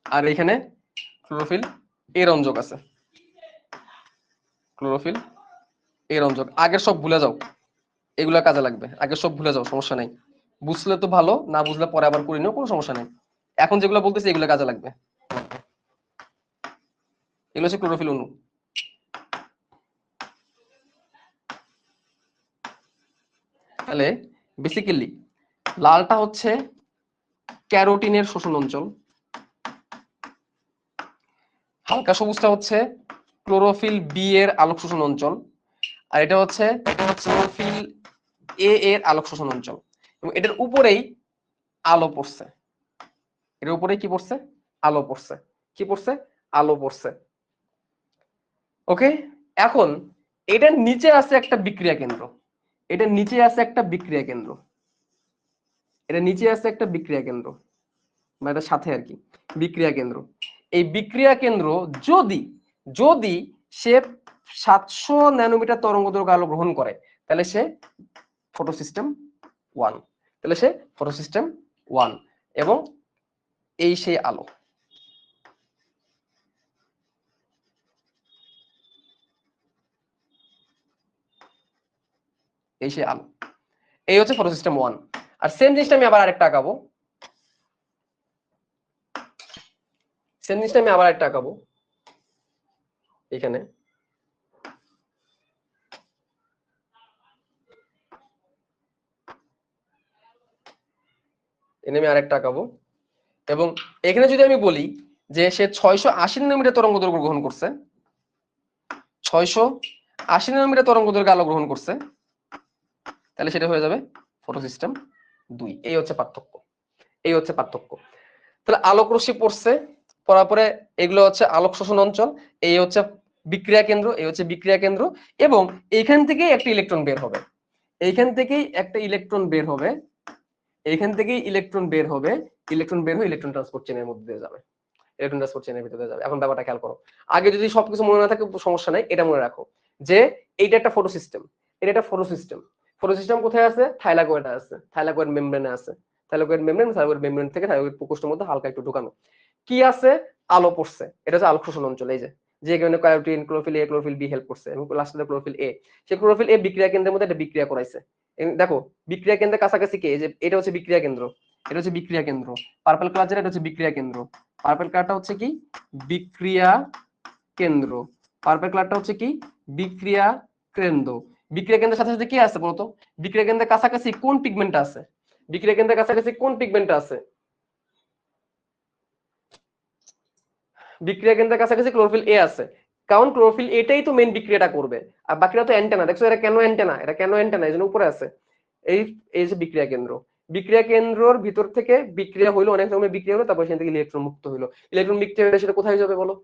আর এখানে ক্লোরোফিল এ রঞ্জক আছে, ক্লোরোফিল এ রঞ্জক। আগের সব ভুলে যাও, এগুলা কাজে লাগবে, আগের সব ভুলে যাও, সমস্যা নাই। বুঝলে তো ভালো, না বুঝলে পরে আবার করে নিও, কোনো সমস্যা নাই। এখন যেগুলো বলতেছি এগুলো কাজে লাগবে। এগুলো হচ্ছে ক্লোরোফিল অণু। তাহলে বেসিক্যালি লালটা হচ্ছে ক্যারোটিনের শোষণ অঞ্চল, হালকা সবুজটা হচ্ছে ক্লোরোফিল বি এর আলোক শোষণ অঞ্চল, আর এটা হচ্ছে ক্লোরোফিল এ এর আলোক শোষণ অঞ্চল। এবং এটার উপরেই আলো পড়ছে, এর উপরে কি পড়ছে? আলো পড়ছে। কি পড়ছে? আলো পড়ছে। ওকে, এখন এটার নিচে আছে একটা বিক্রিয়া কেন্দ্র, এটার নিচে আছে একটা বিক্রিয়া কেন্দ্র, এটা নিচে আছে একটা বিক্রিয়া কেন্দ্র, মানে এটার সাথে আর কি বিক্রিয়া কেন্দ্র। এই বিক্রিয়া কেন্দ্র যদি যদি সে 700 ন্যানোমিটার তরঙ্গদৈর্ঘ্য আলো গ্রহণ করে, তাহলে সে ফটোসিস্টেম 1, তাহলে সে ফটোসিস্টেম 1। এবং এই সেই আলো, এই সেই আলো, এই হচ্ছে ফটোসিস্টেম 1। আর সেম জিনিসটা আমি আবার আরেকটা আঁকাবো, সেম জিনিসটা আমি আবার একটা আঁকাবো এখানে। এনে আমি আরেকটা আঁকাবো, এবং এখানে যদি আমি বলি যে সে 680 ন্যানোমিটার তরঙ্গ দৈর্ঘ্য গ্রহণ করছে, 680 ন্যানোমিটার তরঙ্গ দৈর্ঘ্য আলো গ্রহণ করছে, তাহলে সেটা হয়ে যাবে ফটোসিস্টেম 2। এই হচ্ছে পার্থক্য, এই হচ্ছে পার্থক্য। তাহলে আলোক রশ্মি পড়ছে, পড়ার পরে এগুলো হচ্ছে আলোক শোষণ অঞ্চল, এই হচ্ছে বিক্রিয়া কেন্দ্র, এই হচ্ছে বিক্রিয়া কেন্দ্র। এবং এইখান থেকেই একটা ইলেকট্রন বের হবে, এইখান থেকেই একটা ইলেকট্রন বের হবে, এইখান থেকেই ইলেকট্রন বের হবে, ইলেকট্রন বের হয়ে ইলেকট্রন ট্রান্সপোর্ট চেনের মধ্যে দিয়ে যাবে, ইলেকট্রন ট্রান্সপোর্ট চেনের ভিতরে যাবে। এখন ব্যাপারটা খেয়াল করো, আগে যদি সবকিছু মনে না থাকে সমস্যা নাই, এটা মনে রাখো যে এইটা একটা ফটো সিস্টেম, এটা একটা ফটো সিস্টেম। ফটো সিস্টেম কোথায় আছে? থাইলাকয়েডে আছে, থাইলাকয়েড মেমব্রেনে আছে, থাইলাকয়েড মেমব্রেন, থাইলাকয়েড মেমব্রেন থেকে থাইলাকয়েড প্রকোষ্ঠের মধ্যে হালকা একটু ঢুকানো। কি আছে? আলো পড়ছে, এটা হচ্ছে আলোক শোষণ অঞ্চল। এই যে যে কারণে carotene, chlorophyll A, chlorophyll be help করছে, এবং লাস্টে ক্লোরোফিল এ, সেই ক্লোরোফিল এ বিক্রিয়া কেন্দ্রের মধ্যে একটা বিক্রিয়া করাইছে। দেখো বিক্রিয়া কেন্দ্রের কাছাকাছি কে? এই যে এটা হচ্ছে বিক্রিয়া কেন্দ্র, এটা হচ্ছে বিক্রিয়া কেন্দ্র, পার্পল কালার যেটা, এটা হচ্ছে বিক্রিয়া কেন্দ্র, পার্পল কালারটা হচ্ছে কি? বিক্রিয়া কেন্দ্র। পার্পল কালারটা হচ্ছে কি? বিক্রিয়া কেন্দ্র। বিক্রিয়া কেন্দ্রের সাথে সাথে কি আছে বলতো? বিক্রিয়া কেন্দ্রের কাছাকাছি কোন পিগমেন্টটা আছে? বিক্রিয়া কেন্দ্রের কাছাকাছি কোন পিগমেন্টটা আছে? বিক্রিয়া কেন্দ্রের কাছাকাছি ক্লোরোফিল এ আছে, কারণ ক্লোরোফিল এটাই তো মেইন বিক্রিয়াটা করবে। আর বাকিরা তো অ্যান্টেনা। দেখছো এটা কেন অ্যান্টেনা? এটা কেন অ্যান্টেনা? এই জন্য উপরে আছে। এই এই যে বিক্রিয়া কেন্দ্র, বিক্রিয়া কেন্দ্রর ভিতর থেকে বিক্রিয়া হইলো, অনেক রকমের বিক্রিয়া হলো, তারপর সেখান থেকে ইলেকট্রন মুক্ত হইলো। ইলেকট্রন মুক্ত হলে সেটা কোথায় যাবে বলো?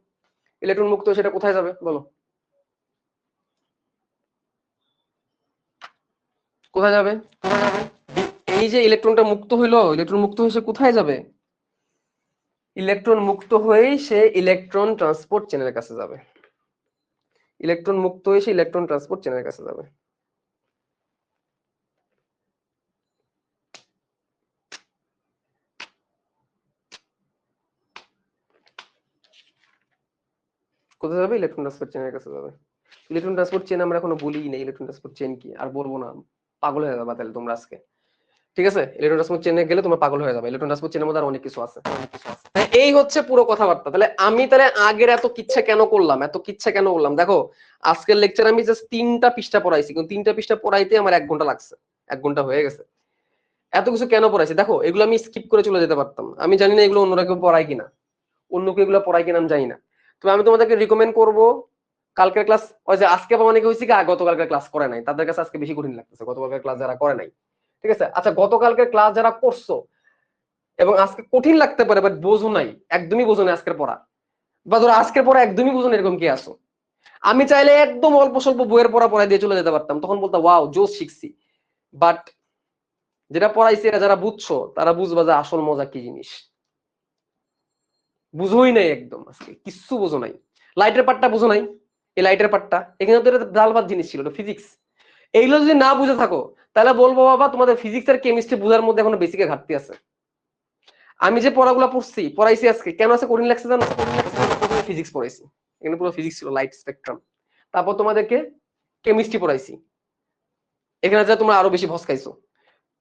ইলেকট্রন মুক্ত হয়ে সেটা কোথায় যাবে বলো? কোথায় যাবে? এই যে ইলেকট্রনটা মুক্ত হইলো, ইলেকট্রন মুক্ত হয়ে সে কোথায় যাবে? ইলেকট্রন মুক্ত হয়েই সে ইলেকট্রন ট্রান্সপোর্ট চেনের কাছে যাবে, ইলেকট্রন মুক্ত হয়ে সে ইলেকট্রন ট্রান্সপোর্ট চেনের কাছে যাবে। কোথায় যাবে? ইলেকট্রন ট্রান্সপোর্ট চেনের কাছে যাবে। ইলেকট্রন ট্রান্সপোর্ট চেন আমরা এখনো বলিই না, ইলেকট্রন ট্রান্সপোর্ট চেন কি আর বলবো না, পাগল হয়ে যাবে তাহলে তোমরা আজকে। ঠিক আছে, ইলেকট্রন ট্রান্সপোর্ট চেনে গেলে তোমার পাগল হয়ে যাবে। ইলেকট্রন ট্রান্সপোর্ট চেনের মধ্যে আর অনেক কিছু আছে। হ্যাঁ, এই হচ্ছে পুরো কথাবার্তা। তাহলে আমি আগের এত কিচ্ছা কেন করলাম দেখো, আজকের লেকচার আমি জাস্ট 3টা পৃষ্ঠা পড়াইছি, কিন্তু 3টা পৃষ্ঠা পড়াইতে আমার 1 ঘন্টা লাগছে, 1 ঘন্টা হয়ে গেছে। এত কিছু কেন পড়াইছি দেখো, এগুলো আমি স্কিপ করে চলে যেতে পারতাম। আমি জানি না এগুলো অন্যরা কেউ পড়ায় কিনা, অন্য কেউ এগুলো পড়ায় কিনা আমি জানি না। তবে আমি তোমাদেরকে রিকমেন্ড করবো কালকের ক্লাস, ওই যে আজকে আবার অনেকে হয়েছে কি গতকালকের ক্লাস করে নাই, তাদের কাছে আজকে বেশি কঠিন লাগতেছে গতকালকের ক্লাস যারা করে নাই। ঠিক আছে, আচ্ছা গতকালকের ক্লাস যারা করছো এবং আজকে কঠিন লাগতে পারে বাট বোঝো নাই, একদমই বোঝো নাই আজকের পড়া, বা ধরো আজকের পড়া একদমই বোঝো না, এরকম কি আসো। আমি চাইলে একদম অল্প স্বল্প বইয়ের পড়া পড়াই দিয়ে চলে যেতে পারতাম, তখন বলতাম ওয়াও জোস শিখছি। বাট যেটা পড়াইছি এরা যারা বুঝছো তারা বুঝবা যে আসল মজা কি জিনিস। বুঝোই নাই একদম, আজকে কিচ্ছু বোঝো নাই। লাইটের পার্টটা বুঝো নাই, এই লাইটের পার্টটা এখানে তো এটা ডালবাদ জিনিস ছিল, ফিজিক্স। এইগুলো যদি না বুঝে থাকো তাহলে বলবো বাবা তোমাদের ফিজিক্স আর কেমিস্ট্রি বোঝার মধ্যে এখনো বেসিকের ঘাটতি আছে। আমি যে পড়াগুলো পড়াইছি আজকে কেন আছে কঠিন লাগছে জানো, প্রথমে ফিজিক্স পড়াইছি, এখানে পুরো ফিজিক্স ছিল, লাইট স্পেকট্রাম। তারপর তোমাদেরকে কেমিস্ট্রি পড়াইছি, এখানে যা তোমরা আরো বেশি ভস্কাইছো।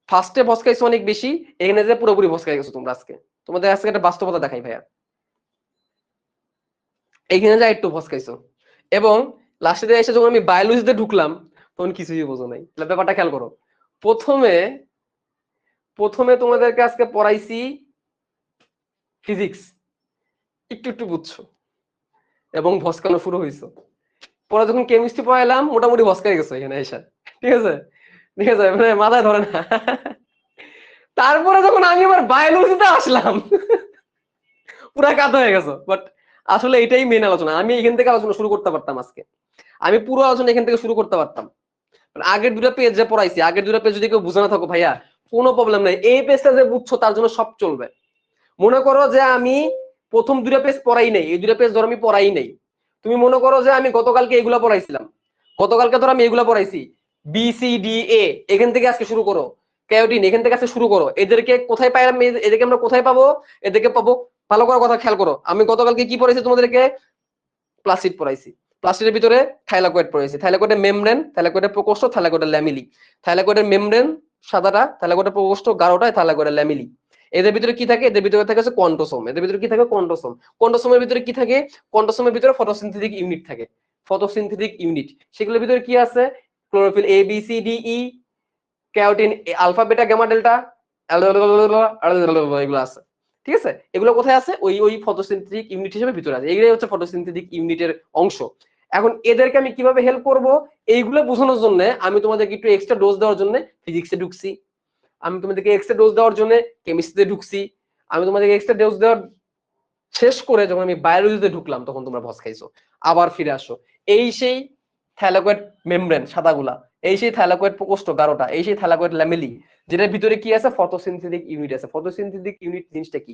ফার্স্টে ভস্কাইছো অনেক বেশি, এখানে যে পুরোপুরি ভস্কাই গেছো তোমরা। আজকে তোমাদের আজকে একটা বাস্তবতা দেখাই ভাইয়া, এইখানে যা একটু ভস্কাইছো। এবং লাস্টে দিয়ে এসে যখন আমি বায়োলজিতে ঢুকলাম তখন কিছুই বোঝো নাই। ব্যাপারটা খেয়াল করো, প্রথমে প্রথমে তোমাদেরকে আজকে পড়াইছি ফিজিক্স, একটু একটু বুঝছো এবং ভস্কানো শুরু হয়েছে। পরে যখন কেমিস্ট্রি পড়াইলাম মোটামুটি ভস্কাই গেছো এখানে এসে। ঠিক আছে, ঠিক আছে, মানে মাথায় ধরে না। তারপরে যখন আমি আবার বায়োলজিতে আসলাম পুরা কাত হয়ে গেছো। বাট আসলে এটাই মেন আলোচনা, আমি এখান থেকে আলোচনা শুরু করতে পারতাম আজকে, আমি পুরো আলোচনা এখান থেকে শুরু করতে পারতাম। আগের 2টা পেজ যে পড়াইছি, আগের 2টা পেজ যদি কেউ বুঝে না থাকো ভাইয়া কোনো প্রবলেম নাই, এই পেজটা যে বুঝছো তার জন্য সব চলবে। মনে করো যে আমি প্রথম 2টা পেজ পড়াই নাই, এই 2টা পেজ ধরো আমি পড়াই নাই, তুমি মনে করো যে আমি গতকালকে এগুলা পড়াইছিলাম, গতকালকে ধরো আমি এগুলা পড়াইছি, বি সি ডি এ, এখান থেকে আজকে শুরু করো, ক্যারোটিন এখান থেকে আজকে শুরু করো। এদেরকে কোথায় পাইলাম, এদেরকে আমরা কোথায় পাবো, এদেরকে পাবো, ভালো করে কথা খেয়াল করো। আমি গতকালকে কি পড়াইছি তোমাদেরকে, প্লাস্টিড পড়াইছি, প্লাস্টিডের ভিতরে থাইলাকয়েড পড়াইছি, থাইলাকয়েডের মেমব্রেন, থাইলাকয়েডের প্রকোষ্ঠ, থাইলাকয়েডের ল্যামিলি। থাইলাকয়েডের মেমব্রেন সাদাটা, থাইলাকয়েডের প্রকোষ্ঠ গাঢ়টা, থাইলাকয়েডের ল্যামিলি। এদের ভিতরে কি থাকে, এদের ভিতরে থাকে হচ্ছে কোয়ান্টোসোম, এদের ভিতরে কি থাকে কোয়ান্টোসোম। কোয়ান্টোসোমের ভিতরে কি থাকে, কোয়ান্টোসোমের ভিতরে ফটোসিনথেটিক ইউনিট থাকে, ফটোসিনথেটিক ইউনিট। সেগুলোর ভিতরে কি আছে, chlorophyll A B C D E, carotene alpha beta gamma delta, এগুলো আছে। ঠিক আছে, এগুলো কোথায় আছে, ওই ওই ফটোসিনথেটিক ইউনিট হিসেবে ভিতরে আছে, এগুলাই হচ্ছে ফটোসিনথেটিক ইউনিটের অংশ। এখন এদেরকে আমি কিভাবে হেল্প করব, এইগুলো বোঝানোর জন্য আমি তোমাদেরকে একটু এক্সট্রা ডোজ দেওয়ার জন্য ফিজিক্সে ঢুকছি, আমি তোমাদেরকে এক্সট্রা ডোজ দেওয়ার জন্য কেমিস্ট্রিতে ঢুকছি, আমি তোমাদেরকে এক্সট্রা ডোজ দেওয়ার শেষ করে যখন আমি বায়োলজিতে ঢুকলাম তখন তোমরা ভস খাইছো, আবার ফিরে আসো। এই সেই থাইলাকয়েড মেমব্রেন সাদাগুলা, এই সেই থাইলাকয়েড প্রকোষ্ঠ গাঢ়টা, এই সেই থাইলাকয়েড ল্যামেলি, যেটার ভিতরে কি আছে, ফটোসিনথেটিক ইউনিট আছে। ফটোসিনথেটিক ইউনিট জিনিসটা কি,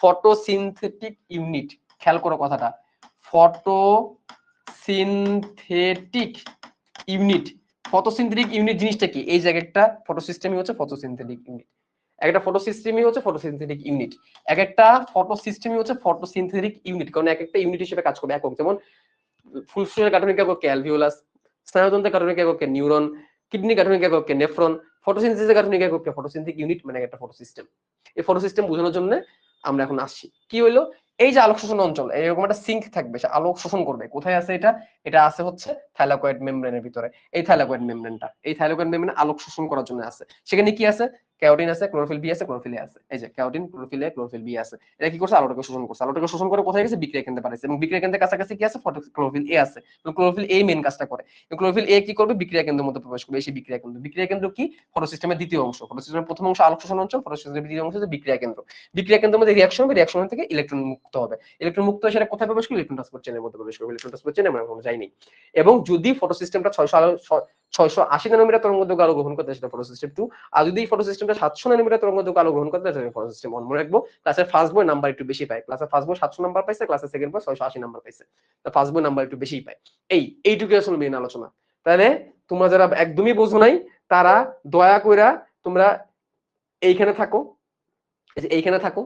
ফটোসিনথেটিক ইউনিট, খেয়াল করো কথাটা, ফটোসিনথেটিক ইউনিট, ফটোসিনথেটিক ইউনিট জিনিসটা কি, এই জায়গাটা ফটোসিস্টেমই হচ্ছে ফটোসিনথেটিক ইউনিট। একটা ফটোসিস্টেমই হচ্ছে ফটোসিনথেটিক ইউনিট, এক একটা ফটোসিস্টেমই হচ্ছে ফটোসিনথেটিক ইউনিট, কারণ এক একটা ইউনিট হিসেবে কাজ করবে একক। যেমন ফুসফুসের গাঠনিক এককে অ্যালভিওলাস, স্নায়ুতন্ত্রের গাঠনিক এককে নিউরন, কিডনি গাঠনিক এককে নেফ্রন, ফটোসিনথেসিসের গাঠনিক এককে ফটোসিনথেটিক ইউনিট, মানে একটা ফটোসিস্টেম। এই ফটোসিস্টেম বোঝানোর জন্য আমরা এখন আসছি। কি হইলো, এই যে আলোক শোষণ অঞ্চল, এরকম একটা সিঙ্ক থাকবে, সে আলোক শোষণ করবে। কোথায় আছে এটা, এটা আছে হচ্ছে থাইলাকয়েড মেমব্রেনের ভিতরে। এই থাইলাকয়েড মেমব্রেনটা, এই থাইলাকয়েড মেমব্রেন আলোক শোষণ করার জন্য আছে। সেখানে কি আছে, ক্যারোটিন আছে, ক্লোরোফিল বি আছে, ক্লোরোফিল এ আছে। এই যে carotene, chlorophyll A, chlorophyll B আছে। এটা কি করছে, আলোটাকে শোষণ করছে। আলোটাকে শোষণ করে কোথায় গেছে, বিক্রিয়া কেন্দ্রে পাঠাইছে, এবং বিক্রিয়া কেন্দ্রের কাছাকাছি কি আছে, ক্লোরোফিল এ আছে। ক্লোরোফিল এ মেইন কাজটা করে। ক্লোরোফিল এ কি করবে, বিক্রিয়া কেন্দ্রের মধ্যে প্রবেশ করবে। এই সেই বিক্রিয়া কেন্দ্র, বিক্রিয়া কেন্দ্র কি, ফটোসিস্টেমের দ্বিতীয় অংশ। ফটোসিস্টেমের প্রথম অংশ আলোক শোষণ অঞ্চল, ফটোসিস্টেমের দ্বিতীয় অংশ হচ্ছে বিক্রিয়া কেন্দ্র। বিক্রিয়া কেন্দ্রের মধ্যে রিঅ্যাকশন হবে, রিঅ্যাকশন থেকে ইলেকট্রন মুক্ত হবে। ইলেকট্রন মুক্ত হয়ে সেটা কোথায় প্রবেশ করবে, ইলেকট্রন ট্রান্সপোর্ট চেনের মধ্যে প্রবেশ করবে। ইলেকট্রন ট্রান্সপোর্ট চেন আমরা এখনো যাইনি। এবং যদি ফটোসিস্টেমটা 680 ন্যানোমিটার তরঙ্গদৈর্ঘ্য আলো গ্রহণ করতে, সেটা ফটোসিস্টেম 2। আর যদি ফটোসিস্টেমটা 700 ন্যানোমিটার তরঙ্গদৈর্ঘ্য আলো গ্রহণ করতে, সেটা ফটোসিস্টেম 1। মনে রাখবো, ক্লাসের ফার্স্ট বই নাম্বার একটু বেশি পায়, ক্লাসের ফার্স্ট বই 700 নাম্বার পাইছে, ক্লাসের সেকেন্ড বই 680 নাম্বার পাইছে, তো ফার্স্ট বই নাম্বার একটু বেশিই পায়। এইটুকু আসলে মেইন আলোচনা। তাহলে তোমরা যারা একদমই বোঝো নাই তারা দয়া কইরা তোমরা এইখানে থাকো, এইখানে থাকো,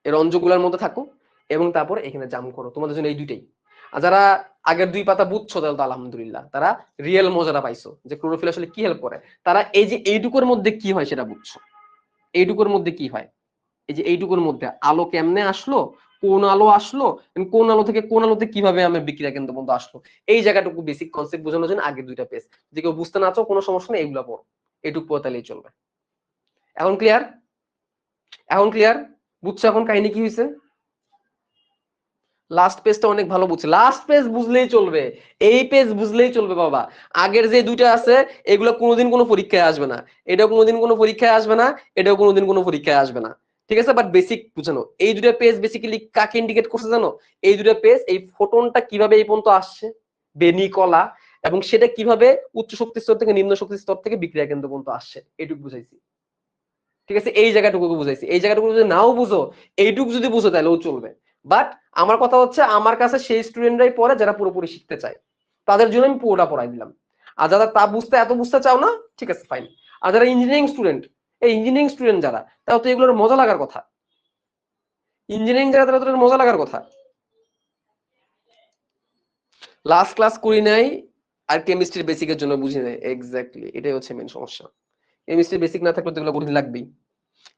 এই রঞ্জগুলার মধ্যে থাকো, এবং তারপর এখানে জাম করো। তোমাদের জন্য এই দুইটাই। আর যারা আগের 2 পাতা বুঝছো তাহলে তো আলহামদুলিল্লাহ, তারা রিয়েল মজাটা পাইছো যে ক্লোরোফিল আসলে কি হেল্প করে। তারা এই যে এইটুকুর মধ্যে কি হয় সেটা বুঝছো, এইটুকুর মধ্যে কি হয়, এই যে এইটুকুর মধ্যে আলো কেমনে আসলো, কোন আলো আসলো, কোন আলো থেকে কোন আলোতে কিভাবে আমার বিক্রিয়া কেন্দ্র পর্যন্ত আসলো, এই জায়গাটুকু বেসিক কনসেপ্ট বোঝানোর জন্য আগের 2টা পেজ। যে কেউ বুঝতে না চাও কোনো সমস্যা নেই, এগুলো পড়ো, এইটুকু পড়ালেই চলবে। এখন ক্লিয়ার? এখন ক্লিয়ার? বুঝছো এখন কাহিনী কি হয়েছে? লাস্ট পেজটা অনেক ভালো বুঝছে, লাস্ট পেজ বুঝলেই চলবে, এই পেজ বুঝলেই চলবে বাবা। আগের যে 2টা আছে এগুলো কোনোদিন কোনো পরীক্ষায় আসবে না, এটাও কোনোদিন কোনো পরীক্ষায় আসবে না, এটাও কোনোদিন কোনো পরীক্ষায় আসবে না, ঠিক আছে? বাট বেসিক বুঝানো, এই 2টা পেজ বেসিক্যালি কাকে ইন্ডিকেট করছে জানো? এই 2টা পেজ এই ফোটনটা কিভাবে এই পর্যন্ত আসছে, বেনি কলা, এবং সেটা কিভাবে উচ্চ শক্তি স্তর থেকে নিম্ন শক্তি স্তর থেকে বিক্রিয়া কেন্দ্র পর্যন্ত আসছে, এইটুকু বুঝাইছি, ঠিক আছে? এই জায়গাটুকু বুঝাইছি, এই জায়গাটুকু যদি নাও বুঝো, এইটুকু যদি বুঝো তাহলেও চলবে। বাট আমার কথা হচ্ছে আমার কাছে সেই স্টুডেন্টরাই পড়ে যারা পুরোপুরি শিখতে চায়, তাদের জন্য আমি পুরোটা পড়াই দিলাম। আর যারা তা বুঝতে এত বুঝতে চাও না, ঠিক আছে ফাইন। আর যারা ইঞ্জিনিয়ারিং স্টুডেন্ট, এই ইঞ্জিনিয়ারিং স্টুডেন্ট যারা, তাও তো এগুলোর মজা লাগার কথা, ইঞ্জিনিয়ারিং যারা তারা তো মজা লাগার কথা। লাস্ট ক্লাস করি নাই আর কেমিস্ট্রির বেসিকের জন্য বুঝি নাই, এক্স্যাক্টলি এটাই হচ্ছে মেন সমস্যা। কেমিস্ট্রির বেসিক না থাকলে তো এগুলো কঠিন লাগবেই,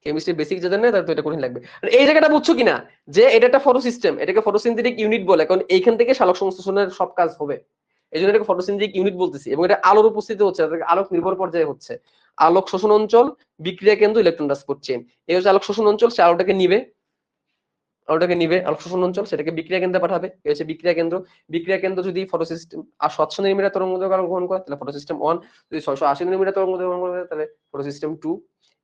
কেমিস্ট্রি বেসিক যাদের নেই তাদের তো এটা কঠিন লাগবে। আর এই জায়গাটা বুঝছো কিনা যে এটা একটা ফটো সিস্টেম, এটাকে ফটোসিনথেটিক ইউনিট বলে, কারণ এইখান থেকে সালোক সংশ্লেষণের সব কাজ হবে, এই জন্য এটাকে ফটোসিনথেটিক ইউনিট বলতেছি। এবং এটা আলোর উপস্থিতি হচ্ছে, আলোক নির্ভর পর্যায়ে হচ্ছে। আলোক শোষণ অঞ্চল, বিক্রিয়া কেন্দ্র, ইলেকট্রন ট্রান্সপোর্ট চেইন, এই হচ্ছে আলোক শোষণ অঞ্চল। সে আলোটাকে নিবে, আলোক শোষণ অঞ্চল, সেটাকে বিক্রিয়া কেন্দ্রে পাঠাবে, এই হচ্ছে বিক্রিয়া কেন্দ্র। বিক্রিয়া কেন্দ্র যদি ফটোসিস্টেম আর 700 নিউমিটার তরঙ্গ দৈর্ঘ্য গ্রহণ করে তাহলে ফটোসিস্টেম 1, যদি 680 নিউমিটার তরঙ্গ দৈর্ঘ্য গ্রহণ করে তাহলে ফটোসিস্টেম 2।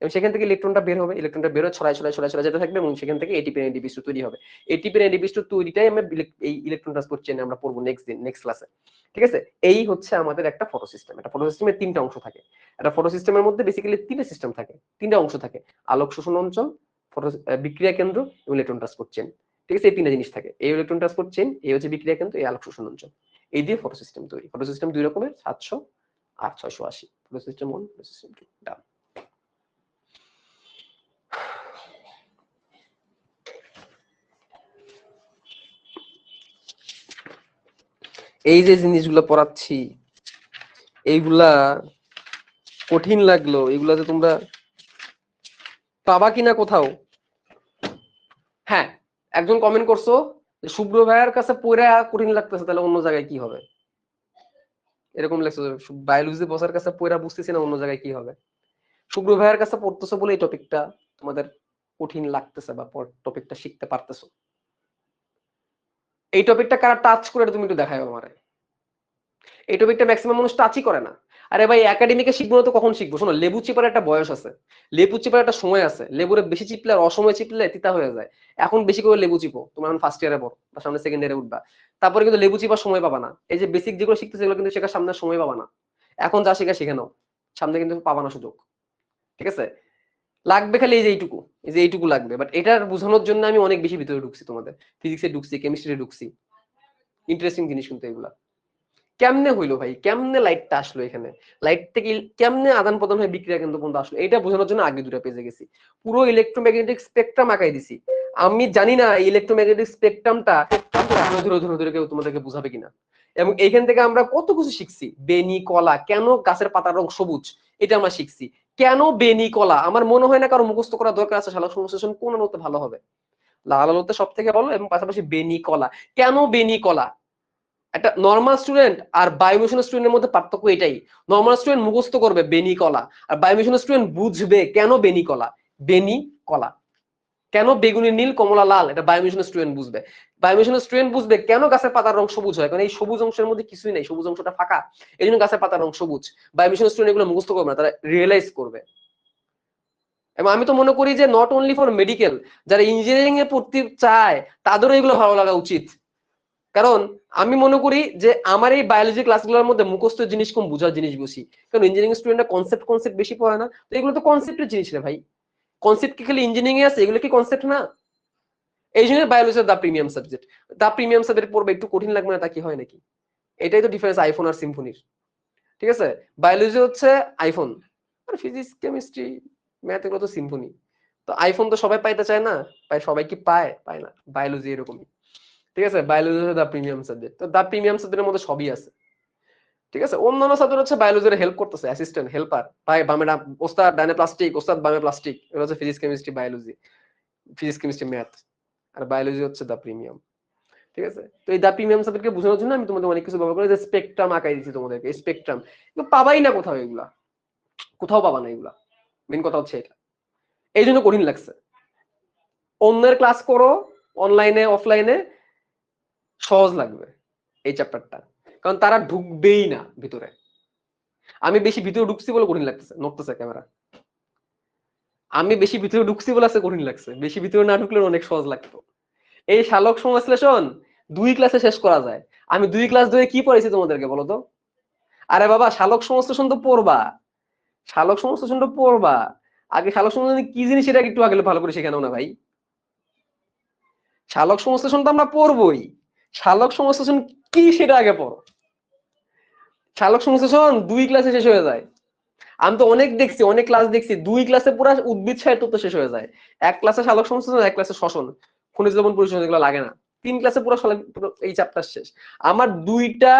এবং সেখান থেকে ইলেকট্রনটা বের হবে, ইলেকট্রনটা বের হয়ে ছড়ায় যেতে থাকবে, এবং সেখান থেকে এটিপি এনএডিপি তৈরি হবে। এটিপি এনএডিপি তৈরিটাই আমরা এই ইলেকট্রন ট্রান্সপোর্ট চেইনে আমরা পড়বো নেক্সট ক্লাসে, ঠিক আছে? এই হচ্ছে আমাদের একটা ফটো সিস্টেম। একটা ফটো সিস্টেমের 3টা অংশ থাকে। একটা ফটো সিস্টেমের মধ্যে বেসিক্যালি 3টা সিস্টেম থাকে, 3টা অংশ থাকে: আলোক শোষণ অঞ্চল, ফটো বিক্রিয়া কেন্দ্র এবং ইলেকট্রন ট্রান্সপোর্ট চেইন, ঠিক আছে? এই 3টা জিনিস থাকে, এই ইলেকট্রন ট্রান্সপোর্ট চেইন, এই হচ্ছে বিক্রিয়া কেন্দ্র, এই আলোক শোষণ অঞ্চল। এই দিয়ে ফটো সিস্টেম তৈরি। ফটো সিস্টেম 2 রকমের, 700 আর 680। ফটো সিস্টেম 1, ফটো সিস্টেম 2, ডান। এই যে জিনিসগুলো পড়াচ্ছি এইগুলা কঠিন লাগলো, এগুলা যে তোমরা পাবা কিনা কোথাও। হ্যাঁ, একজন কমেন্ট করছো শুভ্র ভাইয়ের কাছে পড়া কঠিন লাগতেছে, তাহলে অন্য জায়গায় কি হবে? এরকম লেখছো, বায়োলজি বসার কাছে পড়া বুঝতেছি না, অন্য জায়গায় কি হবে? শুভ্র ভাইয়ের কাছে পড়তেছো বলে এই টপিকটা তোমাদের কঠিন লাগতেছে বা টপিকটা শিখতে পারতেছো। এই টপিকটা কারা টাচ করে তুমি একটু দেখাও আমারে। এই টপিকটা ম্যাক্সিমাম মানুষ টাচই করে না। আরে ভাই একাডেমিকে শিখবো না তো কখন শিখবো? শোনো, লেবু চিপার একটা বয়স আছে, লেবু চিপার একটা সময় আছে। লেবুরে বেশি চিপলে আর অসময়ে চিপলে তিতা হয়ে যায়। এখন বেশি করে লেবু চিপো, তোমার এখন ফার্স্ট ইয়ারে পড়ো বা সামনে সেকেন্ড ইয়ারে উঠবা, তারপরে কিন্তু লেবু চিপার সময় পাবা না। এই যে বেসিক যেগুলো শিখতেছে সেগুলো কিন্তু শেখার সামনে সময় পাবা না। এখন যা শেখা শিখে নাও, সামনে কিন্তু পাবা না সুযোগ, ঠিক আছে? লাগবে খালি এই যে এইটুকু, এই যে এইটুকু লাগবে। বাট এটার বোঝানোর জন্য আমি অনেক বেশি ভিতরে ঢুকছি, তোমাদের ফিজিক্সে ঢুকছি, কেমিস্ট্রিতে ঢুকছি। ইন্টারেস্টিং জিনিস কিন্তু এগুলা। কেমনে হইলো ভাই, কেমনে লাইটটা আসলো এখানে, লাইট থেকে কেমনে আদান প্রদান হয়ে বিক্রিয়া কেন্দ্র পর্যন্ত আসলো, এটা বোঝানোর জন্য আগে 2টা পেজে গেছি, পুরো ইলেকট্রোম্যাগনেটিক স্পেকট্রাম আঁকাই দিছি। আমি জানি না ইলেকট্রোম্যাগনেটিক স্পেকট্রামটা ধরে কেউ তোমাদেরকে বুঝাবে কিনা। এবং এইখান থেকে আমরা কত কিছু শিখছি, বেনি কলা, কেন গাছের পাতার রং সবুজ এটা আমরা শিখছি। কেন বেনি কলা, আমার মনে হয় না কারো মুখস্থ করা দরকার আছে সালোক সংশ্লেষণ কোন আলোতে ভালো হবে। লাল আলোতে সব থেকে ভালো, এবং পাশাপাশি বেনি কলা। কেন বেনি কলা? একটা নর্মাল স্টুডেন্ট আর বায়োমিশন স্টুডেন্টের মধ্যে পার্থক্য এটাই। নর্মাল স্টুডেন্ট মুখস্থ করবে বেনি কলা, আর বায়োমিশন স্টুডেন্ট বুঝবে কেন বেনি কলা। বেনি কলা কেন বেগুনি নীল কমলা লাল, এটা বায়োমিশন স্টুডেন্ট বুঝবে। বায়োমিশন স্টুডেন্ট বুঝবে কেন গাছের পাতার রং সবুজ হয়, কারণ এই সবুজ অংশের মধ্যে কিছুই নেই, সবুজ অংশটা ফাঁকা, এই জন্য গাছের পাতার রং সবুজ। বায়োমিশন স্টুডেন্ট এগুলো মুখস্থ করবে না, তারা রিয়েলাইজ করবে। এবং আমি তো মনে করি যে নট অনলি ফর মেডিকেল, যারা ইঞ্জিনিয়ারিং এ পড়তে চায় তাদেরও এগুলো ভালো লাগা উচিত। কারণ আমি মনে করি যে আমার এই বায়োলজি ক্লাসগুলোর মধ্যে মুখস্থ জিনিস কম, বোঝার জিনিস বেশি। কারণ ইঞ্জিনিয়ারিং স্টুডেন্টরা কনসেপ্ট বেশি পড়ে না, তো এগুলো তো কনসেপ্টের জিনিস রে ভাই। কনসেপ্ট কি খালি ইঞ্জিনিয়ারিং এ আছে? এগুলো কি কনসেপ্ট না? এই জন্য বায়োলজি দা প্রিমিয়াম সাবজেক্ট। দা প্রিমিয়াম সাবজেক্ট পড়বে একটু কঠিন লাগবে না, তা কি হয় নাকি? এটাই তো ডিফারেন্স আইফোন আর সিম্ফনির, ঠিক আছে? বায়োলজি হচ্ছে আইফোন, আর ফিজিক্স কেমিস্ট্রি ম্যাথ এগুলো তো সিম্ফনি। তো আইফোন তো সবাই পাইতে চায় না, সবাই কি পায়? পায় না। বায়োলজি এরকমই। ঠিক আছে, বায়োলজি হচ্ছে দা প্রিমিয়াম সাবজেক্ট। তো দা প্রিমিয়াম সাবজেক্টের মধ্যে সবই আছে, ঠিক আছে। অন্যান্য সাবজেক্ট হচ্ছে বায়োলজির হেল্প করতেছে, অ্যাসিস্ট্যান্ট, হেল্পার, ভাই বামে ওস্তাদ ডানে প্লাস্টিক, ওস্তাদ বামে প্লাস্টিক, এগুলো হচ্ছে physics chemistry biology, physics chemistry math, আর বায়োলজি হচ্ছে দা প্রিমিয়াম, ঠিক আছে। তো এই দা প্রিমিয়াম সাবজেক্টকে বোঝানোর জন্য আমি তোমাদের অনেক কিছু ব্যবহার করে, যে স্পেকট্রাম আঁকাই দিচ্ছি তোমাদেরকে, স্পেকট্রাম কিন্তু পাবাই না কোথাও, এগুলা কোথাও পাবা না এগুলা, মেন কথা হচ্ছে এটা। এই জন্য কঠিন লাগছে। অন্যের ক্লাস করো অনলাইনে অফলাইনে, সহজ লাগবে এই চ্যাপ্টারটা, কারণ তারা ঢুকবেই না ভিতরে। আমি বেশি ভিতরে ঢুকছি বলে কঠিন লাগতেছে, নড়তেছে ক্যামেরা। আমি বেশি ভিতরে ঢুকছি বলে আছে কঠিন লাগছে, বেশি ভিতরে না ঢুকলে অনেক সহজ লাগতো। এই শালক সংশ্লেষণ 2 ক্লাসে শেষ করা যায়। আমি 2 ক্লাস ধরে কি পড়াইছি তোমাদেরকে বলো তো? আরে বাবা, শালক সংশ্লেষণ তো পড়বা, শালক সংশ্লেষণ তো পড়বা, আগে শালক সংশ্লেষণ কি জিনিস সেটা একটু আগে ভালো করে শেখানো না ভাই। শালক সংশ্লেষণ তো আমরা পড়বই, শালক সংশ্লেষণ কি সেটা আগে পড়ো। শালক সংশ্লেষণ 2 ক্লাসে শেষ হয়ে যায়। আমি তো অনেক দেখছি, অনেক ক্লাস দেখছি 2 ক্লাসে পুরো উদ্ভিদ সাহিত্য তো শেষ হয়ে যায়। 1 ক্লাসে শালক সংশ্লেষণ, 1 ক্লাসে শ্বসন, খনিজ লবণ পরিশোধন, এগুলো লাগে না। 3 ক্লাসে পুরো এই চ্যাপ্টার শেষ। আমার 2টা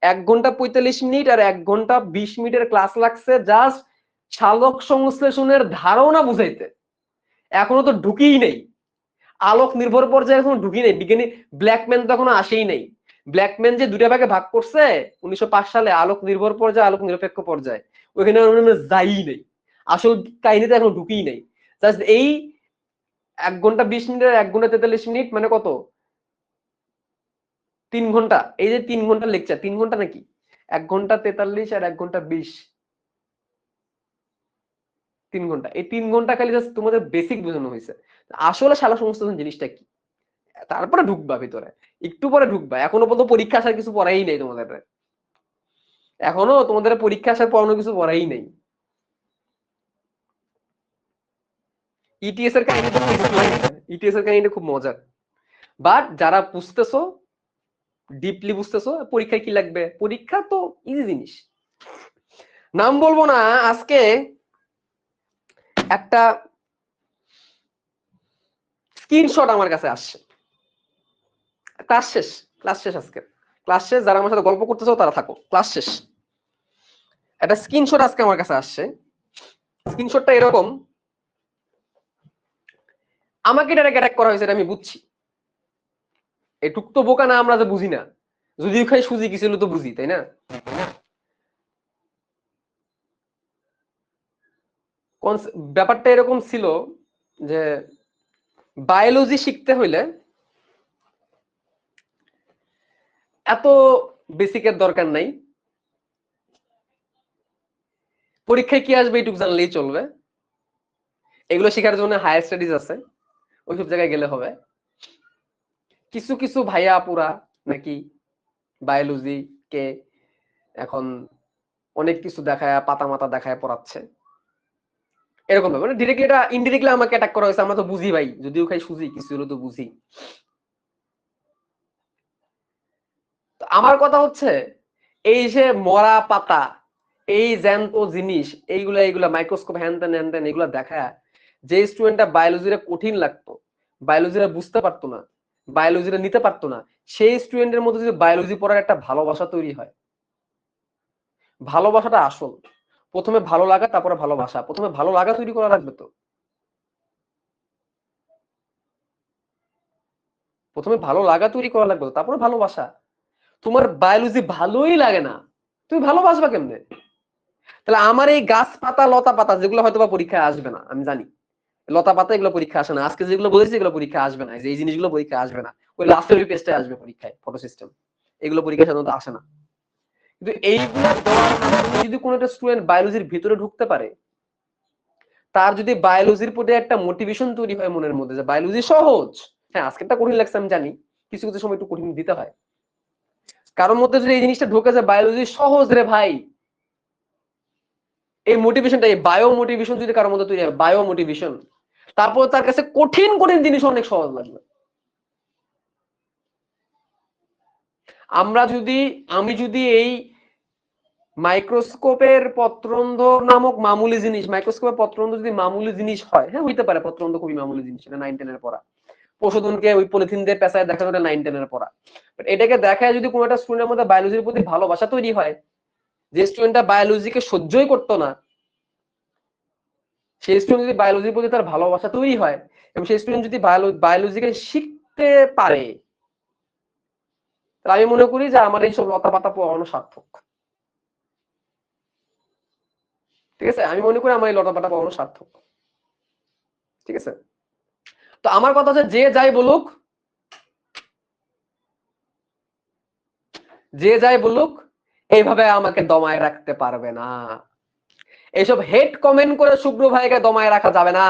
1 ঘন্টা 45 মিনিট আর 1 ঘন্টা 20 মিনিটের ক্লাস লাগছে জাস্ট শালক সংশ্লেষণের ধারণা বুঝাইতে। এখনো তো ঢুকিই নেই, আলোক নির্ভর পর্যায়ে এখনো ঢুকি নেই। বিজ্ঞানী ব্ল্যাকম্যান তো এখনো আসেই নেই। ব্ল্যাকম্যান যে 2টা ভাগে ভাগ করছে 1905 সালে, আলোক নির্ভর পর্যায়ে, আলোক নিরপেক্ষ পর্যায়ে, ওইখানে যাই নেই, আসল কাহিনীতে এখনো ঢুকিই নেই। জাস্ট এই 1 ঘন্টা 20 মিনিট আর 1 ঘন্টা 43 মিনিট মানে কত, 3 ঘন্টা। এই যে 3 ঘন্টা লেকচার, 3 ঘন্টা নাকি 1 ঘন্টা 43 আর 1 ঘন্টা 20, 3 ঘন্টা। এই 3 ঘন্টা খালি জাস্ট তোমাদের বেসিক বোঝানো হয়েছে, আসলে শালা সংশ্লেষণ জিনিসটা কি। তারপরে ঢুকবা ভিতরে, একটু পরে ঢুকবা। এখনো পর্যন্ত পরীক্ষা আসার কিছু পড়াই নেই তোমাদের, এখনো তোমাদের পরীক্ষা আসার পড়ানো কিছু পড়াই নেই। ইটিএস এর কাহিনীটা ইটিএস এর কাহিনীটা খুব মজার, বাট যারা বুঝতেছো, ডিপলি বুঝতেছো, পরীক্ষায় কি লাগবে, পরীক্ষা তো ইজি জিনিস। নাম বলবো না। আজকে একটা স্ক্রিনশট আমার কাছে আসছে, ক্লাস শেষ, ক্লাস শেষ আজকে, ক্লাস শেষ। যারা আমার সাথে গল্প করতেছো তারা থাকো, ক্লাস শেষ। একটা স্ক্রিনশট আজকে আমার কাছে আসছে। স্ক্রিনশটটা এরকম, আমাকে ডাইরেক্ট অ্যাটাক করা হয়েছে, এটা আমি বুঝছি। এটুক তো বোকা না আমরা যে বুঝি না, যদিও খাই সুজি কিছু তো বুঝি, তাই না? ব্যাপারটা এরকম ছিল যে বায়োলজি শিখতে হইলে এত বেসিকের দরকার নাই, পরীক্ষায় কি আসবে এইটুকু জানলেই চলবে। এগুলো শেখার জন্য হায়ার স্টাডিজ আছে, ওইসব জায়গায় গেলে হবে। কিছু কিছু ভাইয়া আপুরা নাকি বায়োলজি কে এখন অনেক কিছু দেখায়, পাতা মাতা দেখায় পড়াচ্ছে, এরকম ভাবে মানে ডিরেক্টলি, এটা ইনডিরেক্টলি আমাকে অ্যাটাক করা হয়েছে। আমরা তো বুঝি ভাই, যদিও খাই সুজি কিছু হলো তো বুঝি। তো আমার কথা হচ্ছে, এই যে মরা পাতা, এই জ্যান্ত জিনিস, এইগুলা এইগুলা মাইক্রোস্কোপ হ্যান ত্যান হ্যান ত্যান এগুলা দেখায়, যে স্টুডেন্টটা বায়োলজিটা কঠিন লাগতো, বায়োলজিটা বুঝতে পারতো না, বায়োলজিটা নিতে পারতো না, সেই স্টুডেন্টের মধ্যে যদি বায়োলজি পড়ার একটা ভালোবাসা তৈরি হয়, ভালোবাসাটা আসল। প্রথমে ভালো লাগা, তারপরে ভালোবাসা, প্রথমে ভালো লাগা তৈরি করা লাগবে। তো প্রথমে ভালো লাগা তৈরি করা লাগবে, তারপরে ভালোবাসা। তোমার বায়োলজি ভালোই লাগে না, তুমি ভালোবাসবা কেমনে? তাহলে আমার এই গাছ পাতা লতা পাতা যেগুলো হয়তো বা পরীক্ষায় আসবে না, আমি জানি লতা পাতা এগুলো পরীক্ষা আসে না, আজকে যেগুলো বলেছি এগুলো পরীক্ষা আসবে না, এই জিনিসগুলো পরীক্ষা আসবে না, ওই লাস্টের ওই পেজটা আসবে পরীক্ষায়, ফটো সিস্টেম, এগুলো পরীক্ষা সাধারণত আসে না। কিন্তু এইগুলো যদি কোনো একটা স্টুডেন্ট বায়োলজির ভিতরে ঢুকতে পারে, তার যদি বায়োলজির প্রতি একটা মোটিভেশন তৈরি হয় মনের মধ্যে, যে বায়োলজি সহজ, হ্যাঁ আজকেরটা কঠিন লাগছে আমি জানি, কিছু কিছু সময় একটু কঠিন দিতে হয়, কারোর মধ্যে যদি এই জিনিসটা ঢোকে যে বায়োলজি সহজ রে ভাই, এই মোটিভেশনটা, এই বায়ো মোটিভেশন যদি কারোর মধ্যে তৈরি হয়, বায়ো মোটিভেশন, তারপর তার কাছে কঠিন কঠিন জিনিস অনেক সহজ লাগবে। আমি যদি এই মাইক্রোস্কোপের পত্রন্ধ নামক মামুলি জিনিস, মাইক্রোস্কোপের পত্রন্ধ যদি মামুলি জিনিস হয়, হ্যাঁ হইতে পারে পত্রন্ধ খুবই মামুলি জিনিস, এটা 9-10 এর পড়া, প্রশোধনকে ওই পলিথিন দিয়ে পেঁচায় দেখা যাবে 9-10 এর পড়া। এটাকে দেখায় যদি কোনো একটা স্টুডেন্টের মধ্যে বায়োলজির প্রতি ভালোবাসা তৈরি হয়, যে স্টুডেন্টটা বায়োলজিকে সহ্যই করতো না, সেই স্টুডেন্ট যদি বায়োলজির প্রতি তার ভালোবাসা তৈরি হয় এবং সেই স্টুডেন্ট যদি বায়োলজিকে শিখতে পারে, তাহলে আমি মনে করি যে আমার এইসব লতা পাতা পড়ানো সার্থক। ঠিক আছে, আমি মনে করি আমার এই লতা পাতা পড়ানো সার্থক। ঠিক আছে, তো আমার কথা হচ্ছে যে যাই বলুক, যে যাই বলুক, এইভাবে আমাকে দমায় রাখতে পারবে না। এইসব হেড কমেন্ট করে শুভ্র ভাইকে দমায় রাখা যাবে না।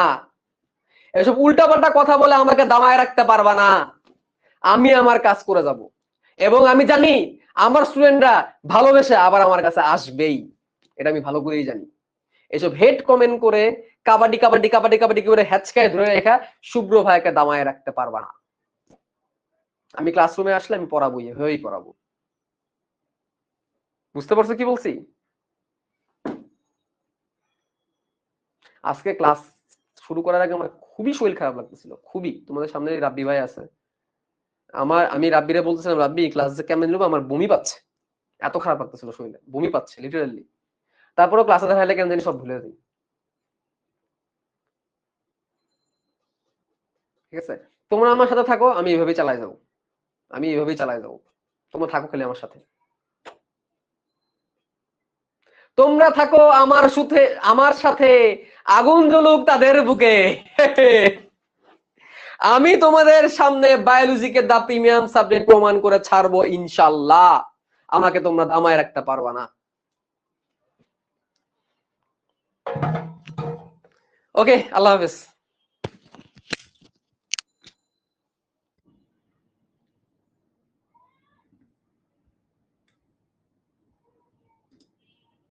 এসব উল্টাপাল্টা কথা বলে আমাকে দামায় রাখতে পারবা না। আমি আমার কাজ করে যাব এবং আমি জানি আমার স্টুডেন্টরা ভালোবেসে আবার আমার কাছে আসবেই, এটা আমি ভালো করেই জানি। এসব হেড কমেন্ট করে কাবাডি কাবাডি কাবাডি কাবাডি করে হ্যাচকায় ধরে রেখা শুভ্র ভাইকে দামায় রাখতে পারবা না। আমি ক্লাসরুমে আসলে আমি পড়াবই, হয়েই পড়াবো। বুঝতে পারছো কি বলছি? আজকে ক্লাস শুরু করার আগে আমার খুবই শরীর খারাপ লাগতেছিল, খুবই। তোমাদের সামনে রাব্বি ভাই আছে, আমি রাব্বিরে বলতেছিলাম, রাব্বি ক্লাসে কেমন নেবো, আমার বমি পাচ্ছে, এত খারাপ লাগতেছিল শরীরে, বমি পাচ্ছে লিটারালি। তারপরেও ক্লাসে দেখাইলে কেন জানি সব ভুলে দিই। ঠিক আছে, তোমরা আমার সাথে থাকো, আমি এইভাবেই চালাই যাবো, আমি এইভাবেই চালাই যাবো। তোমরা থাকো খালি আমার সাথে, তোমরা থাকো আমার সাথে আগুন জ্বলুক তাদের বুকে। আমি তোমাদের সামনে বায়োলজিকে দা প্রিমিয়াম সাবজেক্ট প্রমাণ করে ছাড়বো ইনশাল্লাহ। আমাকে তোমরা দামায় রাখতে পারবা না। ওকে, আল্লাহ হাফেজ।